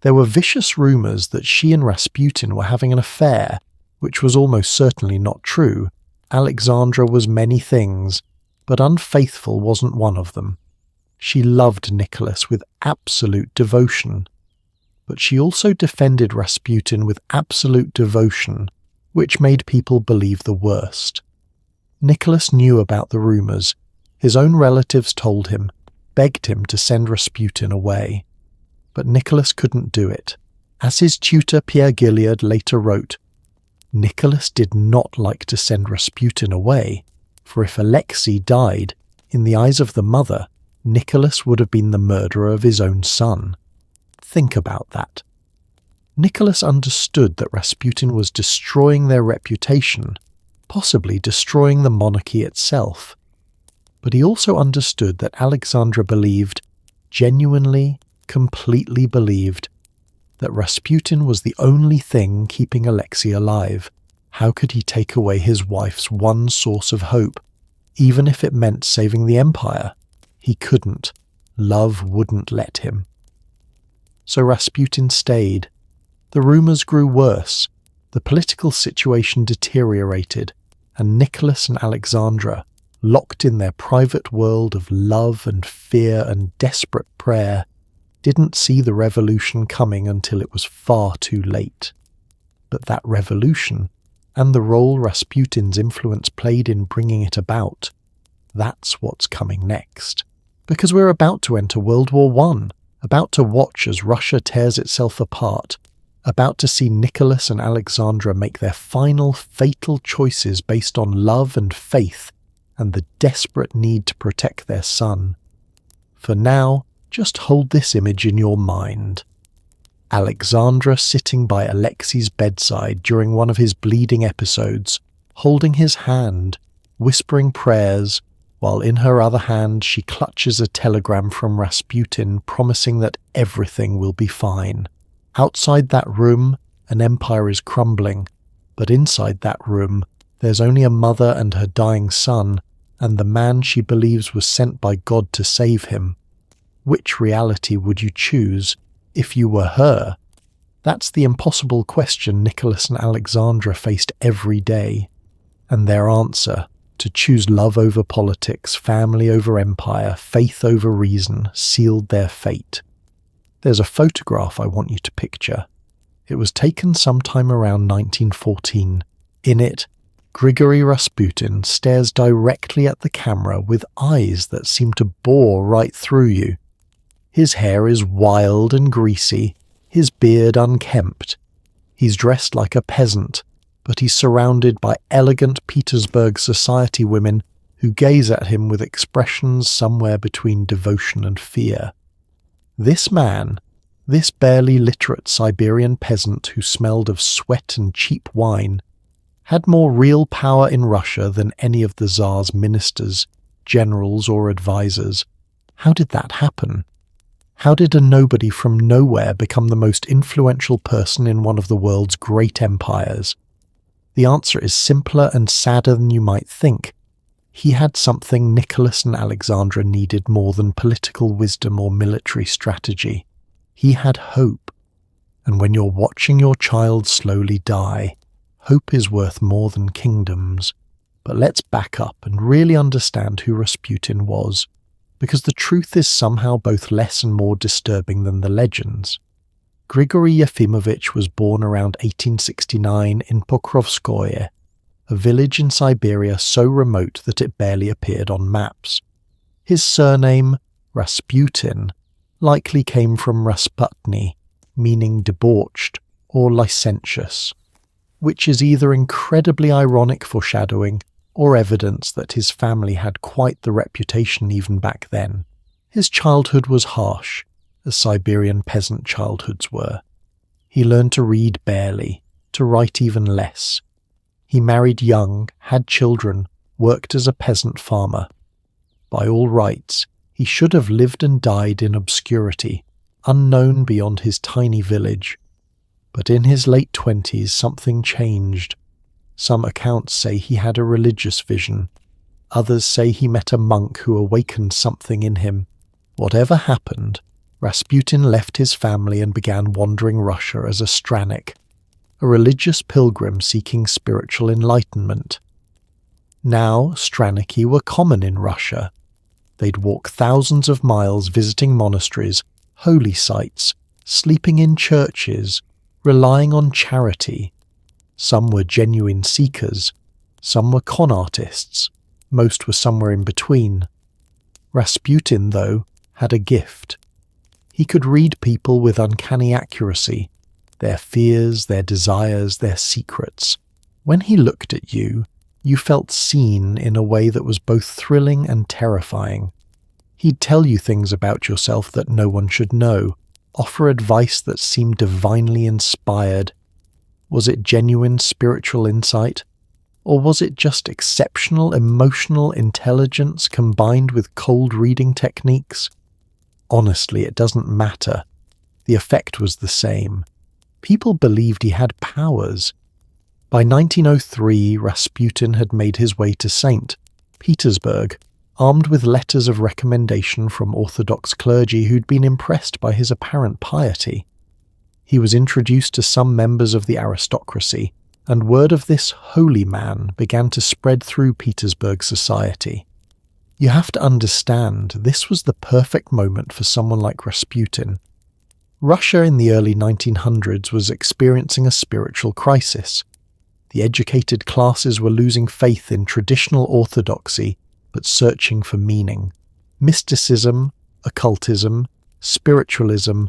There were vicious rumours that she and Rasputin were having an affair, which was almost certainly not true. Alexandra was many things, but unfaithful wasn't one of them. She loved Nicholas with absolute devotion, but she also defended Rasputin with absolute devotion, which made people believe the worst. Nicholas knew about the rumours. His own relatives told him, begged him to send Rasputin away. But Nicholas couldn't do it. As his tutor Pierre Gilliard later wrote, Nicholas did not like to send Rasputin away, for if Alexei died, in the eyes of the mother, Nicholas would have been the murderer of his own son. Think about that. Nicholas understood that Rasputin was destroying their reputation, possibly destroying the monarchy itself. But he also understood that Alexandra believed, genuinely, completely believed, that Rasputin was the only thing keeping Alexei alive. How could he take away his wife's one source of hope, even if it meant saving the empire? He couldn't. Love wouldn't let him. So Rasputin stayed. The rumours grew worse. The political situation deteriorated, and Nicholas and Alexandra, locked in their private world of love and fear and desperate prayer, didn't see the revolution coming until it was far too late. But that revolution, and the role Rasputin's influence played in bringing it about, that's what's coming next. Because we're about to enter World War I, about to watch as Russia tears itself apart, about to see Nicholas and Alexandra make their final fatal choices based on love and faith and the desperate need to protect their son. For now, just hold this image in your mind. Alexandra sitting by Alexei's bedside during one of his bleeding episodes, holding his hand, whispering prayers, while in her other hand she clutches a telegram from Rasputin promising that everything will be fine. Outside that room, an empire is crumbling, but inside that room, there's only a mother and her dying son, and the man she believes was sent by God to save him. Which reality would you choose if you were her? That's the impossible question Nicholas and Alexandra faced every day. And their answer, to choose love over politics, family over empire, faith over reason, sealed their fate. There's a photograph I want you to picture. It was taken sometime around 1914. In it, Grigory Rasputin stares directly at the camera with eyes that seem to bore right through you. His hair is wild and greasy, his beard unkempt. He's dressed like a peasant, but he's surrounded by elegant Petersburg society women who gaze at him with expressions somewhere between devotion and fear. This man, this barely literate Siberian peasant who smelled of sweat and cheap wine, had more real power in Russia than any of the Tsar's ministers, generals or advisors. How did that happen? How did a nobody from nowhere become the most influential person in one of the world's great empires? The answer is simpler and sadder than you might think. He had something Nicholas and Alexandra needed more than political wisdom or military strategy. He had hope. And when you're watching your child slowly die, hope is worth more than kingdoms. But let's back up and really understand who Rasputin was, because the truth is somehow both less and more disturbing than the legends. Grigory Yefimovich was born around 1869 in Pokrovskoye, a village in Siberia so remote that it barely appeared on maps. His surname, Rasputin, likely came from Rasputny, meaning debauched or licentious, which is either incredibly ironic foreshadowing or evidence that his family had quite the reputation even back then. His childhood was harsh, as Siberian peasant childhoods were. He learned to read barely, to write even less. He married young, had children, worked as a peasant farmer. By all rights, he should have lived and died in obscurity, unknown beyond his tiny village. But in his late 20s something changed. Some accounts say he had a religious vision. Others say he met a monk who awakened something in him. Whatever happened, Rasputin left his family and began wandering Russia as a stranik, a religious pilgrim seeking spiritual enlightenment. Now, straniki were common in Russia. They'd walk thousands of miles visiting monasteries, holy sites, sleeping in churches, relying on charity. Some were genuine seekers, some were con artists, most were somewhere in between. Rasputin, though, had a gift. He could read people with uncanny accuracy, their fears, their desires, their secrets. When he looked at you, you felt seen in a way that was both thrilling and terrifying. He'd tell you things about yourself that no one should know, offer advice that seemed divinely inspired. Was it genuine spiritual insight? Or was it just exceptional emotional intelligence combined with cold reading techniques? Honestly, it doesn't matter. The effect was the same. People believed he had powers. By 1903, Rasputin had made his way to St. Petersburg, armed with letters of recommendation from Orthodox clergy who'd been impressed by his apparent piety. He was introduced to some members of the aristocracy, and word of this holy man began to spread through Petersburg society. You have to understand, this was the perfect moment for someone like Rasputin. Russia in the early 1900s was experiencing a spiritual crisis. The educated classes were losing faith in traditional orthodoxy, but searching for meaning. Mysticism, occultism, spiritualism,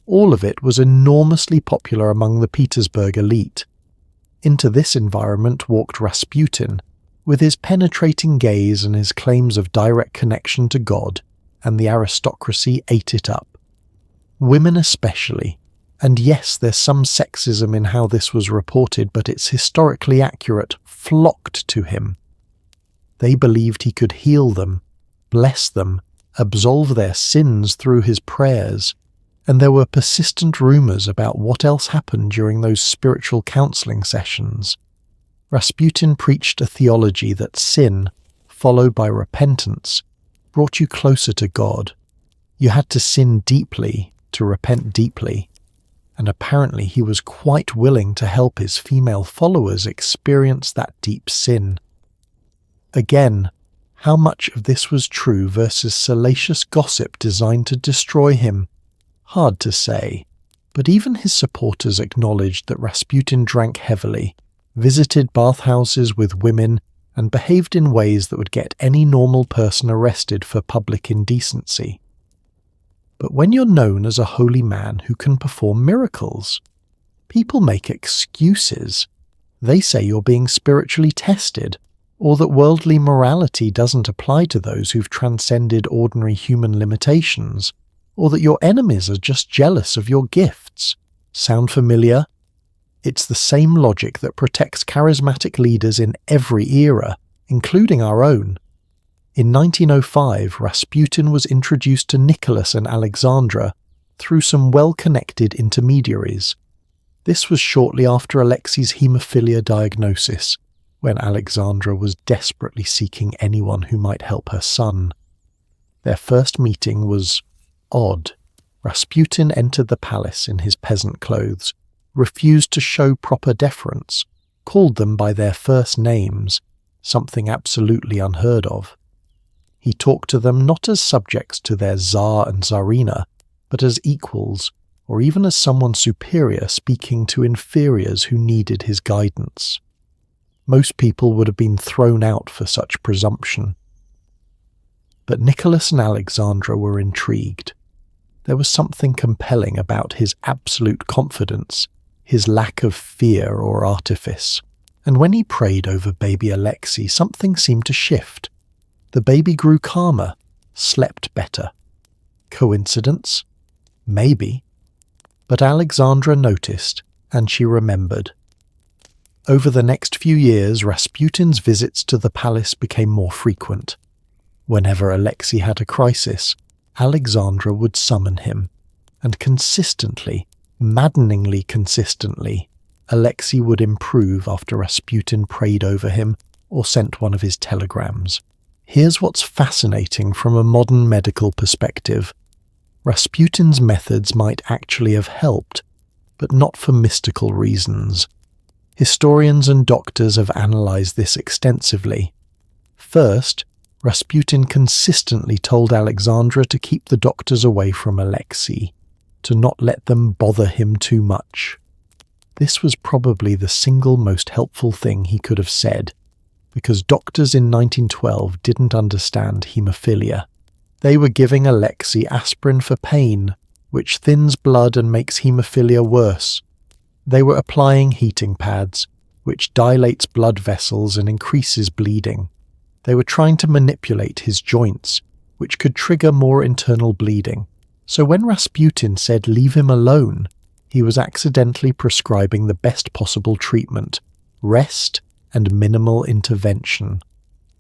All of it was enormously popular among the Petersburg elite. Into this environment walked Rasputin, with his penetrating gaze and his claims of direct connection to God, and the aristocracy ate it up. Women especially, and yes, there's some sexism in how this was reported, but it's historically accurate, flocked to him. They believed he could heal them, bless them, absolve their sins through his prayers, and there were persistent rumours about what else happened during those spiritual counselling sessions. Rasputin preached a theology that sin, followed by repentance, brought you closer to God. You had to sin deeply to repent deeply, and apparently he was quite willing to help his female followers experience that deep sin. Again, how much of this was true versus salacious gossip designed to destroy him? Hard to say, but even his supporters acknowledged that Rasputin drank heavily, visited bathhouses with women, and behaved in ways that would get any normal person arrested for public indecency. But when you're known as a holy man who can perform miracles, people make excuses. They say you're being spiritually tested, or that worldly morality doesn't apply to those who've transcended ordinary human limitations, or that your enemies are just jealous of your gifts. Sound familiar? It's the same logic that protects charismatic leaders in every era, including our own. In 1905, Rasputin was introduced to Nicholas and Alexandra through some well-connected intermediaries. This was shortly after Alexei's haemophilia diagnosis, when Alexandra was desperately seeking anyone who might help her son. Their first meeting was odd. Rasputin entered the palace in his peasant clothes, refused to show proper deference, called them by their first names, something absolutely unheard of. He talked to them not as subjects to their Tsar and Tsarina, but as equals, or even as someone superior speaking to inferiors who needed his guidance. Most people would have been thrown out for such presumption. But Nicholas and Alexandra were intrigued. There was something compelling about his absolute confidence, his lack of fear or artifice, and when he prayed over baby Alexei, something seemed to shift. The baby grew calmer, slept better. Coincidence? Maybe. But Alexandra noticed, and she remembered. Over the next few years, Rasputin's visits to the palace became more frequent. Whenever Alexei had a crisis, Alexandra would summon him, and consistently, maddeningly consistently, Alexei would improve after Rasputin prayed over him or sent one of his telegrams. Here's what's fascinating from a modern medical perspective. Rasputin's methods might actually have helped, but not for mystical reasons. Historians and doctors have analysed this extensively. First, Rasputin consistently told Alexandra to keep the doctors away from Alexei, to not let them bother him too much. This was probably the single most helpful thing he could have said, because doctors in 1912 didn't understand haemophilia. They were giving Alexei aspirin for pain, which thins blood and makes haemophilia worse. They were applying heating pads, which dilates blood vessels and increases bleeding. They were trying to manipulate his joints, which could trigger more internal bleeding. So when Rasputin said leave him alone, he was accidentally prescribing the best possible treatment, rest and minimal intervention.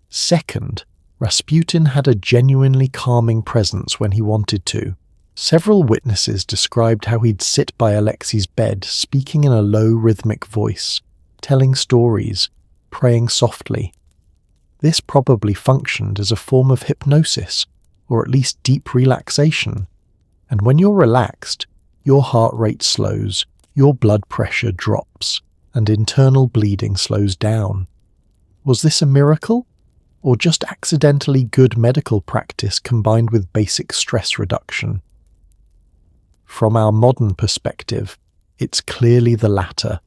Second, Rasputin had a genuinely calming presence when he wanted to. Several witnesses described how he'd sit by Alexei's bed, speaking in a low rhythmic voice, telling stories, praying softly. This probably functioned as a form of hypnosis, or at least deep relaxation. And when you're relaxed, your heart rate slows, your blood pressure drops, and internal bleeding slows down. Was this a miracle? Or just accidentally good medical practice combined with basic stress reduction? From our modern perspective, it's clearly the latter,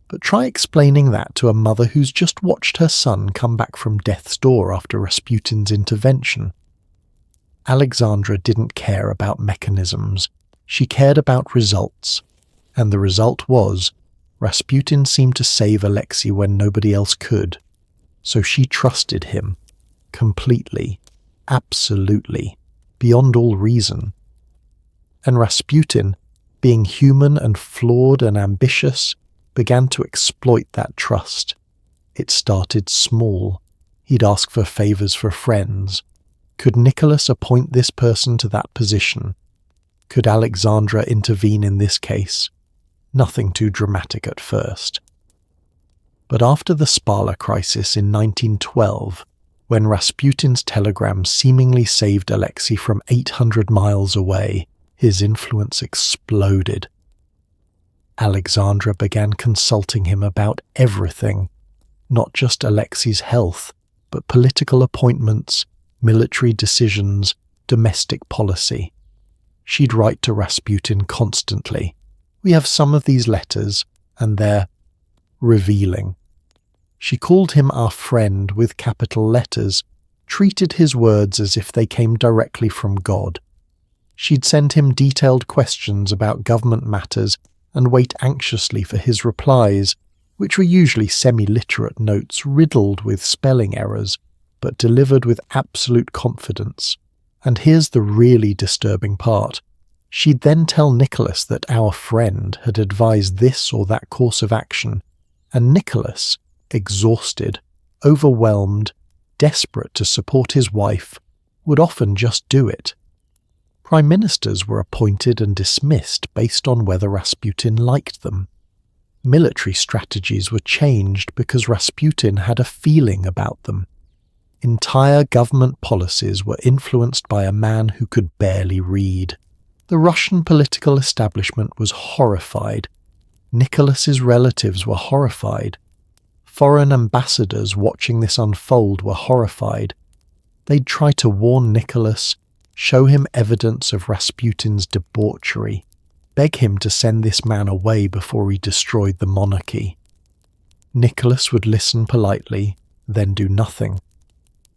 but try explaining that to a mother who's just watched her son come back from death's door after Rasputin's intervention. Alexandra didn't care about mechanisms. She cared about results, and the result was Rasputin seemed to save Alexei when nobody else could. So she trusted him, completely, absolutely, beyond all reason. And Rasputin, being human and flawed and ambitious, began to exploit that trust. It started small. He'd ask for favors for friends. Could Nicholas appoint this person to that position? Could Alexandra intervene in this case? Nothing too dramatic at first. But after the Spala crisis in 1912, when Rasputin's telegram seemingly saved Alexei from 800 miles away, his influence exploded. Alexandra began consulting him about everything, not just Alexei's health, but political appointments, military decisions, domestic policy. She'd write to Rasputin constantly. We have some of these letters, and they're revealing. She called him our friend with capital letters, treated his words as if they came directly from God. She'd send him detailed questions about government matters and wait anxiously for his replies, which were usually semi-literate notes riddled with spelling errors, but delivered with absolute confidence. And here's the really disturbing part. She'd then tell Nicholas that our friend had advised this or that course of action, and Nicholas, exhausted, overwhelmed, desperate to support his wife, would often just do it. Prime ministers were appointed and dismissed based on whether Rasputin liked them. Military strategies were changed because Rasputin had a feeling about them. Entire government policies were influenced by a man who could barely read. The Russian political establishment was horrified. Nicholas's relatives were horrified. Foreign ambassadors watching this unfold were horrified. They'd try to warn Nicholas, show him evidence of Rasputin's debauchery, beg him to send this man away before he destroyed the monarchy. Nicholas would listen politely, then do nothing,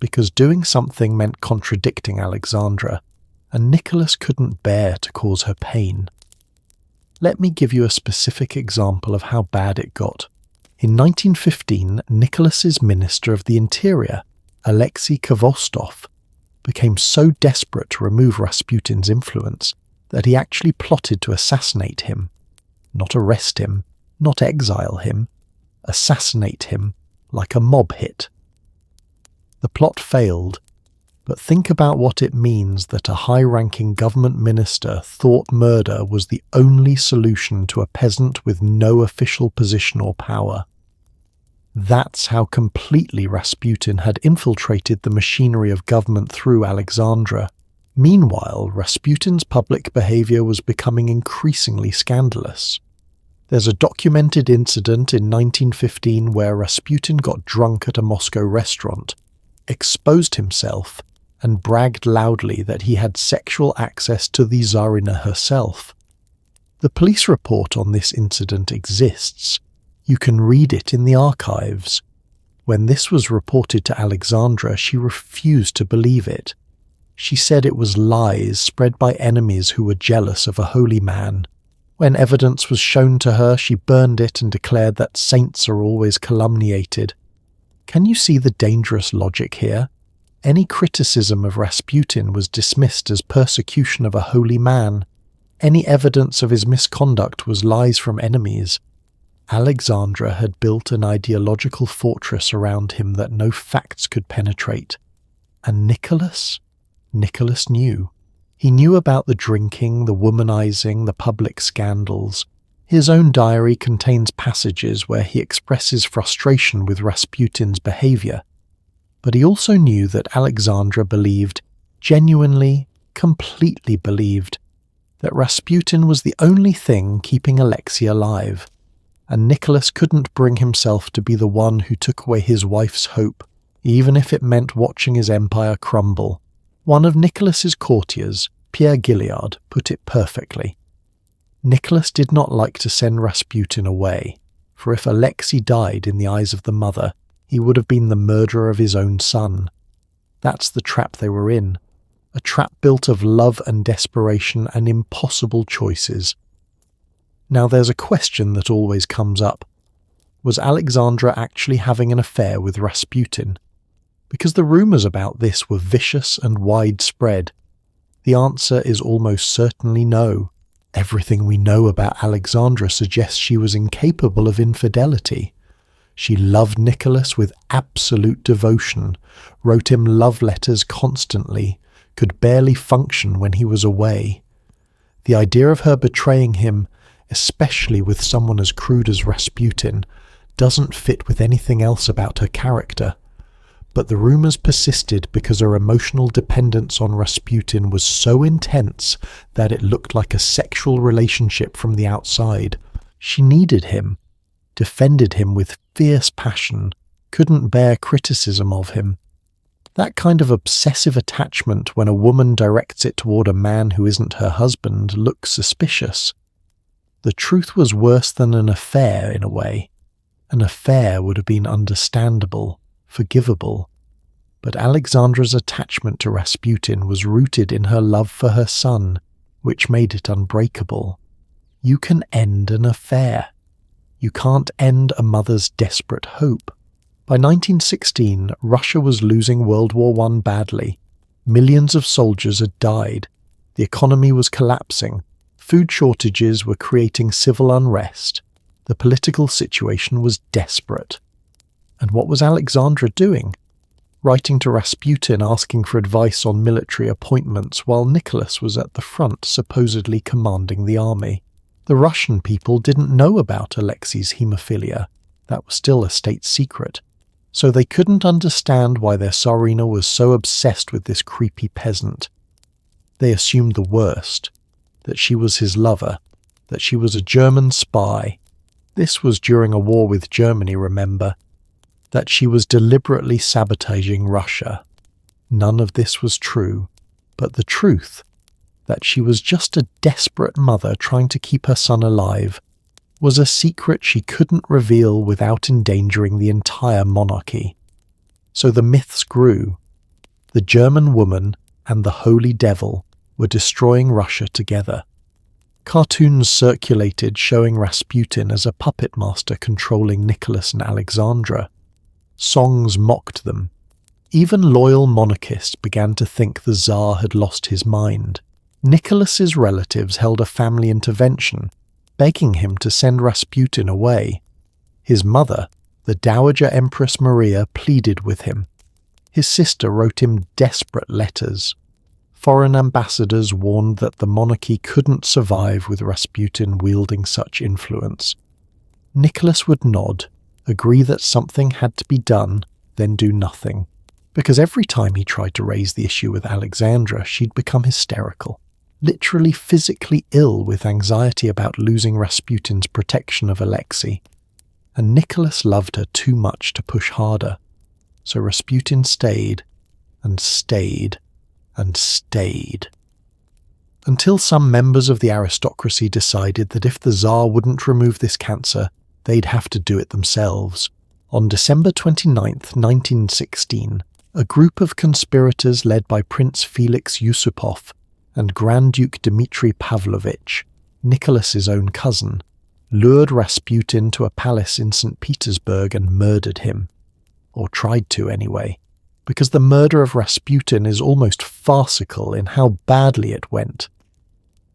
because doing something meant contradicting Alexandra, and Nicholas couldn't bear to cause her pain. Let me give you a specific example of how bad it got. In 1915, Nicholas's Minister of the Interior, Alexei Kvostov, became so desperate to remove Rasputin's influence that he actually plotted to assassinate him. Not arrest him, not exile him, assassinate him like a mob hit. The plot failed, but think about what it means that a high-ranking government minister thought murder was the only solution to a peasant with no official position or power. That's how completely Rasputin had infiltrated the machinery of government through Alexandra. Meanwhile, Rasputin's public behavior was becoming increasingly scandalous. There's a documented incident in 1915 where Rasputin got drunk at a Moscow restaurant, exposed himself, and bragged loudly that he had sexual access to the Tsarina herself. The police report on this incident exists. You can read it in the archives. When this was reported to Alexandra, she refused to believe it. She said it was lies spread by enemies who were jealous of a holy man. When evidence was shown to her, she burned it and declared that saints are always calumniated. Can you see the dangerous logic here? Any criticism of Rasputin was dismissed as persecution of a holy man. Any evidence of his misconduct was lies from enemies. Alexandra had built an ideological fortress around him that no facts could penetrate. And Nicholas? Nicholas knew. He knew about the drinking, the womanizing, the public scandals. His own diary contains passages where he expresses frustration with Rasputin's behavior. But he also knew that Alexandra believed, genuinely, completely believed, that Rasputin was the only thing keeping Alexei alive, and Nicholas couldn't bring himself to be the one who took away his wife's hope, even if it meant watching his empire crumble. One of Nicholas's courtiers, Pierre Gilliard, put it perfectly. Nicholas did not like to send Rasputin away, for if Alexei died in the eyes of the mother, he would have been the murderer of his own son. That's the trap they were in. a trap built of love and desperation and impossible choices. Now there's a question that always comes up. Was Alexandra actually having an affair with Rasputin? Because the rumours about this were vicious and widespread. The answer is almost certainly no. Everything we know about Alexandra suggests she was incapable of infidelity. She loved Nicholas with absolute devotion, wrote him love letters constantly, could barely function when he was away. The idea of her betraying him, especially with someone as crude as Rasputin, doesn't fit with anything else about her character. But the rumours persisted because her emotional dependence on Rasputin was so intense that it looked like a sexual relationship from the outside. She needed him, defended him with fierce passion, couldn't bear criticism of him. That kind of obsessive attachment when a woman directs it toward a man who isn't her husband looks suspicious. The truth was worse than an affair in a way. An affair would have been understandable, forgivable. But Alexandra's attachment to Rasputin was rooted in her love for her son, which made it unbreakable. You can end an affair. You can't end a mother's desperate hope. By 1916, Russia was losing World War I badly. Millions of soldiers had died. The economy was collapsing. Food shortages were creating civil unrest. The political situation was desperate. And what was Alexandra doing? Writing to Rasputin asking for advice on military appointments while Nicholas was at the front supposedly commanding the army. The Russian people didn't know about Alexei's haemophilia. That was still a state secret. So they couldn't understand why their Tsarina was so obsessed with this creepy peasant. They assumed the worst, that she was his lover, that she was a German spy. This was during a war with Germany, remember, that she was deliberately sabotaging Russia. None of this was true, but the truth, that she was just a desperate mother trying to keep her son alive, was a secret she couldn't reveal without endangering the entire monarchy. So the myths grew. The German woman and the holy devil were destroying Russia together. Cartoons circulated showing Rasputin as a puppet master controlling Nicholas and Alexandra. Songs mocked them. Even loyal monarchists began to think the Tsar had lost his mind. Nicholas's relatives held a family intervention, begging him to send Rasputin away. His mother, the Dowager Empress Maria, pleaded with him. His sister wrote him desperate letters. Foreign ambassadors warned that the monarchy couldn't survive with Rasputin wielding such influence. Nicholas would nod, agree that something had to be done, then do nothing. Because every time he tried to raise the issue with Alexandra, she'd become hysterical. Literally physically ill with anxiety about losing Rasputin's protection of Alexei. And Nicholas loved her too much to push harder. So Rasputin stayed, and stayed, and stayed. Until some members of the aristocracy decided that if the Tsar wouldn't remove this cancer, they'd have to do it themselves. On December 29th, 1916, a group of conspirators led by Prince Felix Yusupov and Grand Duke Dmitry Pavlovich, Nicholas's own cousin, lured Rasputin to a palace in St. Petersburg and murdered him. Or tried to anyway, because the murder of Rasputin is almost farcical in how badly it went.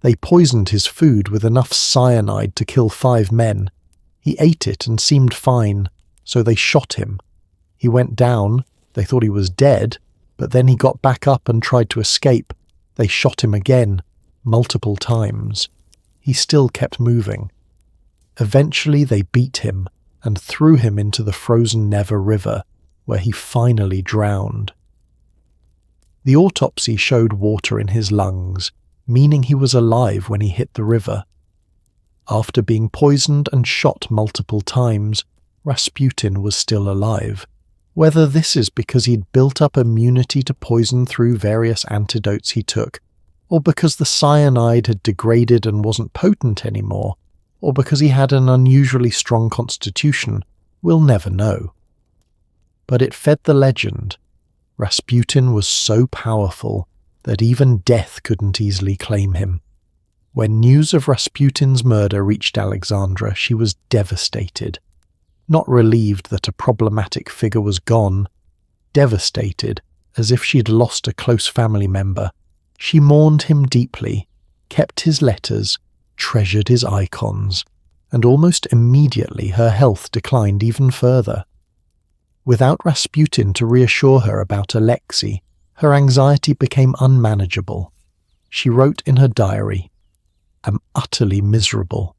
They poisoned his food with enough cyanide to kill 5 men. He ate it and seemed fine, so they shot him. He went down, they thought he was dead, but then he got back up and tried to escape. They shot him again, multiple times. He still kept moving. Eventually they beat him and threw him into the frozen Neva River, where he finally drowned. The autopsy showed water in his lungs, meaning he was alive when he hit the river. After being poisoned and shot multiple times, Rasputin was still alive. Whether this is because he'd built up immunity to poison through various antidotes he took, or because the cyanide had degraded and wasn't potent anymore, or because he had an unusually strong constitution, we'll never know. But it fed the legend. Rasputin was so powerful that even death couldn't easily claim him. When news of Rasputin's murder reached Alexandra, she was devastated. Not relieved that a problematic figure was gone, devastated, as if she'd lost a close family member. She mourned him deeply, kept his letters, treasured his icons, and almost immediately her health declined even further. Without Rasputin to reassure her about Alexei, her anxiety became unmanageable. She wrote in her diary, "I'm utterly miserable.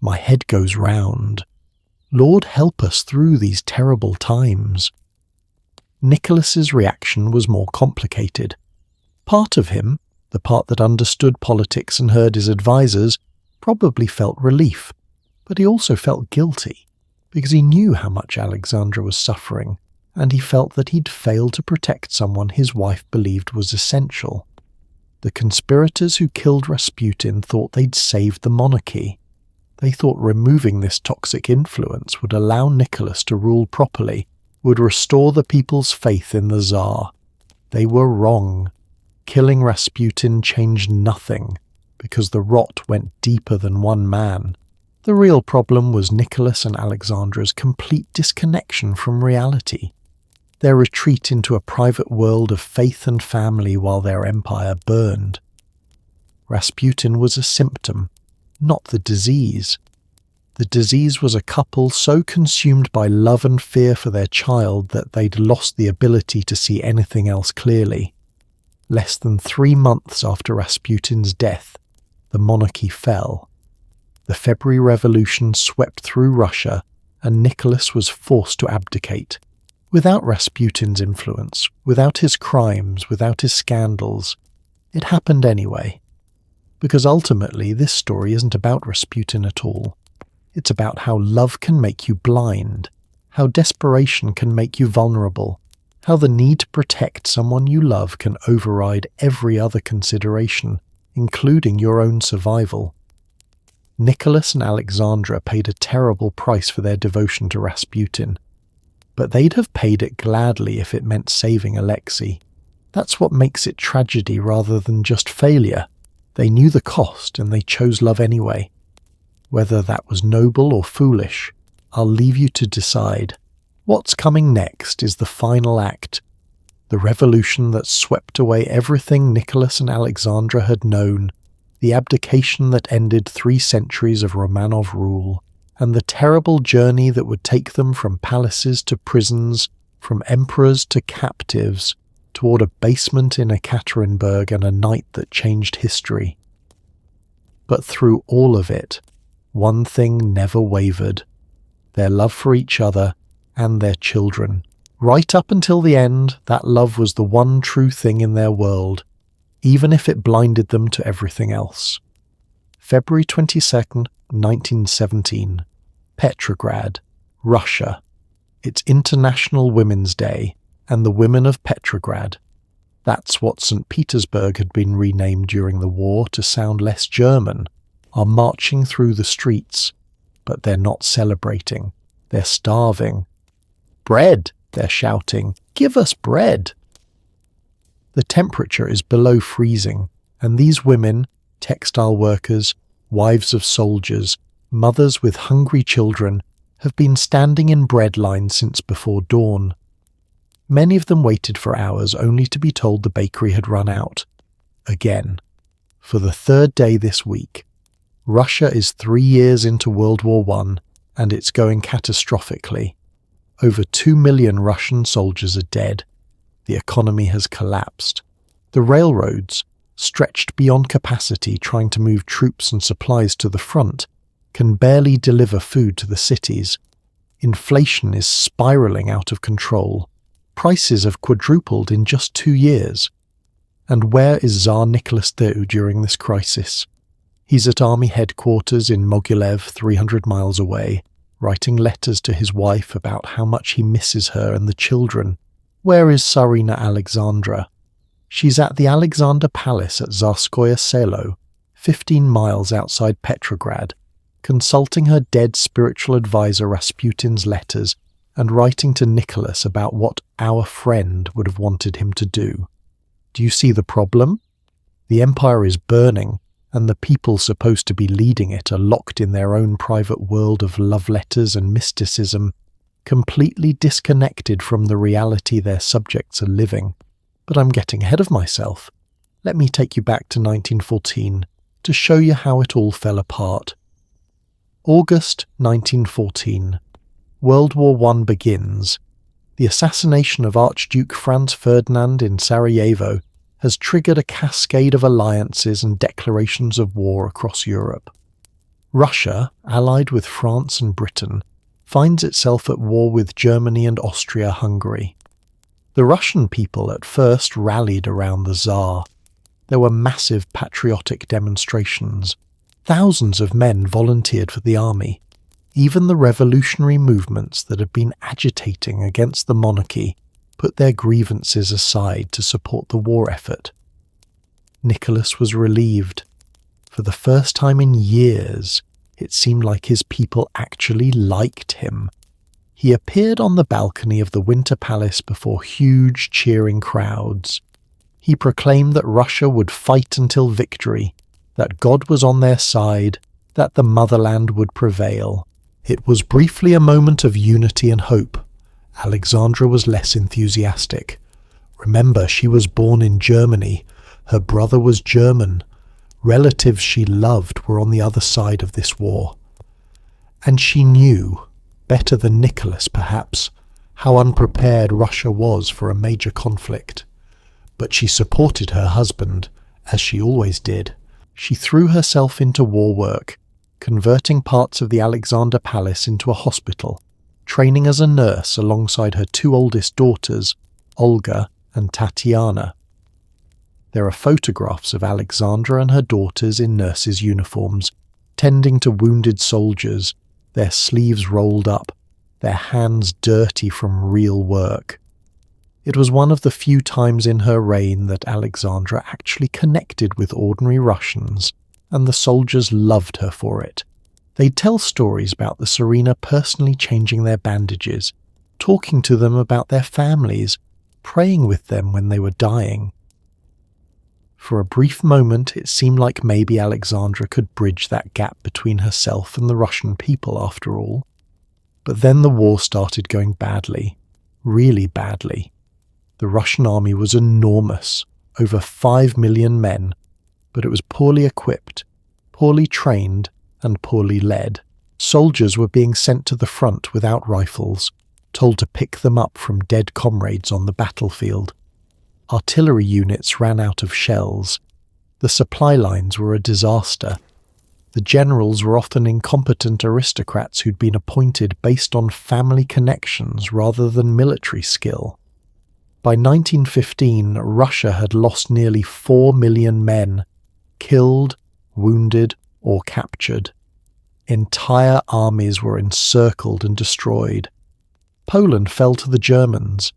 My head goes round. Lord, help us through these terrible times." Nicholas's reaction was more complicated. Part of him, the part that understood politics and heard his advisers, probably felt relief, but he also felt guilty, because he knew how much Alexandra was suffering, and he felt that he'd failed to protect someone his wife believed was essential. The conspirators who killed Rasputin thought they'd saved the monarchy. They thought removing this toxic influence would allow Nicholas to rule properly, would restore the people's faith in the Tsar. They were wrong. Killing Rasputin changed nothing, because the rot went deeper than one man. The real problem was Nicholas and Alexandra's complete disconnection from reality, their retreat into a private world of faith and family while their empire burned. Rasputin was a symptom, not the disease. The disease was a couple so consumed by love and fear for their child that they'd lost the ability to see anything else clearly. Less than 3 months after Rasputin's death, the monarchy fell. The February Revolution swept through Russia, and Nicholas was forced to abdicate. Without Rasputin's influence, without his crimes, without his scandals, it happened anyway. Because ultimately, this story isn't about Rasputin at all. It's about how love can make you blind, how desperation can make you vulnerable, how the need to protect someone you love can override every other consideration, including your own survival. Nicholas and Alexandra paid a terrible price for their devotion to Rasputin, but they'd have paid it gladly if it meant saving Alexei. That's what makes it tragedy rather than just failure. They knew the cost and they chose love anyway. Whether that was noble or foolish, I'll leave you to decide. What's coming next is the final act, the revolution that swept away everything Nicholas and Alexandra had known, the abdication that ended 3 centuries of Romanov rule, and the terrible journey that would take them from palaces to prisons, from emperors to captives, toward a basement in Ekaterinburg and a night that changed history. But through all of it, one thing never wavered: their love for each other and their children. Right up until the end, that love was the one true thing in their world, even if it blinded them to everything else. February 22nd, 1917. Petrograd, Russia. It's International Women's Day, and the women of Petrograd. That's what St. Petersburg had been renamed during the war to sound less German, are marching through the streets, but they're not celebrating. They're starving. "Bread!" they're shouting. "Give us bread!" The temperature is below freezing, and these women, textile workers, wives of soldiers, mothers with hungry children, have been standing in bread lines since before dawn. Many of them waited for hours only to be told the bakery had run out. Again. For the 3rd day this week. Russia is 3 years into World War I, and it's going catastrophically. Over 2 million Russian soldiers are dead. The economy has collapsed. The railroads, stretched beyond capacity trying to move troops and supplies to the front, can barely deliver food to the cities. Inflation is spiraling out of control. Prices have quadrupled in just 2 years. And where is Tsar Nicholas II during this crisis? He's at army headquarters in Mogilev, 300 miles away, writing letters to his wife about how much he misses her and the children. Where is Tsarina Alexandra? She's at the Alexander Palace at Tsarskoye Selo, 15 miles outside Petrograd, consulting her dead spiritual advisor Rasputin's letters and writing to Nicholas about what our friend would have wanted him to do. Do you see the problem? The empire is burning, and the people supposed to be leading it are locked in their own private world of love letters and mysticism, completely disconnected from the reality their subjects are living. But I'm getting ahead of myself. Let me take you back to 1914 to show you how it all fell apart. August 1914. World War I begins. The assassination of Archduke Franz Ferdinand in Sarajevo has triggered a cascade of alliances and declarations of war across Europe. Russia, allied with France and Britain, finds itself at war with Germany and Austria-Hungary. The Russian people at first rallied around the Tsar. There were massive patriotic demonstrations. Thousands of men volunteered for the army. Even the revolutionary movements that had been agitating against the monarchy put their grievances aside to support the war effort. Nicholas was relieved. For the first time in years, it seemed like his people actually liked him. He appeared on the balcony of the Winter Palace before huge cheering crowds. He proclaimed that Russia would fight until victory, that God was on their side, that the motherland would prevail. It was briefly a moment of unity and hope. Alexandra was less enthusiastic. Remember, she was born in Germany. Her brother was German. Relatives she loved were on the other side of this war. And she knew, better than Nicholas perhaps, how unprepared Russia was for a major conflict. But she supported her husband, as she always did. She threw herself into war work, converting parts of the Alexander Palace into a hospital, training as a nurse alongside her two oldest daughters, Olga and Tatiana. There are photographs of Alexandra and her daughters in nurses' uniforms, tending to wounded soldiers, their sleeves rolled up, their hands dirty from real work. It was one of the few times in her reign that Alexandra actually connected with ordinary Russians, and the soldiers loved her for it. They'd tell stories about the Tsarina personally changing their bandages, talking to them about their families, praying with them when they were dying. For a brief moment it seemed like maybe Alexandra could bridge that gap between herself and the Russian people after all. But then the war started going badly, really badly. The Russian army was enormous, over 5 million men, but it was poorly equipped, poorly trained, and poorly led. Soldiers were being sent to the front without rifles, told to pick them up from dead comrades on the battlefield. Artillery units ran out of shells. The supply lines were a disaster. The generals were often incompetent aristocrats who'd been appointed based on family connections rather than military skill. By 1915, Russia had lost nearly 4 million men, killed, wounded, or captured. Entire armies were encircled and destroyed. Poland fell to the Germans.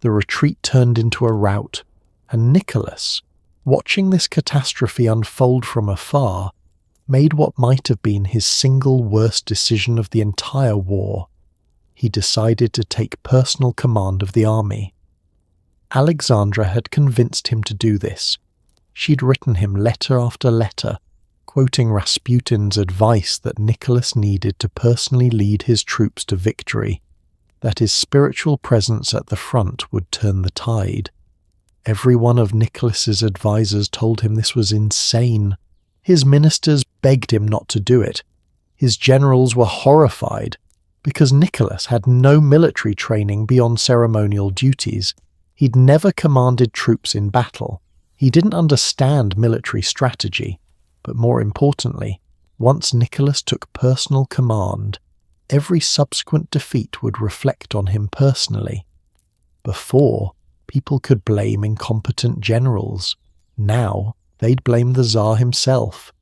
The retreat turned into a rout, and Nicholas, watching this catastrophe unfold from afar, made what might have been his single worst decision of the entire war. He decided to take personal command of the army. Alexandra had convinced him to do this. She'd written him letter after letter, quoting Rasputin's advice that Nicholas needed to personally lead his troops to victory, that his spiritual presence at the front would turn the tide. Every one of Nicholas's advisors told him this was insane. His ministers begged him not to do it. His generals were horrified, because Nicholas had no military training beyond ceremonial duties. He'd never commanded troops in battle. He didn't understand military strategy. But more importantly, once Nicholas took personal command, every subsequent defeat would reflect on him personally. Before, people could blame incompetent generals. Now, they'd blame the Tsar himself.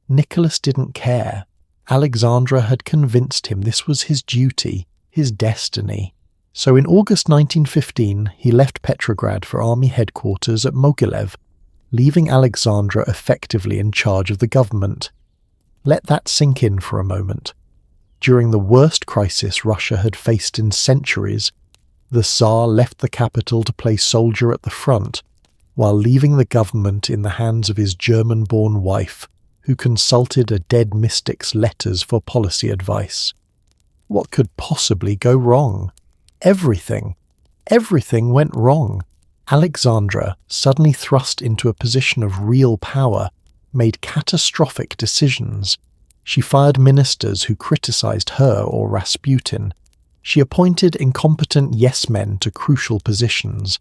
Nicholas didn't care. Alexandra had convinced him this was his duty, his destiny. So in August 1915, he left Petrograd for army headquarters at Mogilev, leaving Alexandra effectively in charge of the government. Let that sink in for a moment. During the worst crisis Russia had faced in centuries, the Tsar left the capital to play soldier at the front, while leaving the government in the hands of his German-born wife, who consulted a dead mystic's letters for policy advice. What could possibly go wrong? Everything. Everything went wrong. Alexandra, suddenly thrust into a position of real power, made catastrophic decisions. She fired ministers who criticized her or Rasputin. She appointed incompetent yes-men to crucial positions.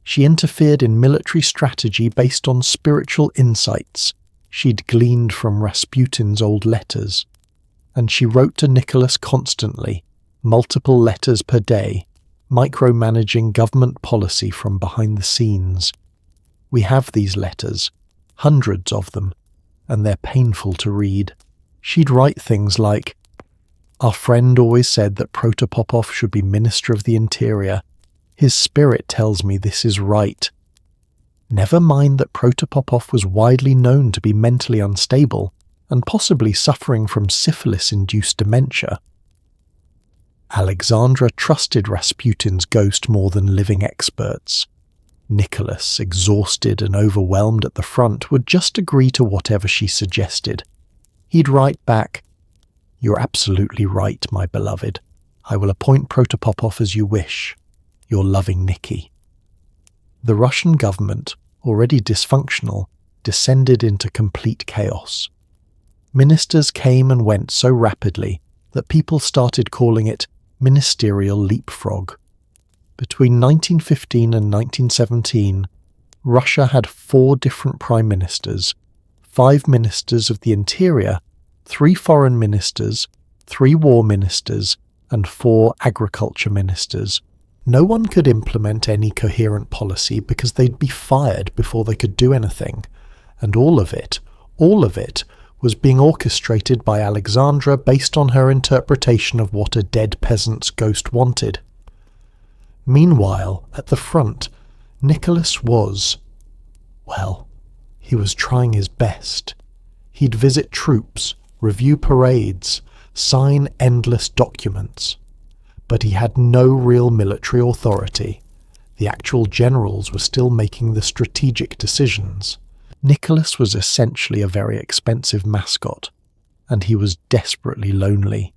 She interfered in military strategy based on spiritual insights she'd gleaned from Rasputin's old letters. And she wrote to Nicholas constantly, multiple letters per day, micromanaging government policy from behind the scenes. We have these letters, hundreds of them, and they're painful to read. She'd write things like, "Our friend always said that Protopopov should be Minister of the Interior. His spirit tells me this is right." Never mind that Protopopov was widely known to be mentally unstable and possibly suffering from syphilis-induced dementia. Alexandra trusted Rasputin's ghost more than living experts. Nicholas, exhausted and overwhelmed at the front, would just agree to whatever she suggested. He'd write back, "You're absolutely right, my beloved. I will appoint Protopopov as you wish. Your loving Nicky." The Russian government, already dysfunctional, descended into complete chaos. Ministers came and went so rapidly that people started calling it ministerial leapfrog. Between 1915 and 1917, Russia had 4 different prime ministers, 5 ministers of the interior, 3 foreign ministers, 3 war ministers, and 4 agriculture ministers. No one could implement any coherent policy because they'd be fired before they could do anything. And all of it was being orchestrated by Alexandra based on her interpretation of what a dead peasant's ghost wanted. Meanwhile, at the front, Nicholas was, well, he was trying his best. He'd visit troops, review parades, sign endless documents. But he had no real military authority. The actual generals were still making the strategic decisions. Nicholas was essentially a very expensive mascot, and he was desperately lonely.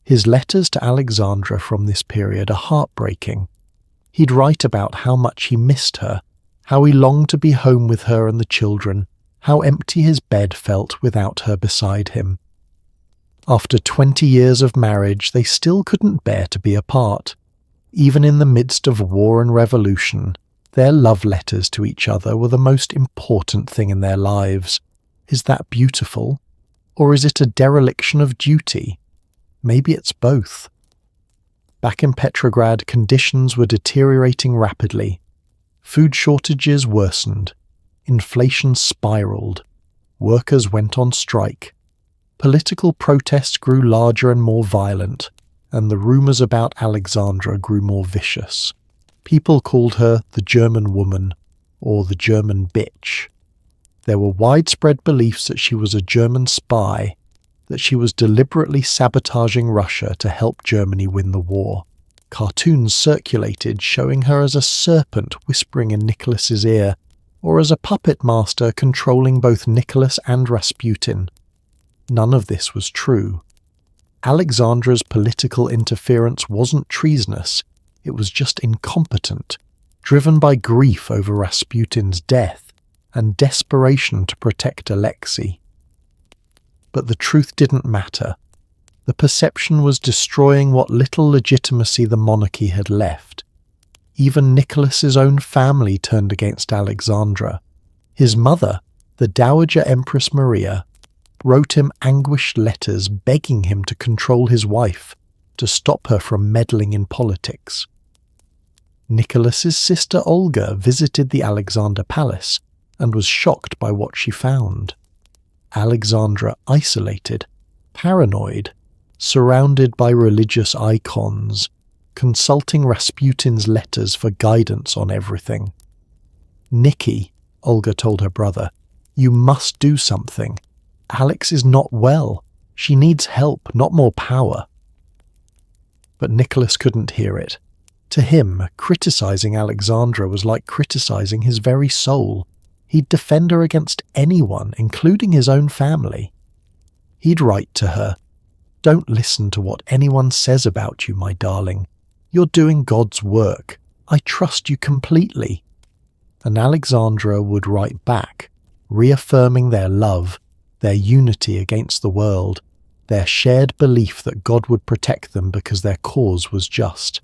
His letters to Alexandra from this period are heartbreaking. He'd write about how much he missed her, how he longed to be home with her and the children, how empty his bed felt without her beside him. After 20 years of marriage, they still couldn't bear to be apart. Even in the midst of war and revolution, their love letters to each other were the most important thing in their lives. Is that beautiful? Or is it a dereliction of duty? Maybe it's both. Back in Petrograd, conditions were deteriorating rapidly. Food shortages worsened. Inflation spiraled. Workers went on strike. Political protests grew larger and more violent, and the rumours about Alexandra grew more vicious. People called her the German woman, or the German bitch. There were widespread beliefs that she was a German spy, that she was deliberately sabotaging Russia to help Germany win the war. Cartoons circulated showing her as a serpent whispering in Nicholas's ear, or as a puppet master controlling both Nicholas and Rasputin. None of this was true. Alexandra's political interference wasn't treasonous, it was just incompetent, driven by grief over Rasputin's death and desperation to protect Alexei. But the truth didn't matter. The perception was destroying what little legitimacy the monarchy had left. Even Nicholas's own family turned against Alexandra. His mother, the Dowager Empress Maria, wrote him anguished letters begging him to control his wife, to stop her from meddling in politics. Nicholas's sister Olga visited the Alexander Palace and was shocked by what she found. Alexandra isolated, paranoid, surrounded by religious icons, consulting Rasputin's letters for guidance on everything. "Nicky," Olga told her brother, "you must do something. Alex is not well. She needs help, not more power." But Nicholas couldn't hear it. To him, criticizing Alexandra was like criticizing his very soul. He'd defend her against anyone, including his own family. He'd write to her, "Don't listen to what anyone says about you, my darling. You're doing God's work. I trust you completely." And Alexandra would write back, reaffirming their love, their unity against the world, their shared belief that God would protect them because their cause was just.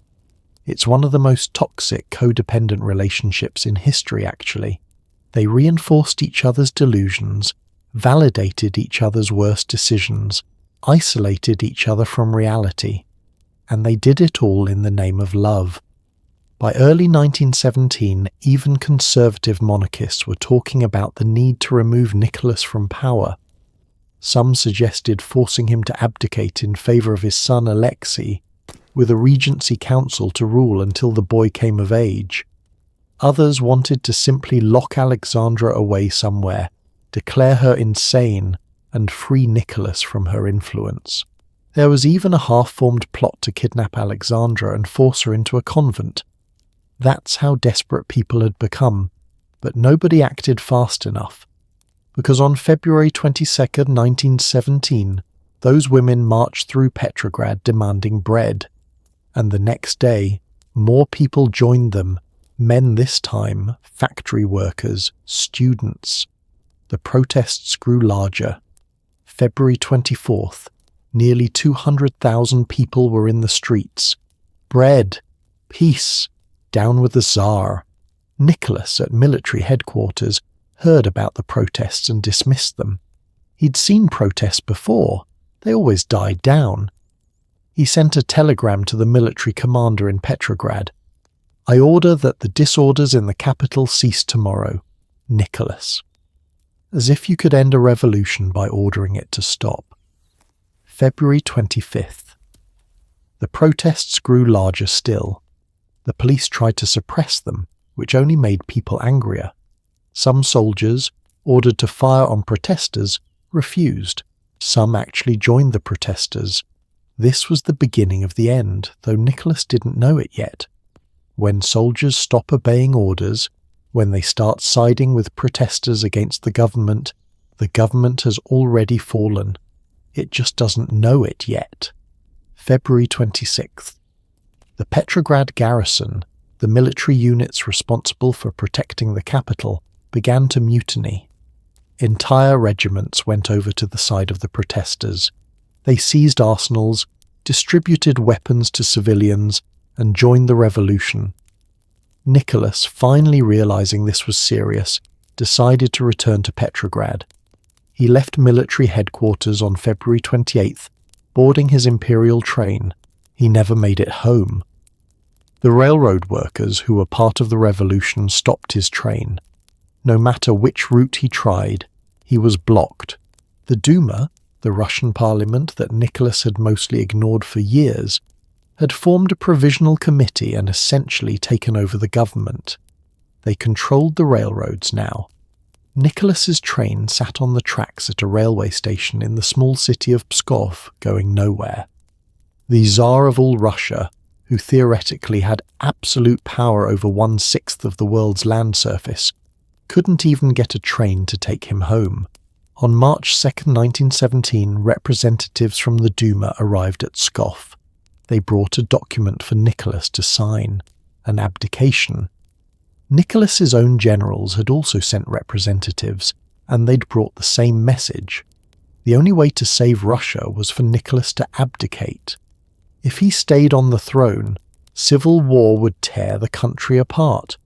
It's one of the most toxic, codependent relationships in history, actually. They reinforced each other's delusions, validated each other's worst decisions, isolated each other from reality, and they did it all in the name of love. By early 1917, even conservative monarchists were talking about the need to remove Nicholas from power. Some suggested forcing him to abdicate in favour of his son Alexei, with a regency council to rule until the boy came of age. Others wanted to simply lock Alexandra away somewhere, declare her insane, and free Nicholas from her influence. There was even a half-formed plot to kidnap Alexandra and force her into a convent. That's how desperate people had become, but nobody acted fast enough, because on February 22, 1917, those women marched through Petrograd demanding bread. And the next day, more people joined them, men this time, factory workers, students. The protests grew larger. February 24th, nearly 200,000 people were in the streets. Bread, peace, down with the Tsar. Nicholas, at military headquarters, heard about the protests and dismissed them. He'd seen protests before. They always died down. He sent a telegram to the military commander in Petrograd. "I order that the disorders in the capital cease tomorrow. Nicholas." As if you could end a revolution by ordering it to stop. February 25th. The protests grew larger still. The police tried to suppress them, which only made people angrier. Some soldiers, ordered to fire on protesters, refused. Some actually joined the protesters. This was the beginning of the end, though Nicholas didn't know it yet. When soldiers stop obeying orders, when they start siding with protesters against the government has already fallen. It just doesn't know it yet. February 26th. The Petrograd garrison, the military units responsible for protecting the capital, began to mutiny. Entire regiments went over to the side of the protesters. They seized arsenals, distributed weapons to civilians, and joined the revolution. Nicholas, finally realizing this was serious, decided to return to Petrograd. He left military headquarters on February 28th, boarding his Imperial train. He never made it home. The railroad workers who were part of the revolution stopped his train. No matter which route he tried, he was blocked. The Duma, the Russian parliament that Nicholas had mostly ignored for years, had formed a provisional committee and essentially taken over the government. They controlled the railroads now. Nicholas's train sat on the tracks at a railway station in the small city of Pskov, going nowhere. The Tsar of all Russia, who theoretically had absolute power over 1/6 of the world's land surface, couldn't even get a train to take him home. On March 2, 1917, representatives from the Duma arrived at Pskov. They brought a document for Nicholas to sign, an abdication. Nicholas's own generals had also sent representatives, and they'd brought the same message. The only way to save Russia was for Nicholas to abdicate. If he stayed on the throne, civil war would tear the country apart.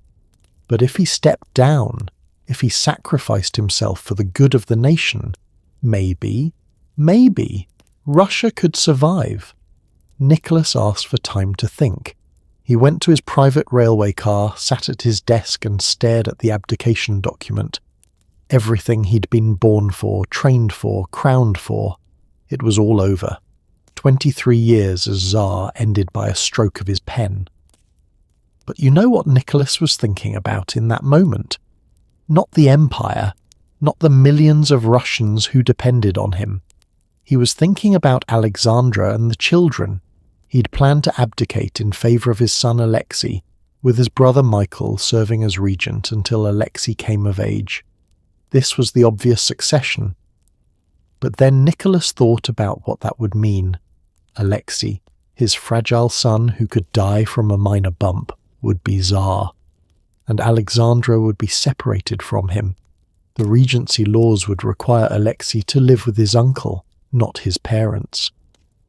But if he stepped down, if he sacrificed himself for the good of the nation, maybe, Russia could survive. Nicholas asked for time to think. He went to his private railway car, sat at his desk and stared at the abdication document. Everything he'd been born for, trained for, crowned for. It was all over. 23 years as Tsar ended by a stroke of his pen. But you know what Nicholas was thinking about in that moment? Not the empire, not the millions of Russians who depended on him. He was thinking about Alexandra and the children. He'd planned to abdicate in favour of his son Alexei, with his brother Michael serving as regent until Alexei came of age. This was the obvious succession. But then Nicholas thought about what that would mean. Alexei, his fragile son who could die from a minor bump, would be Tsar, and Alexandra would be separated from him. The regency laws would require Alexei to live with his uncle, not his parents.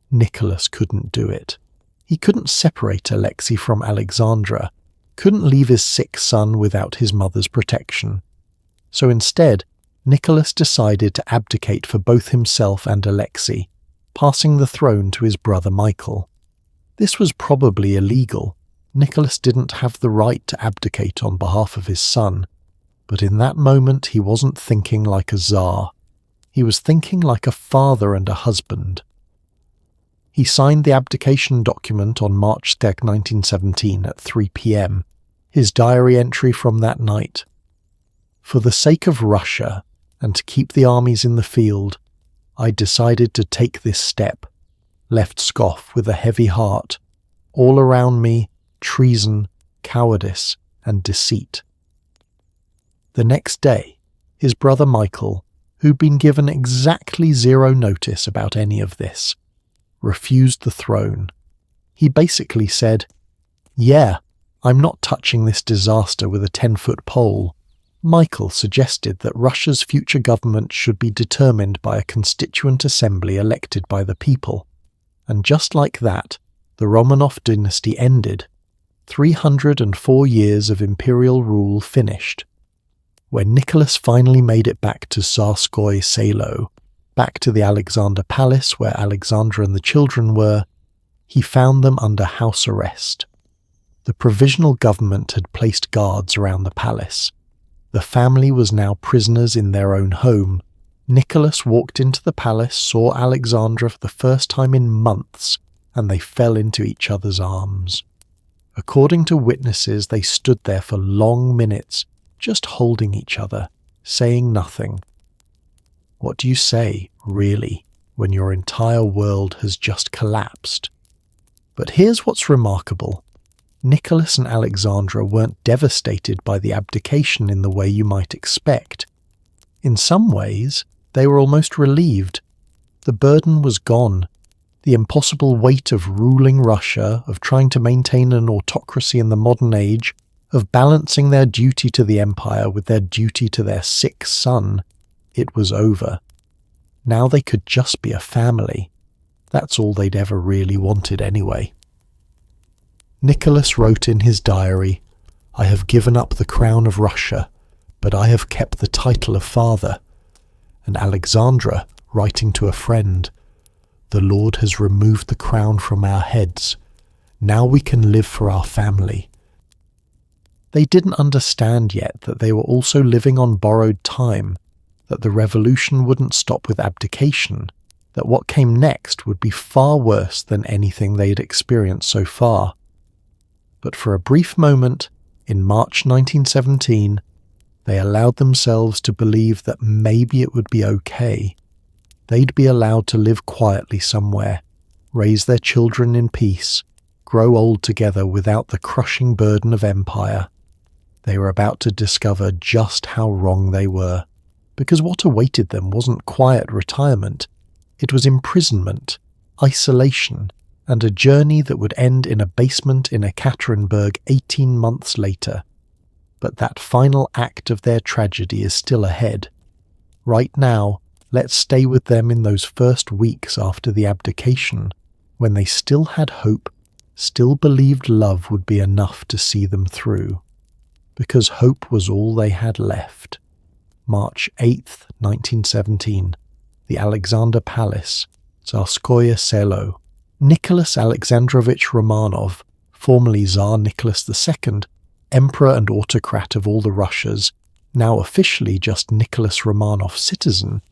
Nicholas couldn't do it. He couldn't separate Alexei from Alexandra, couldn't leave his sick son without his mother's protection. So instead, Nicholas decided to abdicate for both himself and Alexei, passing the throne to his brother Michael. This was probably illegal. Nicholas didn't have the right to abdicate on behalf of his son, but in that moment he wasn't thinking like a Tsar. He was thinking like a father and a husband. He signed the abdication document on March 3, 1917 at 3 p.m., his diary entry from that night. For the sake of Russia, and to keep the armies in the field, I decided to take this step, left Pskov with a heavy heart, all around me treason, cowardice, and deceit. The next day, his brother Michael, who'd been given exactly 0 notice about any of this, refused the throne. He basically said, "Yeah, I'm not touching this disaster with a 10-foot pole." Michael suggested that Russia's future government should be determined by a constituent assembly elected by the people. And just like that, the Romanov dynasty ended. 304 years of imperial rule finished. When Nicholas finally made it back to Tsarskoye Selo, back to the Alexander Palace where Alexandra and the children were, he found them under house arrest. The provisional government had placed guards around the palace. The family was now prisoners in their own home. Nicholas walked into the palace, saw Alexandra for the first time in months, and they fell into each other's arms. According to witnesses, they stood there for long minutes, just holding each other, saying nothing. What do you say, really, when your entire world has just collapsed? But here's what's remarkable. Nicholas and Alexandra weren't devastated by the abdication in the way you might expect. In some ways, they were almost relieved. The burden was gone. The impossible weight of ruling Russia, of trying to maintain an autocracy in the modern age, of balancing their duty to the empire with their duty to their sick son, it was over. Now they could just be a family. That's all they'd ever really wanted anyway. Nicholas wrote in his diary, "I have given up the crown of Russia, but I have kept the title of father." And Alexandra, writing to a friend, "The Lord has removed the crown from our heads. Now we can live for our family." They didn't understand yet that they were also living on borrowed time, that the revolution wouldn't stop with abdication, that what came next would be far worse than anything they had experienced so far. But for a brief moment, in March 1917, they allowed themselves to believe that maybe it would be okay. They'd be allowed to live quietly somewhere, raise their children in peace, grow old together without the crushing burden of empire. They were about to discover just how wrong they were, because what awaited them wasn't quiet retirement. It was imprisonment, isolation, and a journey that would end in a basement in Ekaterinburg 18 months later. But that final act of their tragedy is still ahead. Right now, let's stay with them in those first weeks after the abdication, when they still had hope, still believed love would be enough to see them through. Because hope was all they had left. March 8th, 1917, the Alexander Palace, Tsarskoye Selo. Nicholas Alexandrovich Romanov, formerly Tsar Nicholas II, Emperor and autocrat of all the Russias, now officially just Nicholas Romanov citizen,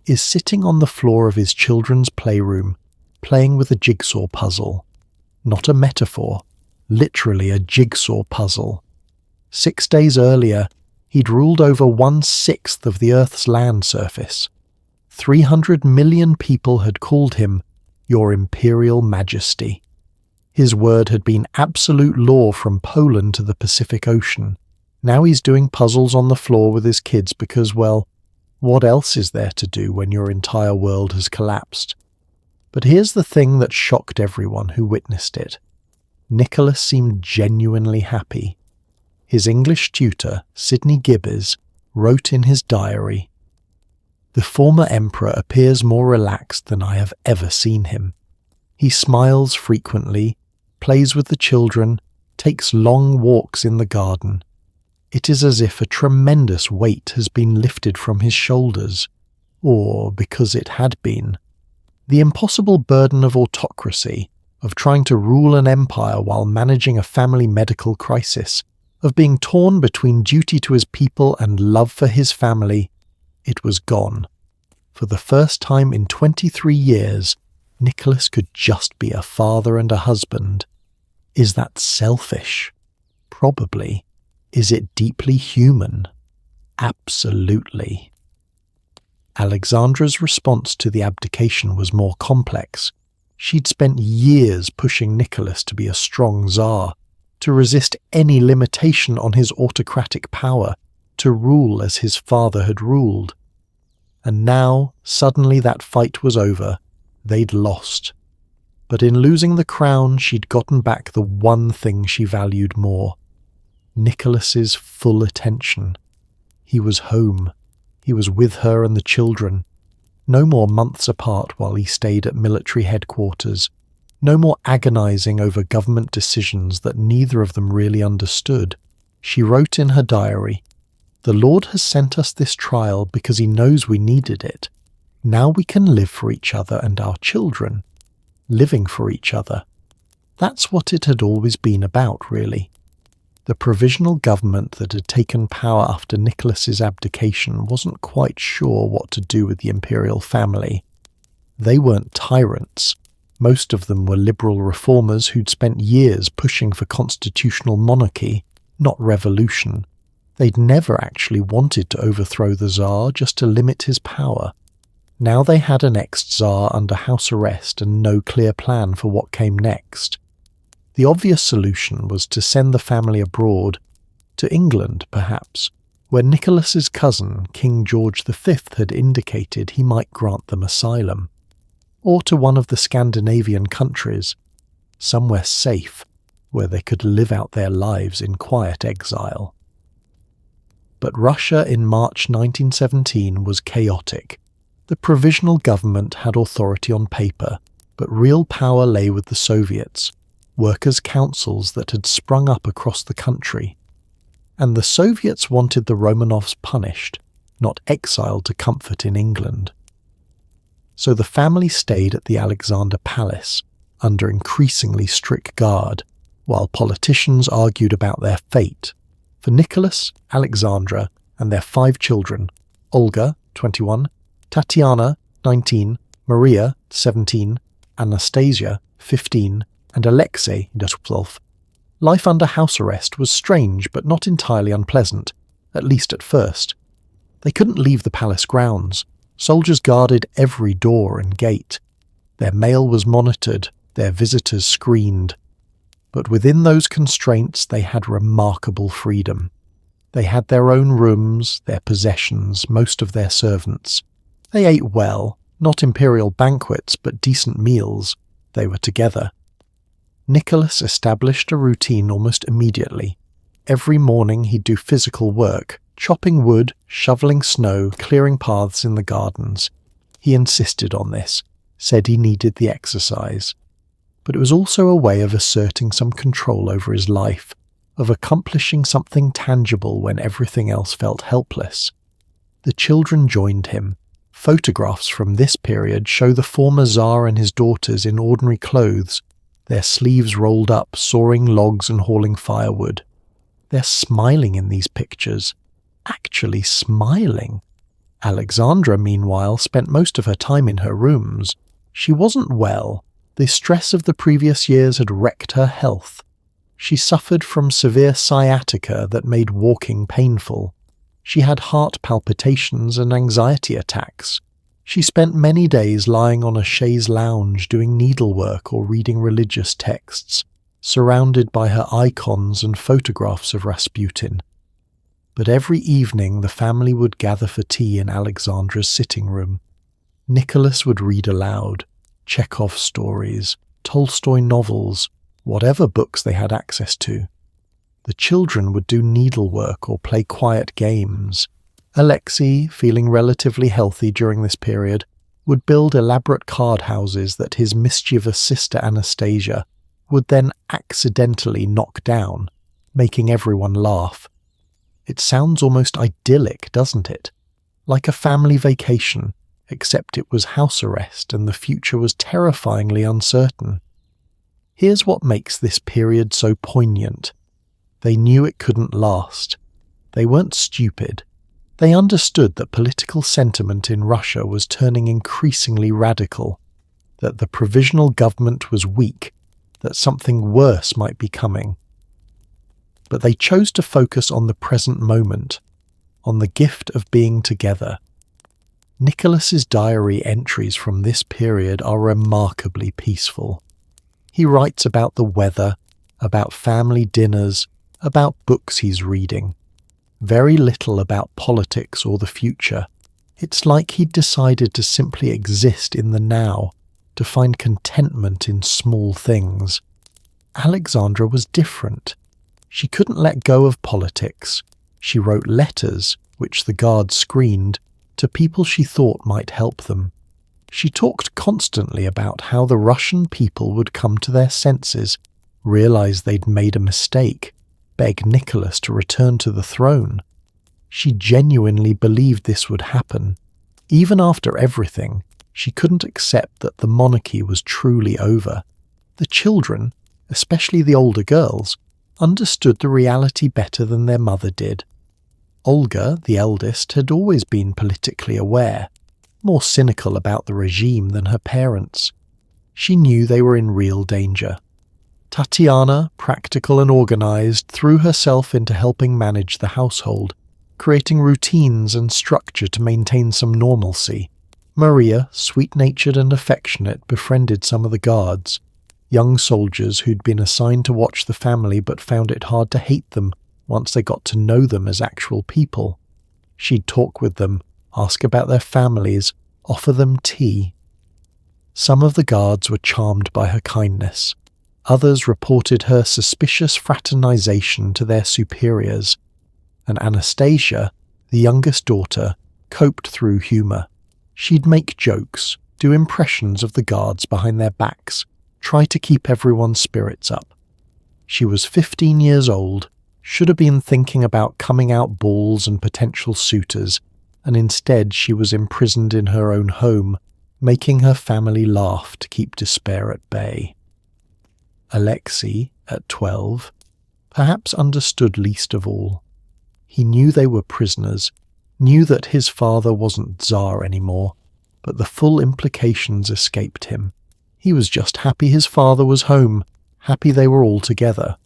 is sitting on the floor of his children's playroom, playing with a jigsaw puzzle. Not a metaphor, literally a jigsaw puzzle. 6 days earlier, he'd ruled over 1/6 of the Earth's land surface. 300 million people had called him Your Imperial Majesty. His word had been absolute law from Poland to the Pacific Ocean. Now he's doing puzzles on the floor with his kids because, well, what else is there to do when your entire world has collapsed? But here's the thing that shocked everyone who witnessed it. Nicholas seemed genuinely happy. His English tutor, Sidney Gibbers, wrote in his diary, "The former emperor appears more relaxed than I have ever seen him. He smiles frequently, plays with the children, takes long walks in the garden. It is as if a tremendous weight has been lifted from his shoulders, or because it had been. The impossible burden of autocracy, of trying to rule an empire while managing a family medical crisis, of being torn between duty to his people and love for his family, it was gone. For the first time in 23 years, Nicholas could just be a father and a husband. Is that selfish? Probably. Is it deeply human? Absolutely." Alexandra's response to the abdication was more complex. She'd spent years pushing Nicholas to be a strong Tsar, to resist any limitation on his autocratic power, to rule as his father had ruled. And now, suddenly that fight was over. They'd lost. But in losing the crown, she'd gotten back the one thing she valued more: Nicholas's full attention. He was home. He was with her and the children. No more months apart while he stayed at military headquarters. No more agonizing over government decisions that neither of them really understood. She wrote in her diary, "The Lord has sent us this trial because he knows we needed it. Now we can live for each other and our children. Living for each other." That's what it had always been about, really. The provisional government that had taken power after Nicholas's abdication wasn't quite sure what to do with the imperial family. They weren't tyrants. Most of them were liberal reformers who'd spent years pushing for constitutional monarchy, not revolution. They'd never actually wanted to overthrow the Tsar, just to limit his power. Now they had an ex-Tsar under house arrest and no clear plan for what came next. The obvious solution was to send the family abroad, to England perhaps, where Nicholas's cousin, King George V, had indicated he might grant them asylum, or to one of the Scandinavian countries, somewhere safe, where they could live out their lives in quiet exile. But Russia in March 1917 was chaotic. The provisional government had authority on paper, but real power lay with the Soviets, workers' councils that had sprung up across the country. And the Soviets wanted the Romanovs punished, not exiled to comfort in England. So the family stayed at the Alexander Palace, under increasingly strict guard, while politicians argued about their fate. For Nicholas, Alexandra, and their 5 children, Olga, 21, Tatiana, 19, Maria, 17, Anastasia, 15, and Alexei, 12. Life under house arrest was strange but not entirely unpleasant, at least at first. They couldn't leave the palace grounds. Soldiers guarded every door and gate. Their mail was monitored, their visitors screened. But within those constraints they had remarkable freedom. They had their own rooms, their possessions, most of their servants. They ate well, not imperial banquets but decent meals. They were together. Nicholas established a routine almost immediately. Every morning he'd do physical work, chopping wood, shoveling snow, clearing paths in the gardens. He insisted on this, said he needed the exercise. But it was also a way of asserting some control over his life, of accomplishing something tangible when everything else felt helpless. The children joined him. Photographs from this period show the former Tsar and his daughters in ordinary clothes, their sleeves rolled up, sawing logs and hauling firewood. They're smiling in these pictures. Actually smiling. Alexandra, meanwhile, spent most of her time in her rooms. She wasn't well. The stress of the previous years had wrecked her health. She suffered from severe sciatica that made walking painful. She had heart palpitations and anxiety attacks. She spent many days lying on a chaise lounge doing needlework or reading religious texts, surrounded by her icons and photographs of Rasputin. But every evening the family would gather for tea in Alexandra's sitting room. Nicholas would read aloud, Chekhov stories, Tolstoy novels, whatever books they had access to. The children would do needlework or play quiet games. Alexei, feeling relatively healthy during this period, would build elaborate card houses that his mischievous sister Anastasia would then accidentally knock down, making everyone laugh. It sounds almost idyllic, doesn't it? Like a family vacation, except it was house arrest and the future was terrifyingly uncertain. Here's what makes this period so poignant. They knew it couldn't last. They weren't stupid. They understood that political sentiment in Russia was turning increasingly radical, that the provisional government was weak, that something worse might be coming. But they chose to focus on the present moment, on the gift of being together. Nicholas's diary entries from this period are remarkably peaceful. He writes about the weather, about family dinners, about books he's reading. Very little about politics or the future. It's like he'd decided to simply exist in the now, to find contentment in small things. Alexandra was different. She couldn't let go of politics. She wrote letters, which the guards screened, to people she thought might help them. She talked constantly about how the Russian people would come to their senses, realize they'd made a mistake, beg Nicholas to return to the throne. She genuinely believed this would happen. Even after everything, she couldn't accept that the monarchy was truly over. The children, especially the older girls, understood the reality better than their mother did. Olga, the eldest, had always been politically aware, more cynical about the regime than her parents. She knew they were in real danger. Tatiana, practical and organized, threw herself into helping manage the household, creating routines and structure to maintain some normalcy. Maria, sweet-natured and affectionate, befriended some of the guards, young soldiers who'd been assigned to watch the family but found it hard to hate them once they got to know them as actual people. She'd talk with them, ask about their families, offer them tea. Some of the guards were charmed by her kindness. Others reported her suspicious fraternization to their superiors, and Anastasia, the youngest daughter, coped through humour. She'd make jokes, do impressions of the guards behind their backs, try to keep everyone's spirits up. She was 15 years old, should have been thinking about coming out balls and potential suitors, and instead she was imprisoned in her own home, making her family laugh to keep despair at bay. Alexei, at 12, perhaps understood least of all. He knew they were prisoners, knew that his father wasn't Tsar anymore, but the full implications escaped him. He was just happy his father was home, happy they were all together.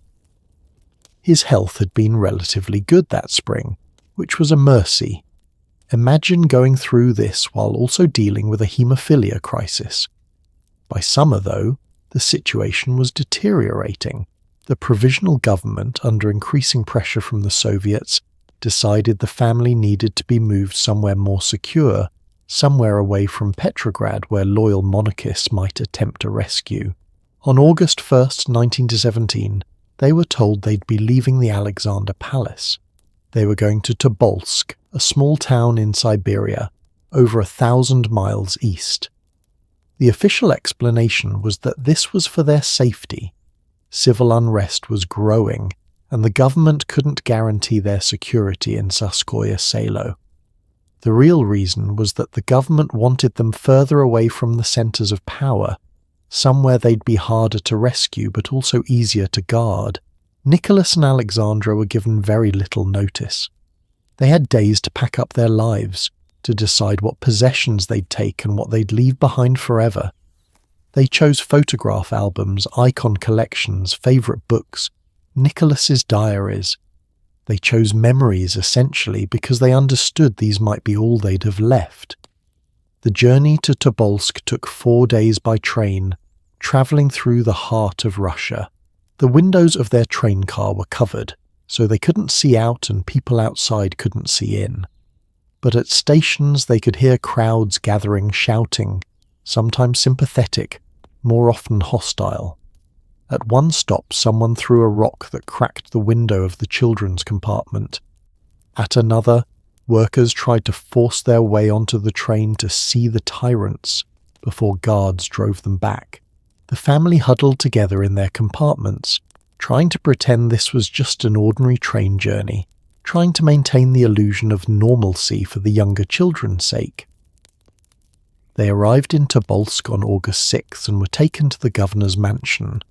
His health had been relatively good that spring, which was a mercy. Imagine going through this while also dealing with a haemophilia crisis. By summer, though, the situation was deteriorating. The provisional government, under increasing pressure from the Soviets, decided the family needed to be moved somewhere more secure, somewhere away from Petrograd where loyal monarchists might attempt a rescue. On August 1st, 1917, they were told they'd be leaving the Alexander Palace. They were going to Tobolsk, a small town in Siberia, over 1,000 miles east. The official explanation was that this was for their safety. Civil unrest was growing, and the government couldn't guarantee their security in Tsarskoye Selo. The real reason was that the government wanted them further away from the centres of power, somewhere they'd be harder to rescue but also easier to guard. Nicholas and Alexandra were given very little notice. They had days to pack up their lives, to decide what possessions they'd take and what they'd leave behind forever. They chose photograph albums, icon collections, favourite books, Nicholas's diaries. They chose memories, essentially, because they understood these might be all they'd have left. The journey to Tobolsk took 4 days by train, travelling through the heart of Russia. The windows of their train car were covered, so they couldn't see out and people outside couldn't see in. But at stations they could hear crowds gathering, shouting, sometimes sympathetic, more often hostile. At one stop, someone threw a rock that cracked the window of the children's compartment. At another, workers tried to force their way onto the train to see the tyrants before guards drove them back. The family huddled together in their compartments, trying to pretend this was just an ordinary train journey, trying to maintain the illusion of normalcy for the younger children's sake. They arrived in Tobolsk on August 6th and were taken to the governor's mansion,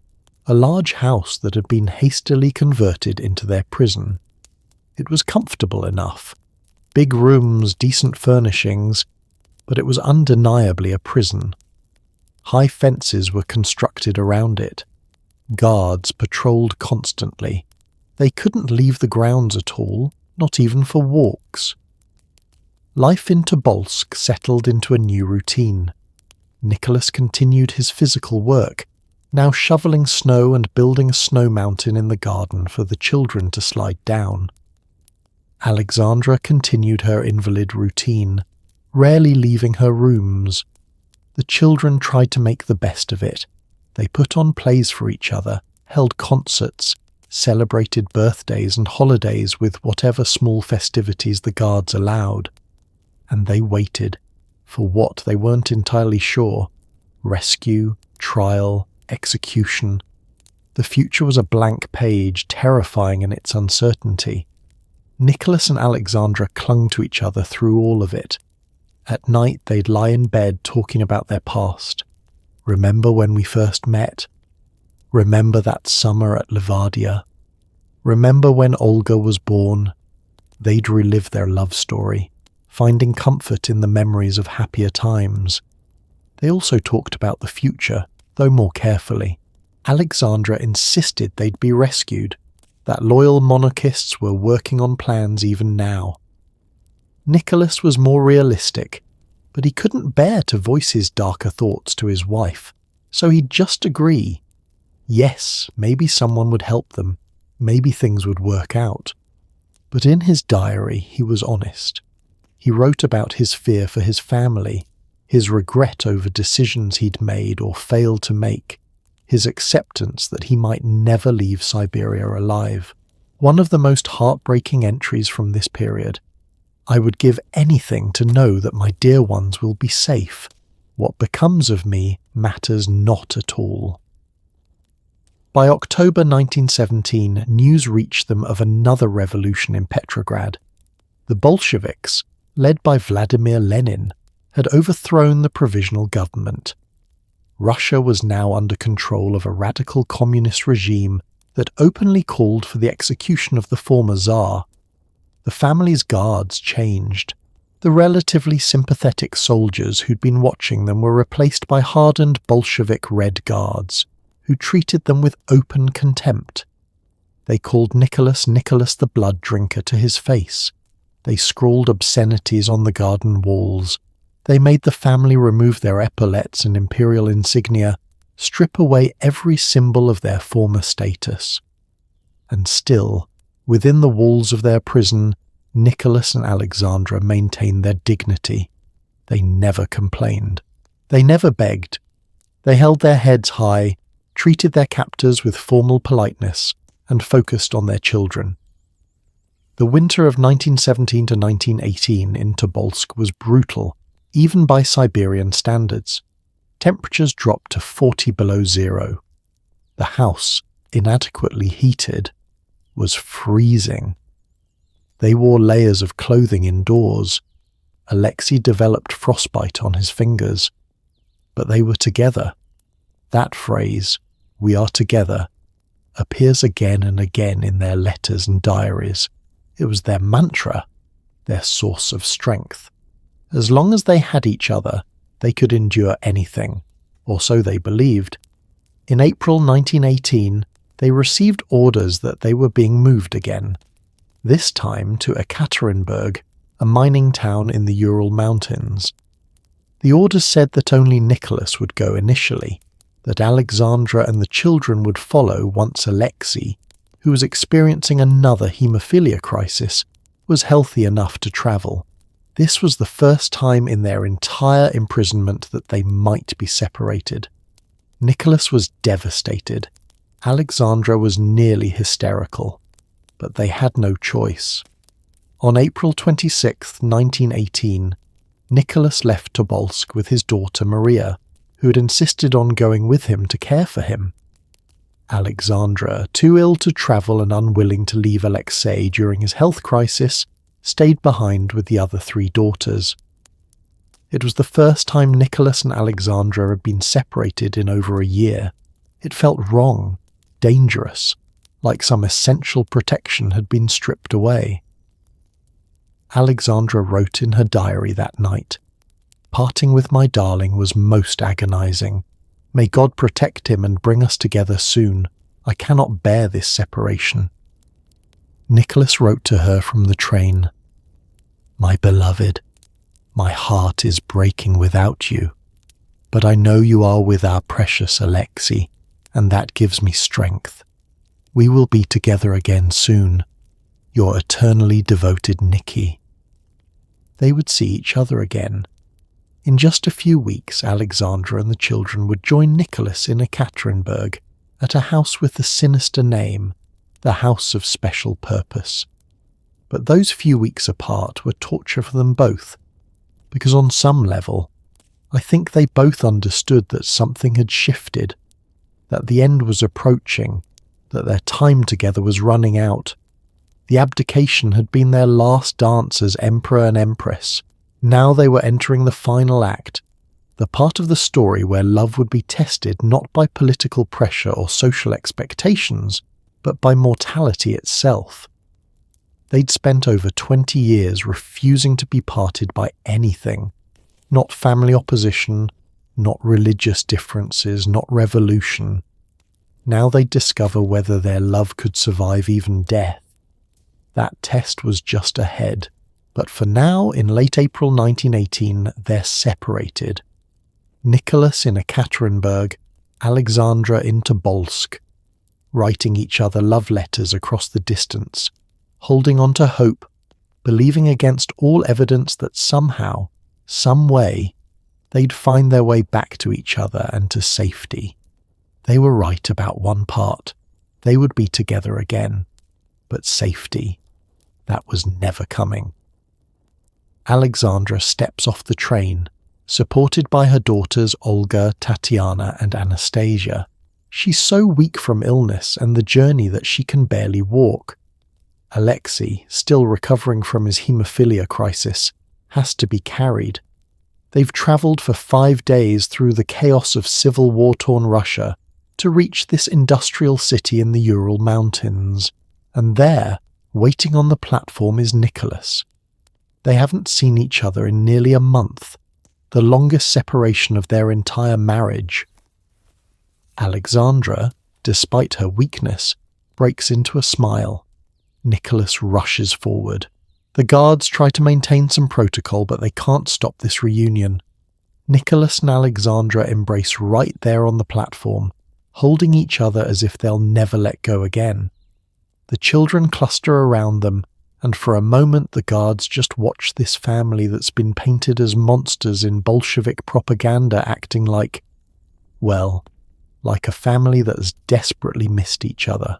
a large house that had been hastily converted into their prison. It was comfortable enough. Big rooms, decent furnishings, but it was undeniably a prison. High fences were constructed around it. Guards patrolled constantly. They couldn't leave the grounds at all, not even for walks. Life in Tobolsk settled into a new routine. Nicholas continued his physical work, now shoveling snow and building a snow mountain in the garden for the children to slide down. Alexandra continued her invalid routine, rarely leaving her rooms. The children tried to make the best of it. They put on plays for each other, held concerts, celebrated birthdays and holidays with whatever small festivities the guards allowed. And they waited for what they weren't entirely sure: rescue, trial, execution. The future was a blank page, terrifying in its uncertainty. Nicholas and Alexandra clung to each other through all of it. At night they'd lie in bed talking about their past. Remember when we first met? Remember that summer at Livadia? Remember when Olga was born? They'd relive their love story, finding comfort in the memories of happier times. They also talked about the future, though more carefully. Alexandra insisted they'd be rescued, that loyal monarchists were working on plans even now. Nicholas was more realistic, but he couldn't bear to voice his darker thoughts to his wife, so he'd just agree. Yes, maybe someone would help them, maybe things would work out. But in his diary he was honest. He wrote about his fear for his family, his regret over decisions he'd made or failed to make, his acceptance that he might never leave Siberia alive. One of the most heartbreaking entries from this period: "I would give anything to know that my dear ones will be safe. What becomes of me matters not at all." By October 1917, news reached them of another revolution in Petrograd. The Bolsheviks, led by Vladimir Lenin, had overthrown the provisional government. Russia was now under control of a radical communist regime that openly called for the execution of the former Tsar. The family's guards changed. The relatively sympathetic soldiers who'd been watching them were replaced by hardened Bolshevik Red Guards, who treated them with open contempt. They called Nicholas the Blood Drinker to his face. They scrawled obscenities on the garden walls. They made the family remove their epaulets and imperial insignia, strip away every symbol of their former status. And still, within the walls of their prison, Nicholas and Alexandra maintained their dignity. They never complained. They never begged. They held their heads high, treated their captors with formal politeness, and focused on their children. The winter of 1917 to 1918 in Tobolsk was brutal, even by Siberian standards. Temperatures dropped to 40 below zero. The house, inadequately heated, was freezing. They wore layers of clothing indoors. Alexei developed frostbite on his fingers. But they were together. That phrase, "we are together," appears again and again in their letters and diaries. It was their mantra, their source of strength. As long as they had each other, they could endure anything, or so they believed. In April 1918, they received orders that they were being moved again, this time to Ekaterinburg, a mining town in the Ural Mountains. The orders said that only Nicholas would go initially, that Alexandra and the children would follow once Alexei, who was experiencing another haemophilia crisis, was healthy enough to travel. This was the first time in their entire imprisonment that they might be separated. Nicholas was devastated. Alexandra was nearly hysterical. But they had no choice. On April 26, 1918, Nicholas left Tobolsk with his daughter Maria, who had insisted on going with him to care for him. Alexandra, too ill to travel and unwilling to leave Alexei during his health crisis, stayed behind with the other 3 daughters. It was the first time Nicholas and Alexandra had been separated in over a year. It felt wrong, dangerous, like some essential protection had been stripped away. Alexandra wrote in her diary that night, "Parting with my darling was most agonizing. May God protect him and bring us together soon. I cannot bear this separation." Nicholas wrote to her from the train, "My beloved, my heart is breaking without you, but I know you are with our precious Alexei, and that gives me strength. We will be together again soon. Your eternally devoted Nicky." They would see each other again. In just a few weeks, Alexandra and the children would join Nicholas in Ekaterinburg at a house with the sinister name, the House of Special Purpose. But those few weeks apart were torture for them both, because on some level, I think they both understood that something had shifted, that the end was approaching, that their time together was running out. The abdication had been their last dance as emperor and empress. Now they were entering the final act, the part of the story where love would be tested not by political pressure or social expectations, but by mortality itself. They'd spent over 20 years refusing to be parted by anything, not family opposition, not religious differences, not revolution. Now they'd discover whether their love could survive even death. That test was just ahead. But for now, in late April 1918, they're separated. Nicholas in Ekaterinburg, Alexandra in Tobolsk, writing each other love letters across the distance, holding on to hope, believing against all evidence that somehow, some way, they'd find their way back to each other and to safety. They were right about one part. They would be together again. But safety, that was never coming. Alexandra steps off the train, supported by her daughters Olga, Tatiana and Anastasia. She's so weak from illness and the journey that she can barely walk. Alexei, still recovering from his haemophilia crisis, has to be carried. They've travelled for 5 days through the chaos of civil war-torn Russia to reach this industrial city in the Ural Mountains, and there, waiting on the platform, is Nicholas. They haven't seen each other in nearly a month, the longest separation of their entire marriage. Alexandra, despite her weakness, breaks into a smile. Nicholas rushes forward. The guards try to maintain some protocol, but they can't stop this reunion. Nicholas and Alexandra embrace right there on the platform, holding each other as if they'll never let go again. The children cluster around them, and for a moment the guards just watch this family that's been painted as monsters in Bolshevik propaganda acting like a family that has desperately missed each other.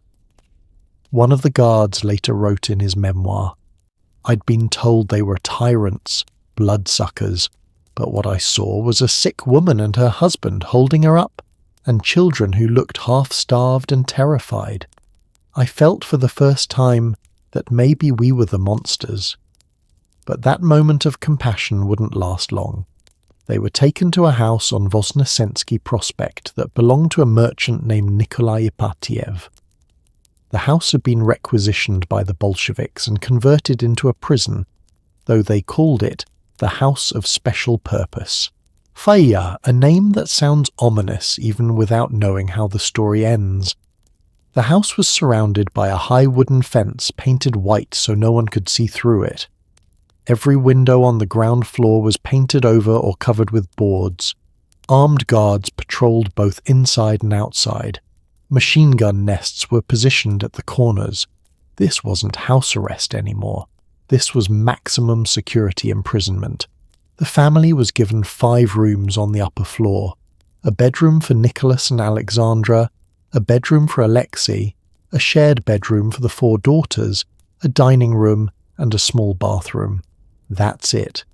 One of the guards later wrote in his memoir, "I'd been told they were tyrants, bloodsuckers, but what I saw was a sick woman and her husband holding her up, and children who looked half-starved and terrified. I felt for the first time that maybe we were the monsters." But that moment of compassion wouldn't last long. They were taken to a house on Voznesensky Prospect that belonged to a merchant named Nikolai Ipatiev. The house had been requisitioned by the Bolsheviks and converted into a prison, though they called it the House of Special Purpose. Faya, a name that sounds ominous even without knowing how the story ends. The house was surrounded by a high wooden fence painted white so no one could see through it. Every window on the ground floor was painted over or covered with boards. Armed guards patrolled both inside and outside. Machine gun nests were positioned at the corners. This wasn't house arrest anymore. This was maximum security imprisonment. The family was given 5 rooms on the upper floor. A bedroom for Nicholas and Alexandra, a bedroom for Alexei, a shared bedroom for the 4 daughters, a dining room, and a small bathroom. That's it.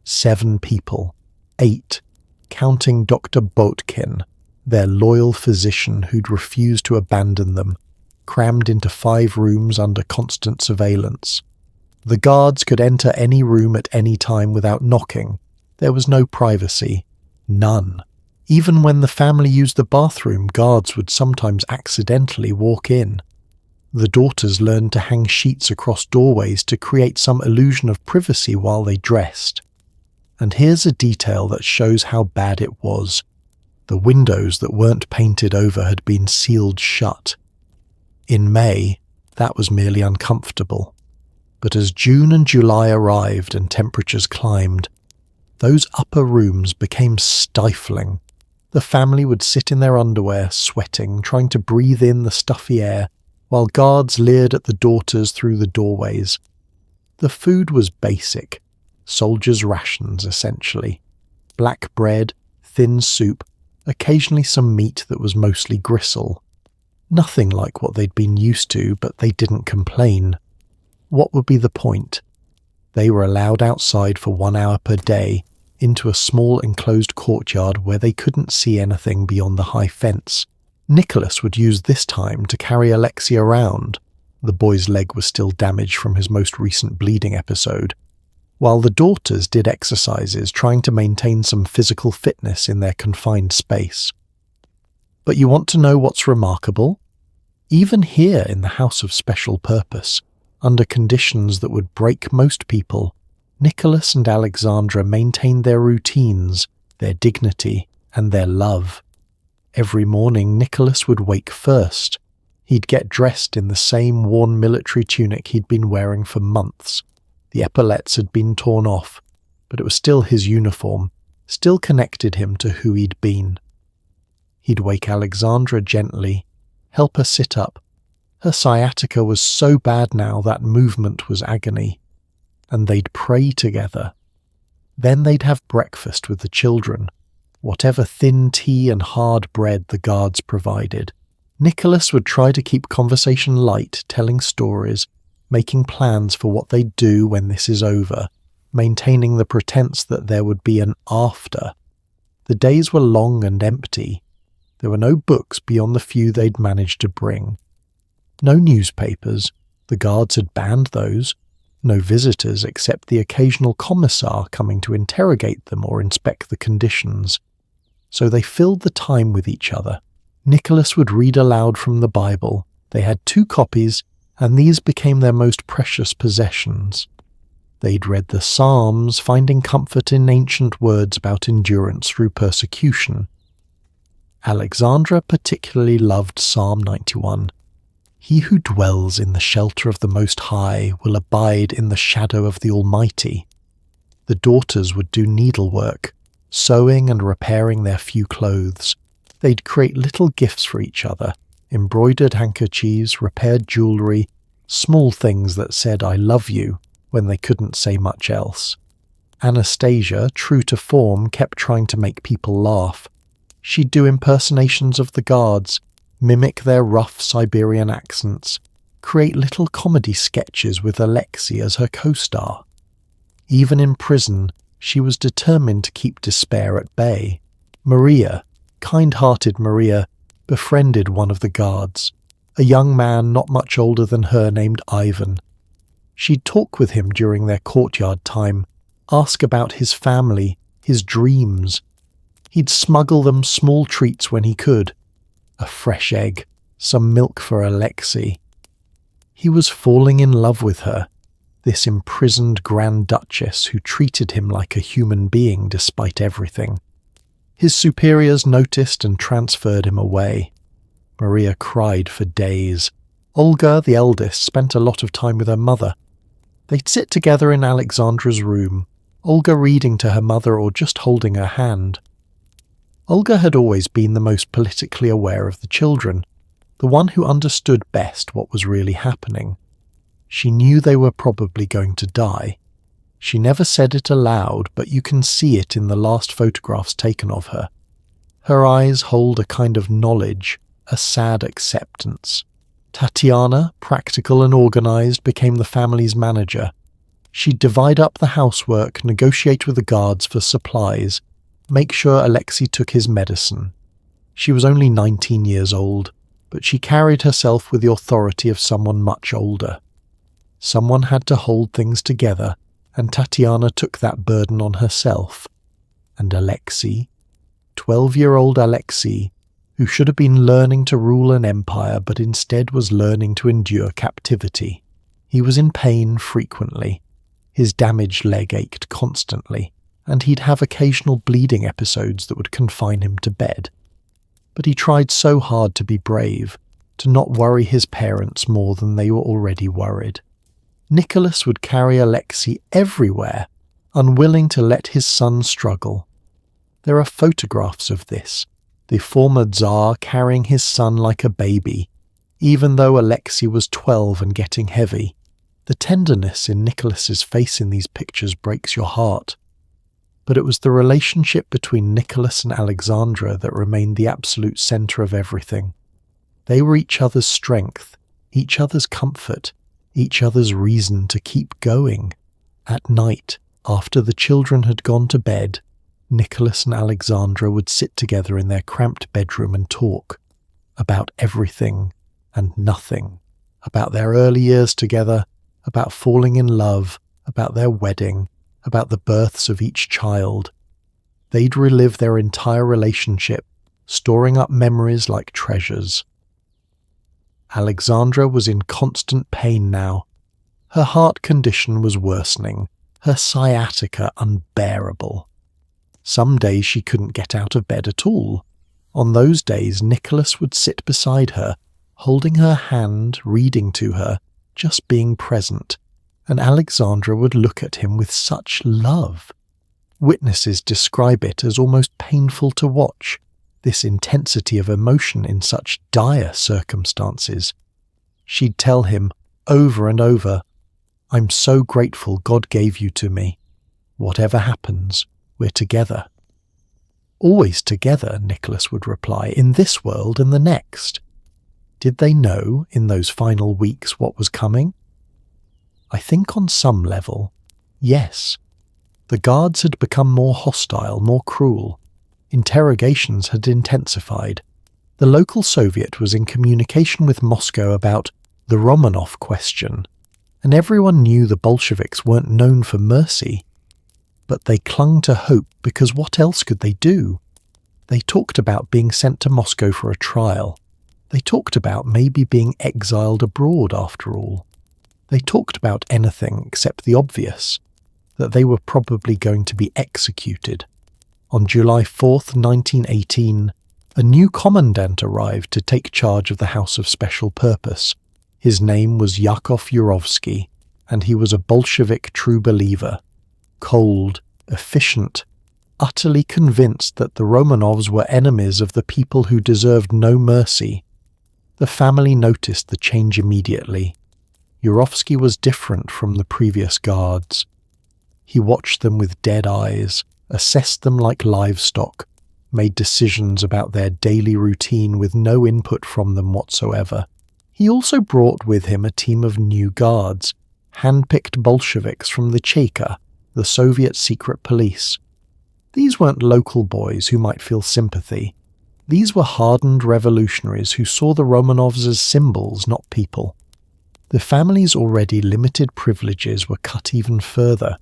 7 people. 8. Counting Dr. Botkin, their loyal physician who'd refused to abandon them, crammed into 5 rooms under constant surveillance. The guards could enter any room at any time without knocking. There was no privacy. None. Even when the family used the bathroom, guards would sometimes accidentally walk in. The daughters learned to hang sheets across doorways to create some illusion of privacy while they dressed. And here's a detail that shows how bad it was. The windows that weren't painted over had been sealed shut. In May, that was merely uncomfortable. But as June and July arrived and temperatures climbed, those upper rooms became stifling. The family would sit in their underwear, sweating, trying to breathe in the stuffy air, while guards leered at the daughters through the doorways. The food was basic. Soldiers' rations, essentially. Black bread, thin soup, occasionally some meat that was mostly gristle. Nothing like what they'd been used to, but they didn't complain. What would be the point? They were allowed outside for 1 hour per day, into a small enclosed courtyard where they couldn't see anything beyond the high fence. Nicholas would use this time to carry Alexei around. The boy's leg was still damaged from his most recent bleeding episode, while the daughters did exercises trying to maintain some physical fitness in their confined space. But you want to know what's remarkable? Even here in the House of Special Purpose, under conditions that would break most people, Nicholas and Alexandra maintained their routines, their dignity, and their love. Every morning Nicholas would wake first. He'd get dressed in the same worn military tunic he'd been wearing for months. The epaulets had been torn off, but it was still his uniform, still connected him to who he'd been. He'd wake Alexandra gently, help her sit up. Her sciatica was so bad now that movement was agony. And they'd pray together. Then they'd have breakfast with the children, whatever thin tea and hard bread the guards provided. Nicholas would try to keep conversation light, telling stories, making plans for what they'd do when this is over, maintaining the pretense that there would be an after. The days were long and empty. There were no books beyond the few they'd managed to bring. No newspapers. The guards had banned those. No visitors except the occasional commissar coming to interrogate them or inspect the conditions. So they filled the time with each other. Nicholas would read aloud from the Bible. They had 2 copies, and these became their most precious possessions. They'd read the Psalms, finding comfort in ancient words about endurance through persecution. Alexandra particularly loved Psalm 91. He who dwells in the shelter of the Most High will abide in the shadow of the Almighty. The daughters would do needlework, sewing and repairing their few clothes. They'd create little gifts for each other, embroidered handkerchiefs, repaired jewellery, small things that said "I love you" when they couldn't say much else. Anastasia, true to form, kept trying to make people laugh. She'd do impersonations of the guards, mimic their rough Siberian accents, create little comedy sketches with Alexei as her co-star. Even in prison, she was determined to keep despair at bay. Maria, kind-hearted Maria, befriended one of the guards, a young man not much older than her named Ivan. She'd talk with him during their courtyard time, ask about his family, his dreams. He'd smuggle them small treats when he could. A fresh egg, some milk for Alexei. He was falling in love with her, this imprisoned Grand Duchess who treated him like a human being despite everything. His superiors noticed and transferred him away. Maria cried for days. Olga, the eldest, spent a lot of time with her mother. They'd sit together in Alexandra's room, Olga reading to her mother or just holding her hand. Olga had always been the most politically aware of the children, the one who understood best what was really happening. She knew they were probably going to die. She never said it aloud, but you can see it in the last photographs taken of her. Her eyes hold a kind of knowledge, a sad acceptance. Tatiana, practical and organized, became the family's manager. She'd divide up the housework, negotiate with the guards for supplies, make sure Alexei took his medicine. She was only 19 years old, but she carried herself with the authority of someone much older. Someone had to hold things together, and Tatiana took that burden on herself. And Alexei, 12-year-old Alexei, who should have been learning to rule an empire but instead was learning to endure captivity. He was in pain frequently. His damaged leg ached constantly, and he'd have occasional bleeding episodes that would confine him to bed. But he tried so hard to be brave, to not worry his parents more than they were already worried. Nicholas would carry Alexei everywhere, unwilling to let his son struggle. There are photographs of this, the former Tsar carrying his son like a baby, even though Alexei was 12 and getting heavy. The tenderness in Nicholas's face in these pictures breaks your heart. But it was the relationship between Nicholas and Alexandra that remained the absolute centre of everything. They were each other's strength, each other's comfort, each other's reason to keep going. At night, after the children had gone to bed, Nicholas and Alexandra would sit together in their cramped bedroom and talk about everything and nothing, about their early years together, about falling in love, about their wedding, about the births of each child. They'd relive their entire relationship, storing up memories like treasures. Alexandra was in constant pain now. Her heart condition was worsening, her sciatica unbearable. Some days she couldn't get out of bed at all. On those days, Nicholas would sit beside her, holding her hand, reading to her, just being present, and Alexandra would look at him with such love. Witnesses describe it as almost painful to watch, this intensity of emotion in such dire circumstances. She'd tell him, over and over, "I'm so grateful God gave you to me. Whatever happens, we're together." "Always together," Nicholas would reply, "in this world and the next." Did they know, in those final weeks, what was coming? I think on some level, yes. The guards had become more hostile, more cruel. Interrogations had intensified. The local Soviet was in communication with Moscow about the Romanov question, and everyone knew the Bolsheviks weren't known for mercy. But they clung to hope because what else could they do? They talked about being sent to Moscow for a trial. They talked about maybe being exiled abroad after all. They talked about anything except the obvious, that they were probably going to be executed. On July 4th, 1918, a new commandant arrived to take charge of the House of Special Purpose. His name was Yakov Yurovsky, and he was a Bolshevik true believer. Cold, efficient, utterly convinced that the Romanovs were enemies of the people who deserved no mercy. The family noticed the change immediately. Yurovsky was different from the previous guards. He watched them with dead eyes, assessed them like livestock, made decisions about their daily routine with no input from them whatsoever. He also brought with him a team of new guards, hand-picked Bolsheviks from the Cheka, the Soviet secret police. These weren't local boys who might feel sympathy. These were hardened revolutionaries who saw the Romanovs as symbols, not people. The family's already limited privileges were cut even further.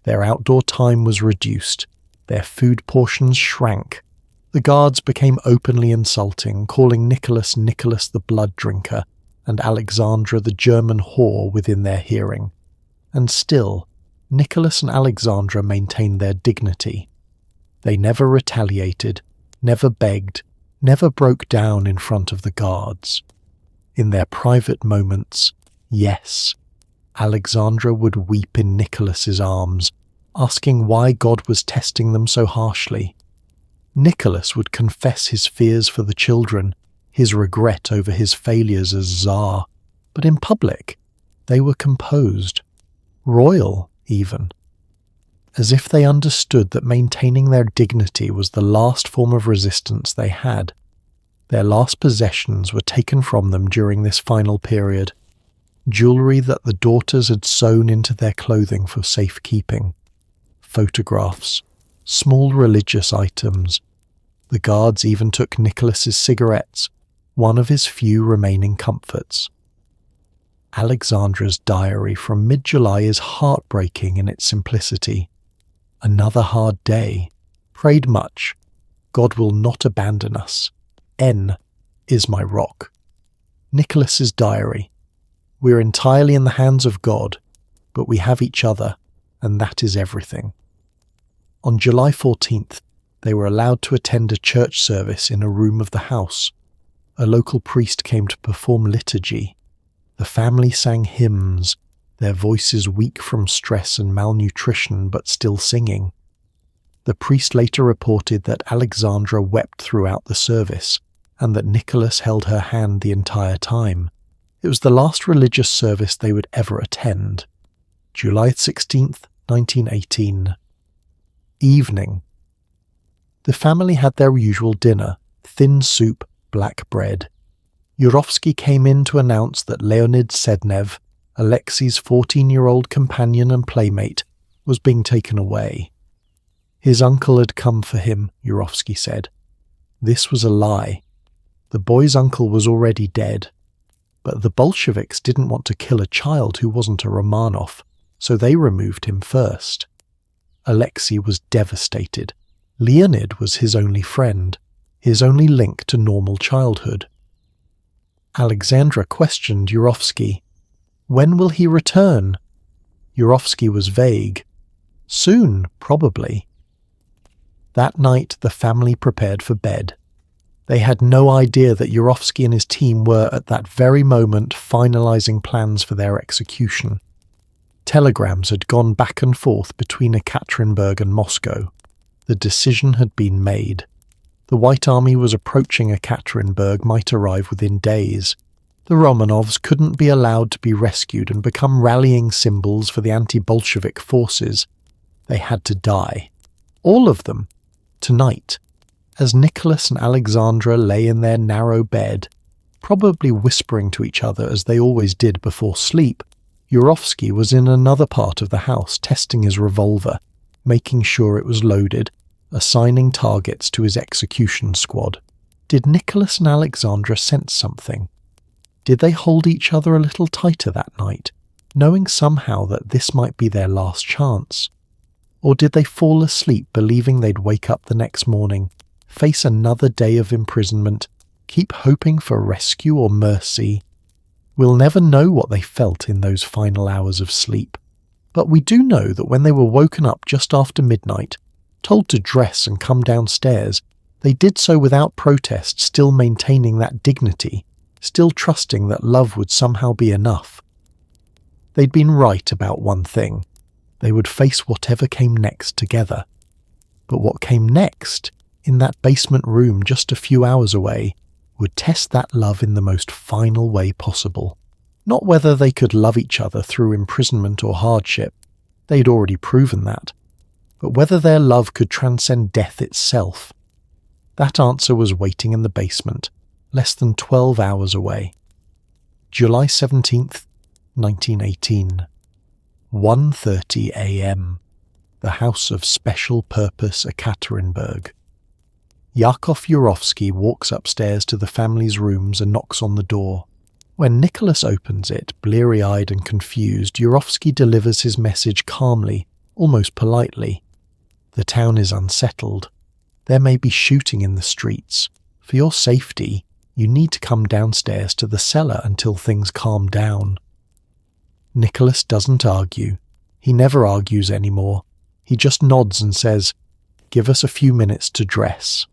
Their outdoor time was reduced. Their food portions shrank. The guards became openly insulting, calling Nicholas the blood drinker and Alexandra the German whore within their hearing. And still, Nicholas and Alexandra maintained their dignity. They never retaliated, never begged, never broke down in front of the guards. In their private moments, yes, Alexandra would weep in Nicholas's arms, asking why God was testing them so harshly. Nicholas would confess his fears for the children, his regret over his failures as Tsar, but in public, they were composed, royal even, as if they understood that maintaining their dignity was the last form of resistance they had. Their last possessions were taken from them during this final period, jewellery that the daughters had sewn into their clothing for safekeeping, photographs, small religious items. The guards even took Nicholas's cigarettes, one of his few remaining comforts. Alexandra's diary from mid-July is heartbreaking in its simplicity. Another hard day. Prayed much. God will not abandon us. N is my rock. Nicholas's diary. We're entirely in the hands of God, but we have each other, and that is everything. On July 14th, they were allowed to attend a church service in a room of the house. A local priest came to perform liturgy. The family sang hymns, their voices weak from stress and malnutrition but still singing. The priest later reported that Alexandra wept throughout the service, and that Nicholas held her hand the entire time. It was the last religious service they would ever attend. July 16th, 1918. Evening. The family had their usual dinner, thin soup, black bread. Yurovsky came in to announce that Leonid Sednev, Alexei's 14-year-old companion and playmate, was being taken away. His uncle had come for him, Yurovsky said. This was a lie. The boy's uncle was already dead. But the Bolsheviks didn't want to kill a child who wasn't a Romanov, so they removed him first. Alexei was devastated. Leonid was his only friend, his only link to normal childhood. Alexandra questioned Yurovsky. When will he return? Yurovsky was vague. Soon, probably. That night the family prepared for bed. They had no idea that Yurovsky and his team were at that very moment finalizing plans for their execution. Telegrams had gone back and forth between Ekaterinburg and Moscow. The decision had been made. The White Army was approaching Ekaterinburg, might arrive within days. The Romanovs couldn't be allowed to be rescued and become rallying symbols for the anti-Bolshevik forces. They had to die. All of them. Tonight. As Nicholas and Alexandra lay in their narrow bed, probably whispering to each other as they always did before sleep, Yurovsky was in another part of the house testing his revolver, making sure it was loaded, assigning targets to his execution squad. Did Nicholas and Alexandra sense something? Did they hold each other a little tighter that night, knowing somehow that this might be their last chance? Or did they fall asleep believing they'd wake up the next morning, face another day of imprisonment, keep hoping for rescue or mercy? We'll never know what they felt in those final hours of sleep. But we do know that when they were woken up just after midnight, told to dress and come downstairs, they did so without protest, still maintaining that dignity, still trusting that love would somehow be enough. They'd been right about one thing. They would face whatever came next together. But what came next, in that basement room just a few hours away, would test that love in the most final way possible. Not whether they could love each other through imprisonment or hardship. They'd already proven that. But whether their love could transcend death itself. That answer was waiting in the basement, less than 12 hours away. July 17th, 1918. 1:30 a.m. The House of Special Purpose Ekaterinburg. Yakov Yurovsky walks upstairs to the family's rooms and knocks on the door. When Nicholas opens it, bleary-eyed and confused, Yurovsky delivers his message calmly, almost politely. The town is unsettled. There may be shooting in the streets. For your safety, you need to come downstairs to the cellar until things calm down. Nicholas doesn't argue. He never argues anymore. He just nods and says, "Give us a few minutes to dress."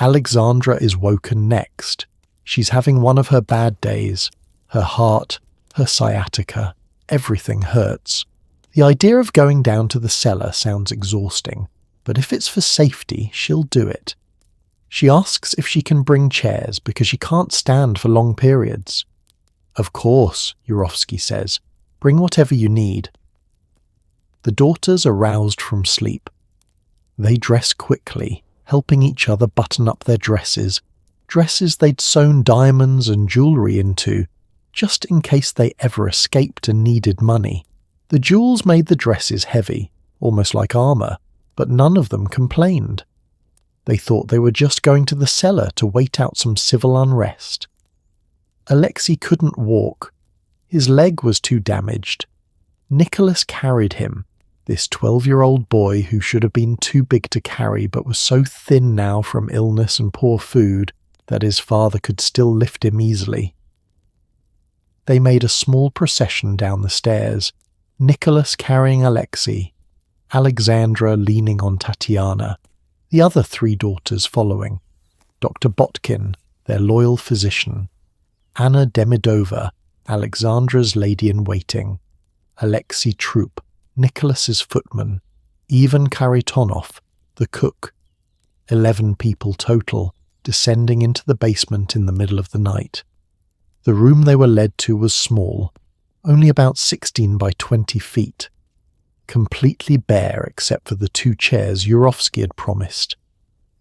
Alexandra is woken next. She's having one of her bad days. Her heart, her sciatica. Everything hurts. The idea of going down to the cellar sounds exhausting, but if it's for safety, she'll do it. She asks if she can bring chairs because she can't stand for long periods. Of course, Yurovsky says. Bring whatever you need. The daughters are roused from sleep. They dress quickly, helping each other button up their dresses they'd sewn diamonds and jewellery into, just in case they ever escaped and needed money. The jewels made the dresses heavy, almost like armour, but none of them complained. They thought they were just going to the cellar to wait out some civil unrest. Alexei couldn't walk. His leg was too damaged. Nicholas carried him, this 12-year-old boy who should have been too big to carry but was so thin now from illness and poor food that his father could still lift him easily. They made a small procession down the stairs, Nicholas carrying Alexei, Alexandra leaning on Tatiana, the other 3 daughters following, Dr. Botkin, their loyal physician, Anna Demidova, Alexandra's lady-in-waiting, Alexei Troop, Nicholas's footman, Ivan Kharitonov, the cook. 11 people total, descending into the basement in the middle of the night. The room they were led to was small, only about 16 by 20 feet, completely bare except for the 2 chairs Yurovsky had promised.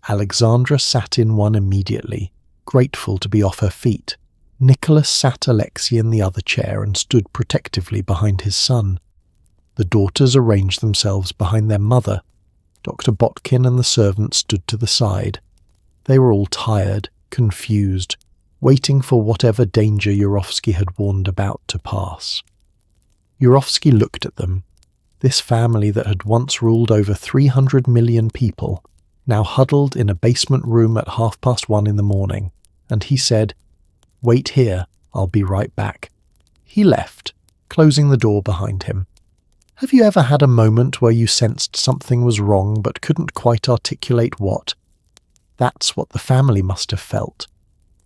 Alexandra sat in one immediately, grateful to be off her feet. Nicholas sat Alexei in the other chair and stood protectively behind his son. The daughters arranged themselves behind their mother. Dr. Botkin and the servant stood to the side. They were all tired, confused, waiting for whatever danger Yurovsky had warned about to pass. Yurovsky looked at them, this family that had once ruled over 300 million people, now huddled in a basement room at 1:30 in the morning, and he said, "Wait here, I'll be right back." He left, closing the door behind him. Have you ever had a moment where you sensed something was wrong but couldn't quite articulate what? That's what the family must have felt.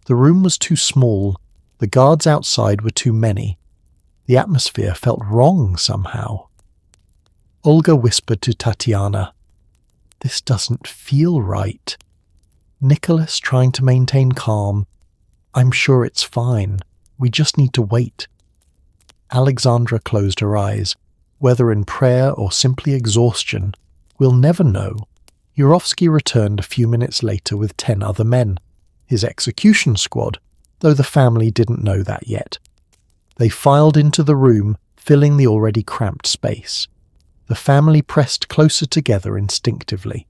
The room was too small, the guards outside were too many. The atmosphere felt wrong somehow. Olga whispered to Tatiana, "This doesn't feel right." Nicholas, trying to maintain calm, "I'm sure it's fine. We just need to wait." Alexandra closed her eyes, whether in prayer or simply exhaustion. We'll never know. Yurovsky returned a few minutes later with 10 other men, his execution squad, though the family didn't know that yet. They filed into the room, filling the already cramped space. The family pressed closer together instinctively,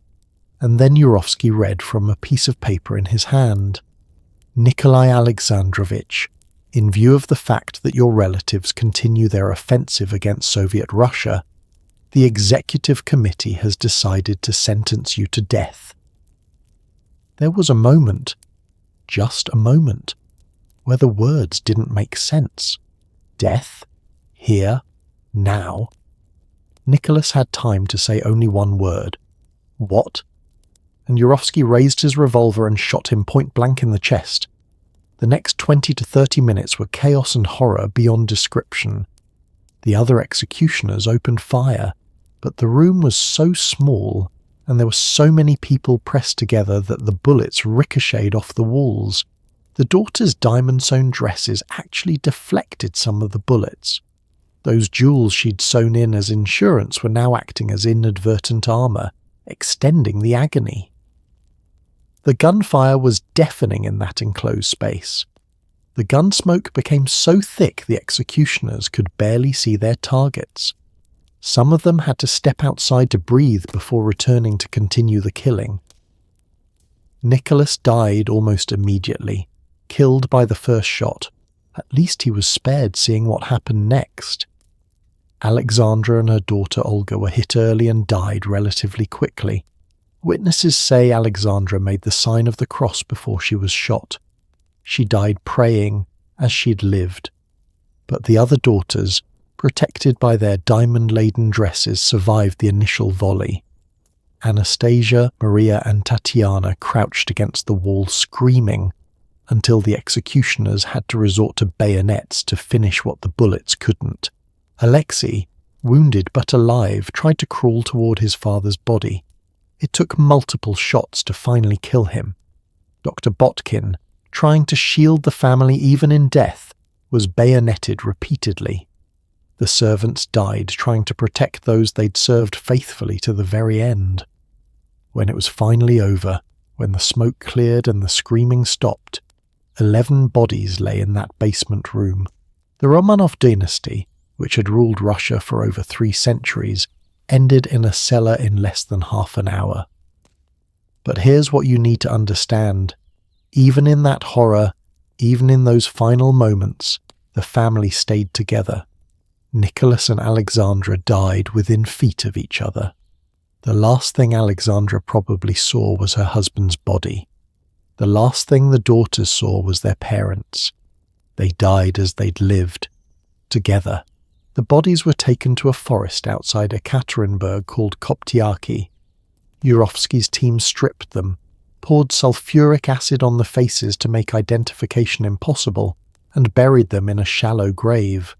and then Yurovsky read from a piece of paper in his hand. "Nikolai Alexandrovich, in view of the fact that your relatives continue their offensive against Soviet Russia, the Executive Committee has decided to sentence you to death." There was a moment, just a moment, where the words didn't make sense. Death? Here? Now? Nicholas had time to say only one word. What? And Yurovsky raised his revolver and shot him point-blank in the chest. The next 20 to 30 minutes were chaos and horror beyond description. The other executioners opened fire, but the room was so small, and there were so many people pressed together that the bullets ricocheted off the walls. The daughters' diamond-sewn dresses actually deflected some of the bullets. Those jewels she'd sewn in as insurance were now acting as inadvertent armour, extending the agony. The gunfire was deafening in that enclosed space. The gun smoke became so thick the executioners could barely see their targets. Some of them had to step outside to breathe before returning to continue the killing. Nicholas died almost immediately, killed by the first shot. At least he was spared seeing what happened next. Alexandra and her daughter Olga were hit early and died relatively quickly. Witnesses say Alexandra made the sign of the cross before she was shot. She died praying as she'd lived. But the other daughters, protected by their diamond-laden dresses, survived the initial volley. Anastasia, Maria and Tatiana crouched against the wall screaming until the executioners had to resort to bayonets to finish what the bullets couldn't. Alexei, wounded but alive, tried to crawl toward his father's body. It took multiple shots to finally kill him. Dr. Botkin, trying to shield the family even in death, was bayoneted repeatedly. The servants died trying to protect those they'd served faithfully to the very end. When it was finally over, when the smoke cleared and the screaming stopped, 11 bodies lay in that basement room. The Romanov dynasty, which had ruled Russia for over 3 centuries, ended in a cellar in less than half an hour. But here's what you need to understand. Even in that horror, even in those final moments, the family stayed together. Nicholas and Alexandra died within feet of each other. The last thing Alexandra probably saw was her husband's body. The last thing the daughters saw was their parents. They died as they'd lived, together. The bodies were taken to a forest outside Ekaterinburg called Koptyaki. Yurovsky's team stripped them, poured sulfuric acid on the faces to make identification impossible, and buried them in a shallow grave.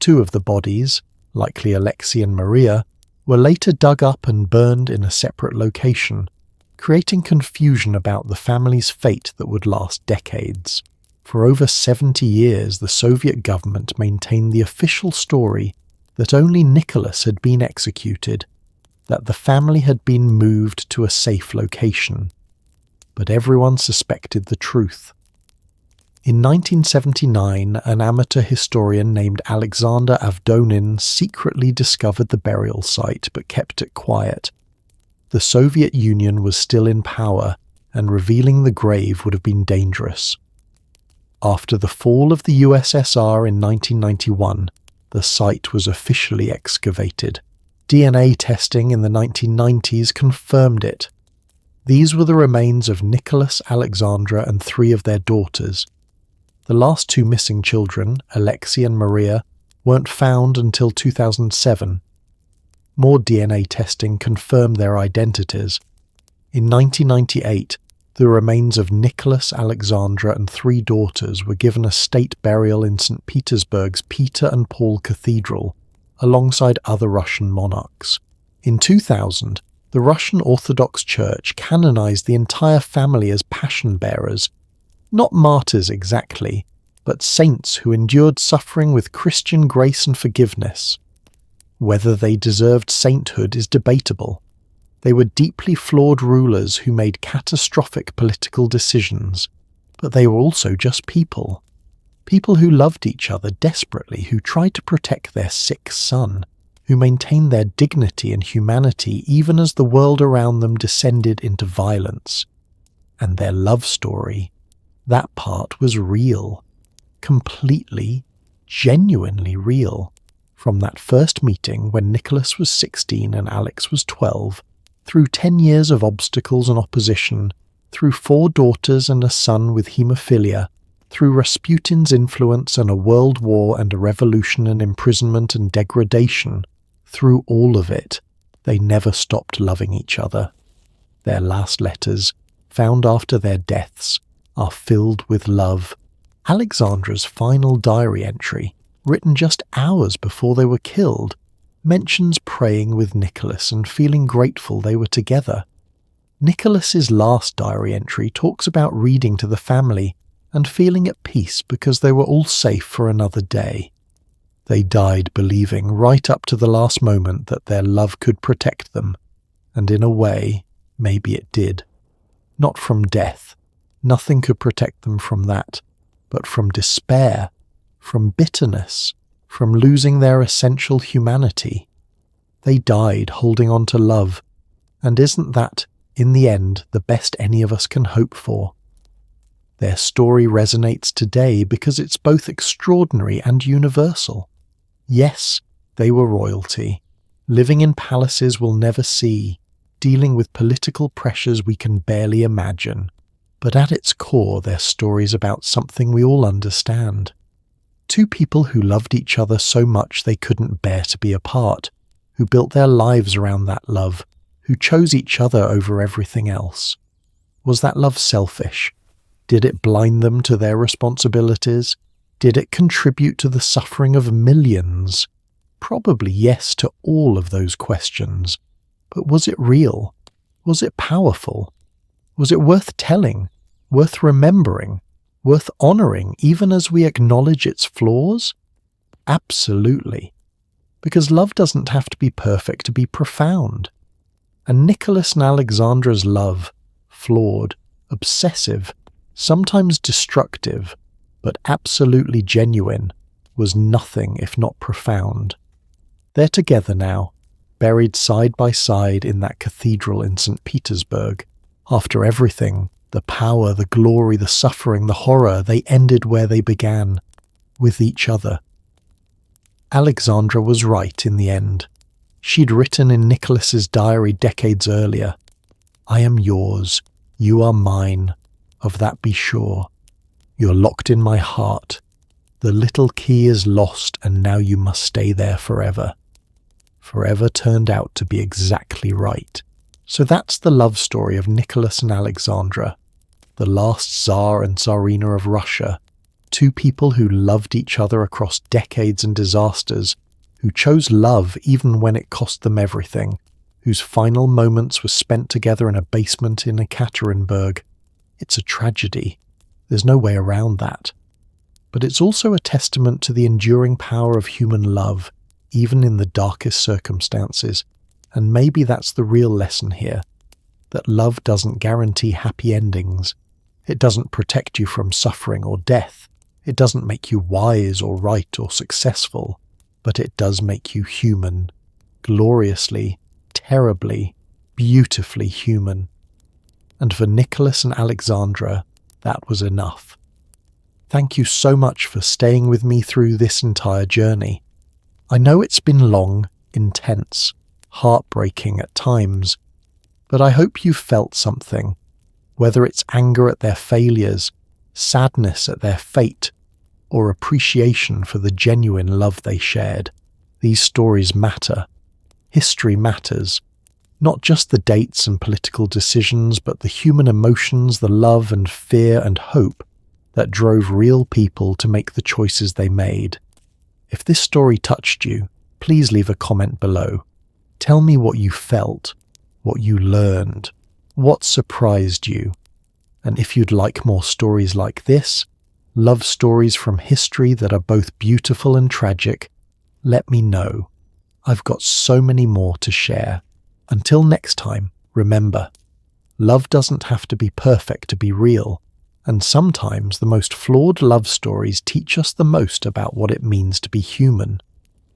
2 of the bodies, likely Alexei and Maria, were later dug up and burned in a separate location, creating confusion about the family's fate that would last decades. For over 70 years, the Soviet government maintained the official story that only Nicholas had been executed, that the family had been moved to a safe location. But everyone suspected the truth. In 1979, an amateur historian named Alexander Avdonin secretly discovered the burial site but kept it quiet. The Soviet Union was still in power, and revealing the grave would have been dangerous. After the fall of the USSR in 1991, the site was officially excavated. DNA testing in the 1990s confirmed it. These were the remains of Nicholas, Alexandra, and 3 of their daughters. The last 2 missing children, Alexei and Maria, weren't found until 2007. More DNA testing confirmed their identities. In 1998, the remains of Nicholas, Alexandra, and 3 daughters were given a state burial in St. Petersburg's Peter and Paul Cathedral, alongside other Russian monarchs. In 2000, the Russian Orthodox Church canonized the entire family as passion bearers, not martyrs exactly, but saints who endured suffering with Christian grace and forgiveness. Whether they deserved sainthood is debatable. They were deeply flawed rulers who made catastrophic political decisions, but they were also just people. People who loved each other desperately, who tried to protect their sick son, who maintained their dignity and humanity even as the world around them descended into violence. And their love story, that part was real. Completely, genuinely real. From that first meeting when Nicholas was 16 and Alex was 12, through 10 years of obstacles and opposition, through 4 daughters and a son with haemophilia, through Rasputin's influence and a world war and a revolution and imprisonment and degradation, through all of it, they never stopped loving each other. Their last letters, found after their deaths, are filled with love. Alexandra's final diary entry, written just hours before they were killed, mentions praying with Nicholas and feeling grateful they were together. Nicholas's last diary entry talks about reading to the family and feeling at peace because they were all safe for another day. They died believing right up to the last moment that their love could protect them, and in a way, maybe it did. Not from death. Nothing could protect them from that, but from despair, from bitterness, from losing their essential humanity. They died holding on to love, and isn't that, in the end, the best any of us can hope for? Their story resonates today because it's both extraordinary and universal. Yes, they were royalty, living in palaces we'll never see, dealing with political pressures we can barely imagine. But at its core, their story's about something we all understand. 2 people who loved each other so much they couldn't bear to be apart, who built their lives around that love, who chose each other over everything else. Was that love selfish? Did it blind them to their responsibilities? Did it contribute to the suffering of millions? Probably yes to all of those questions. But was it real? Was it powerful? Was it worth telling? Worth remembering? Worth honouring even as we acknowledge its flaws? Absolutely. Because love doesn't have to be perfect to be profound. And Nicholas and Alexandra's love, flawed, obsessive, sometimes destructive, but absolutely genuine, was nothing if not profound. They're together now, buried side by side in that cathedral in St. Petersburg. After everything, the power, the glory, the suffering, the horror, they ended where they began, with each other. Alexandra was right in the end. She'd written in Nicholas's diary decades earlier, "I am yours, you are mine, of that be sure. You're locked in my heart. The little key is lost and now you must stay there forever." Forever turned out to be exactly right. So that's the love story of Nicholas and Alexandra, the last Tsar and Tsarina of Russia, two people who loved each other across decades and disasters, who chose love even when it cost them everything, whose final moments were spent together in a basement in Ekaterinburg. It's a tragedy. There's no way around that. But it's also a testament to the enduring power of human love, even in the darkest circumstances. And maybe that's the real lesson here, that love doesn't guarantee happy endings. It doesn't protect you from suffering or death. It doesn't make you wise or right or successful, but it does make you human, gloriously, terribly, beautifully human. And for Nicholas and Alexandra, that was enough. Thank you so much for staying with me through this entire journey. I know it's been long, intense, heartbreaking at times, but I hope you've felt something, whether it's anger at their failures, sadness at their fate, or appreciation for the genuine love they shared. These stories matter. History matters. Not just the dates and political decisions, but the human emotions, the love and fear and hope that drove real people to make the choices they made. If this story touched you, please leave a comment below. Tell me what you felt, what you learned, what surprised you. And if you'd like more stories like this, love stories from history that are both beautiful and tragic, let me know. I've got so many more to share. Until next time, remember, love doesn't have to be perfect to be real, and sometimes the most flawed love stories teach us the most about what it means to be human.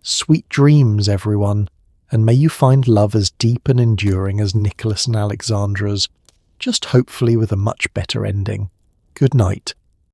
Sweet dreams, everyone, and may you find love as deep and enduring as Nicholas and Alexandra's, just hopefully with a much better ending. Good night.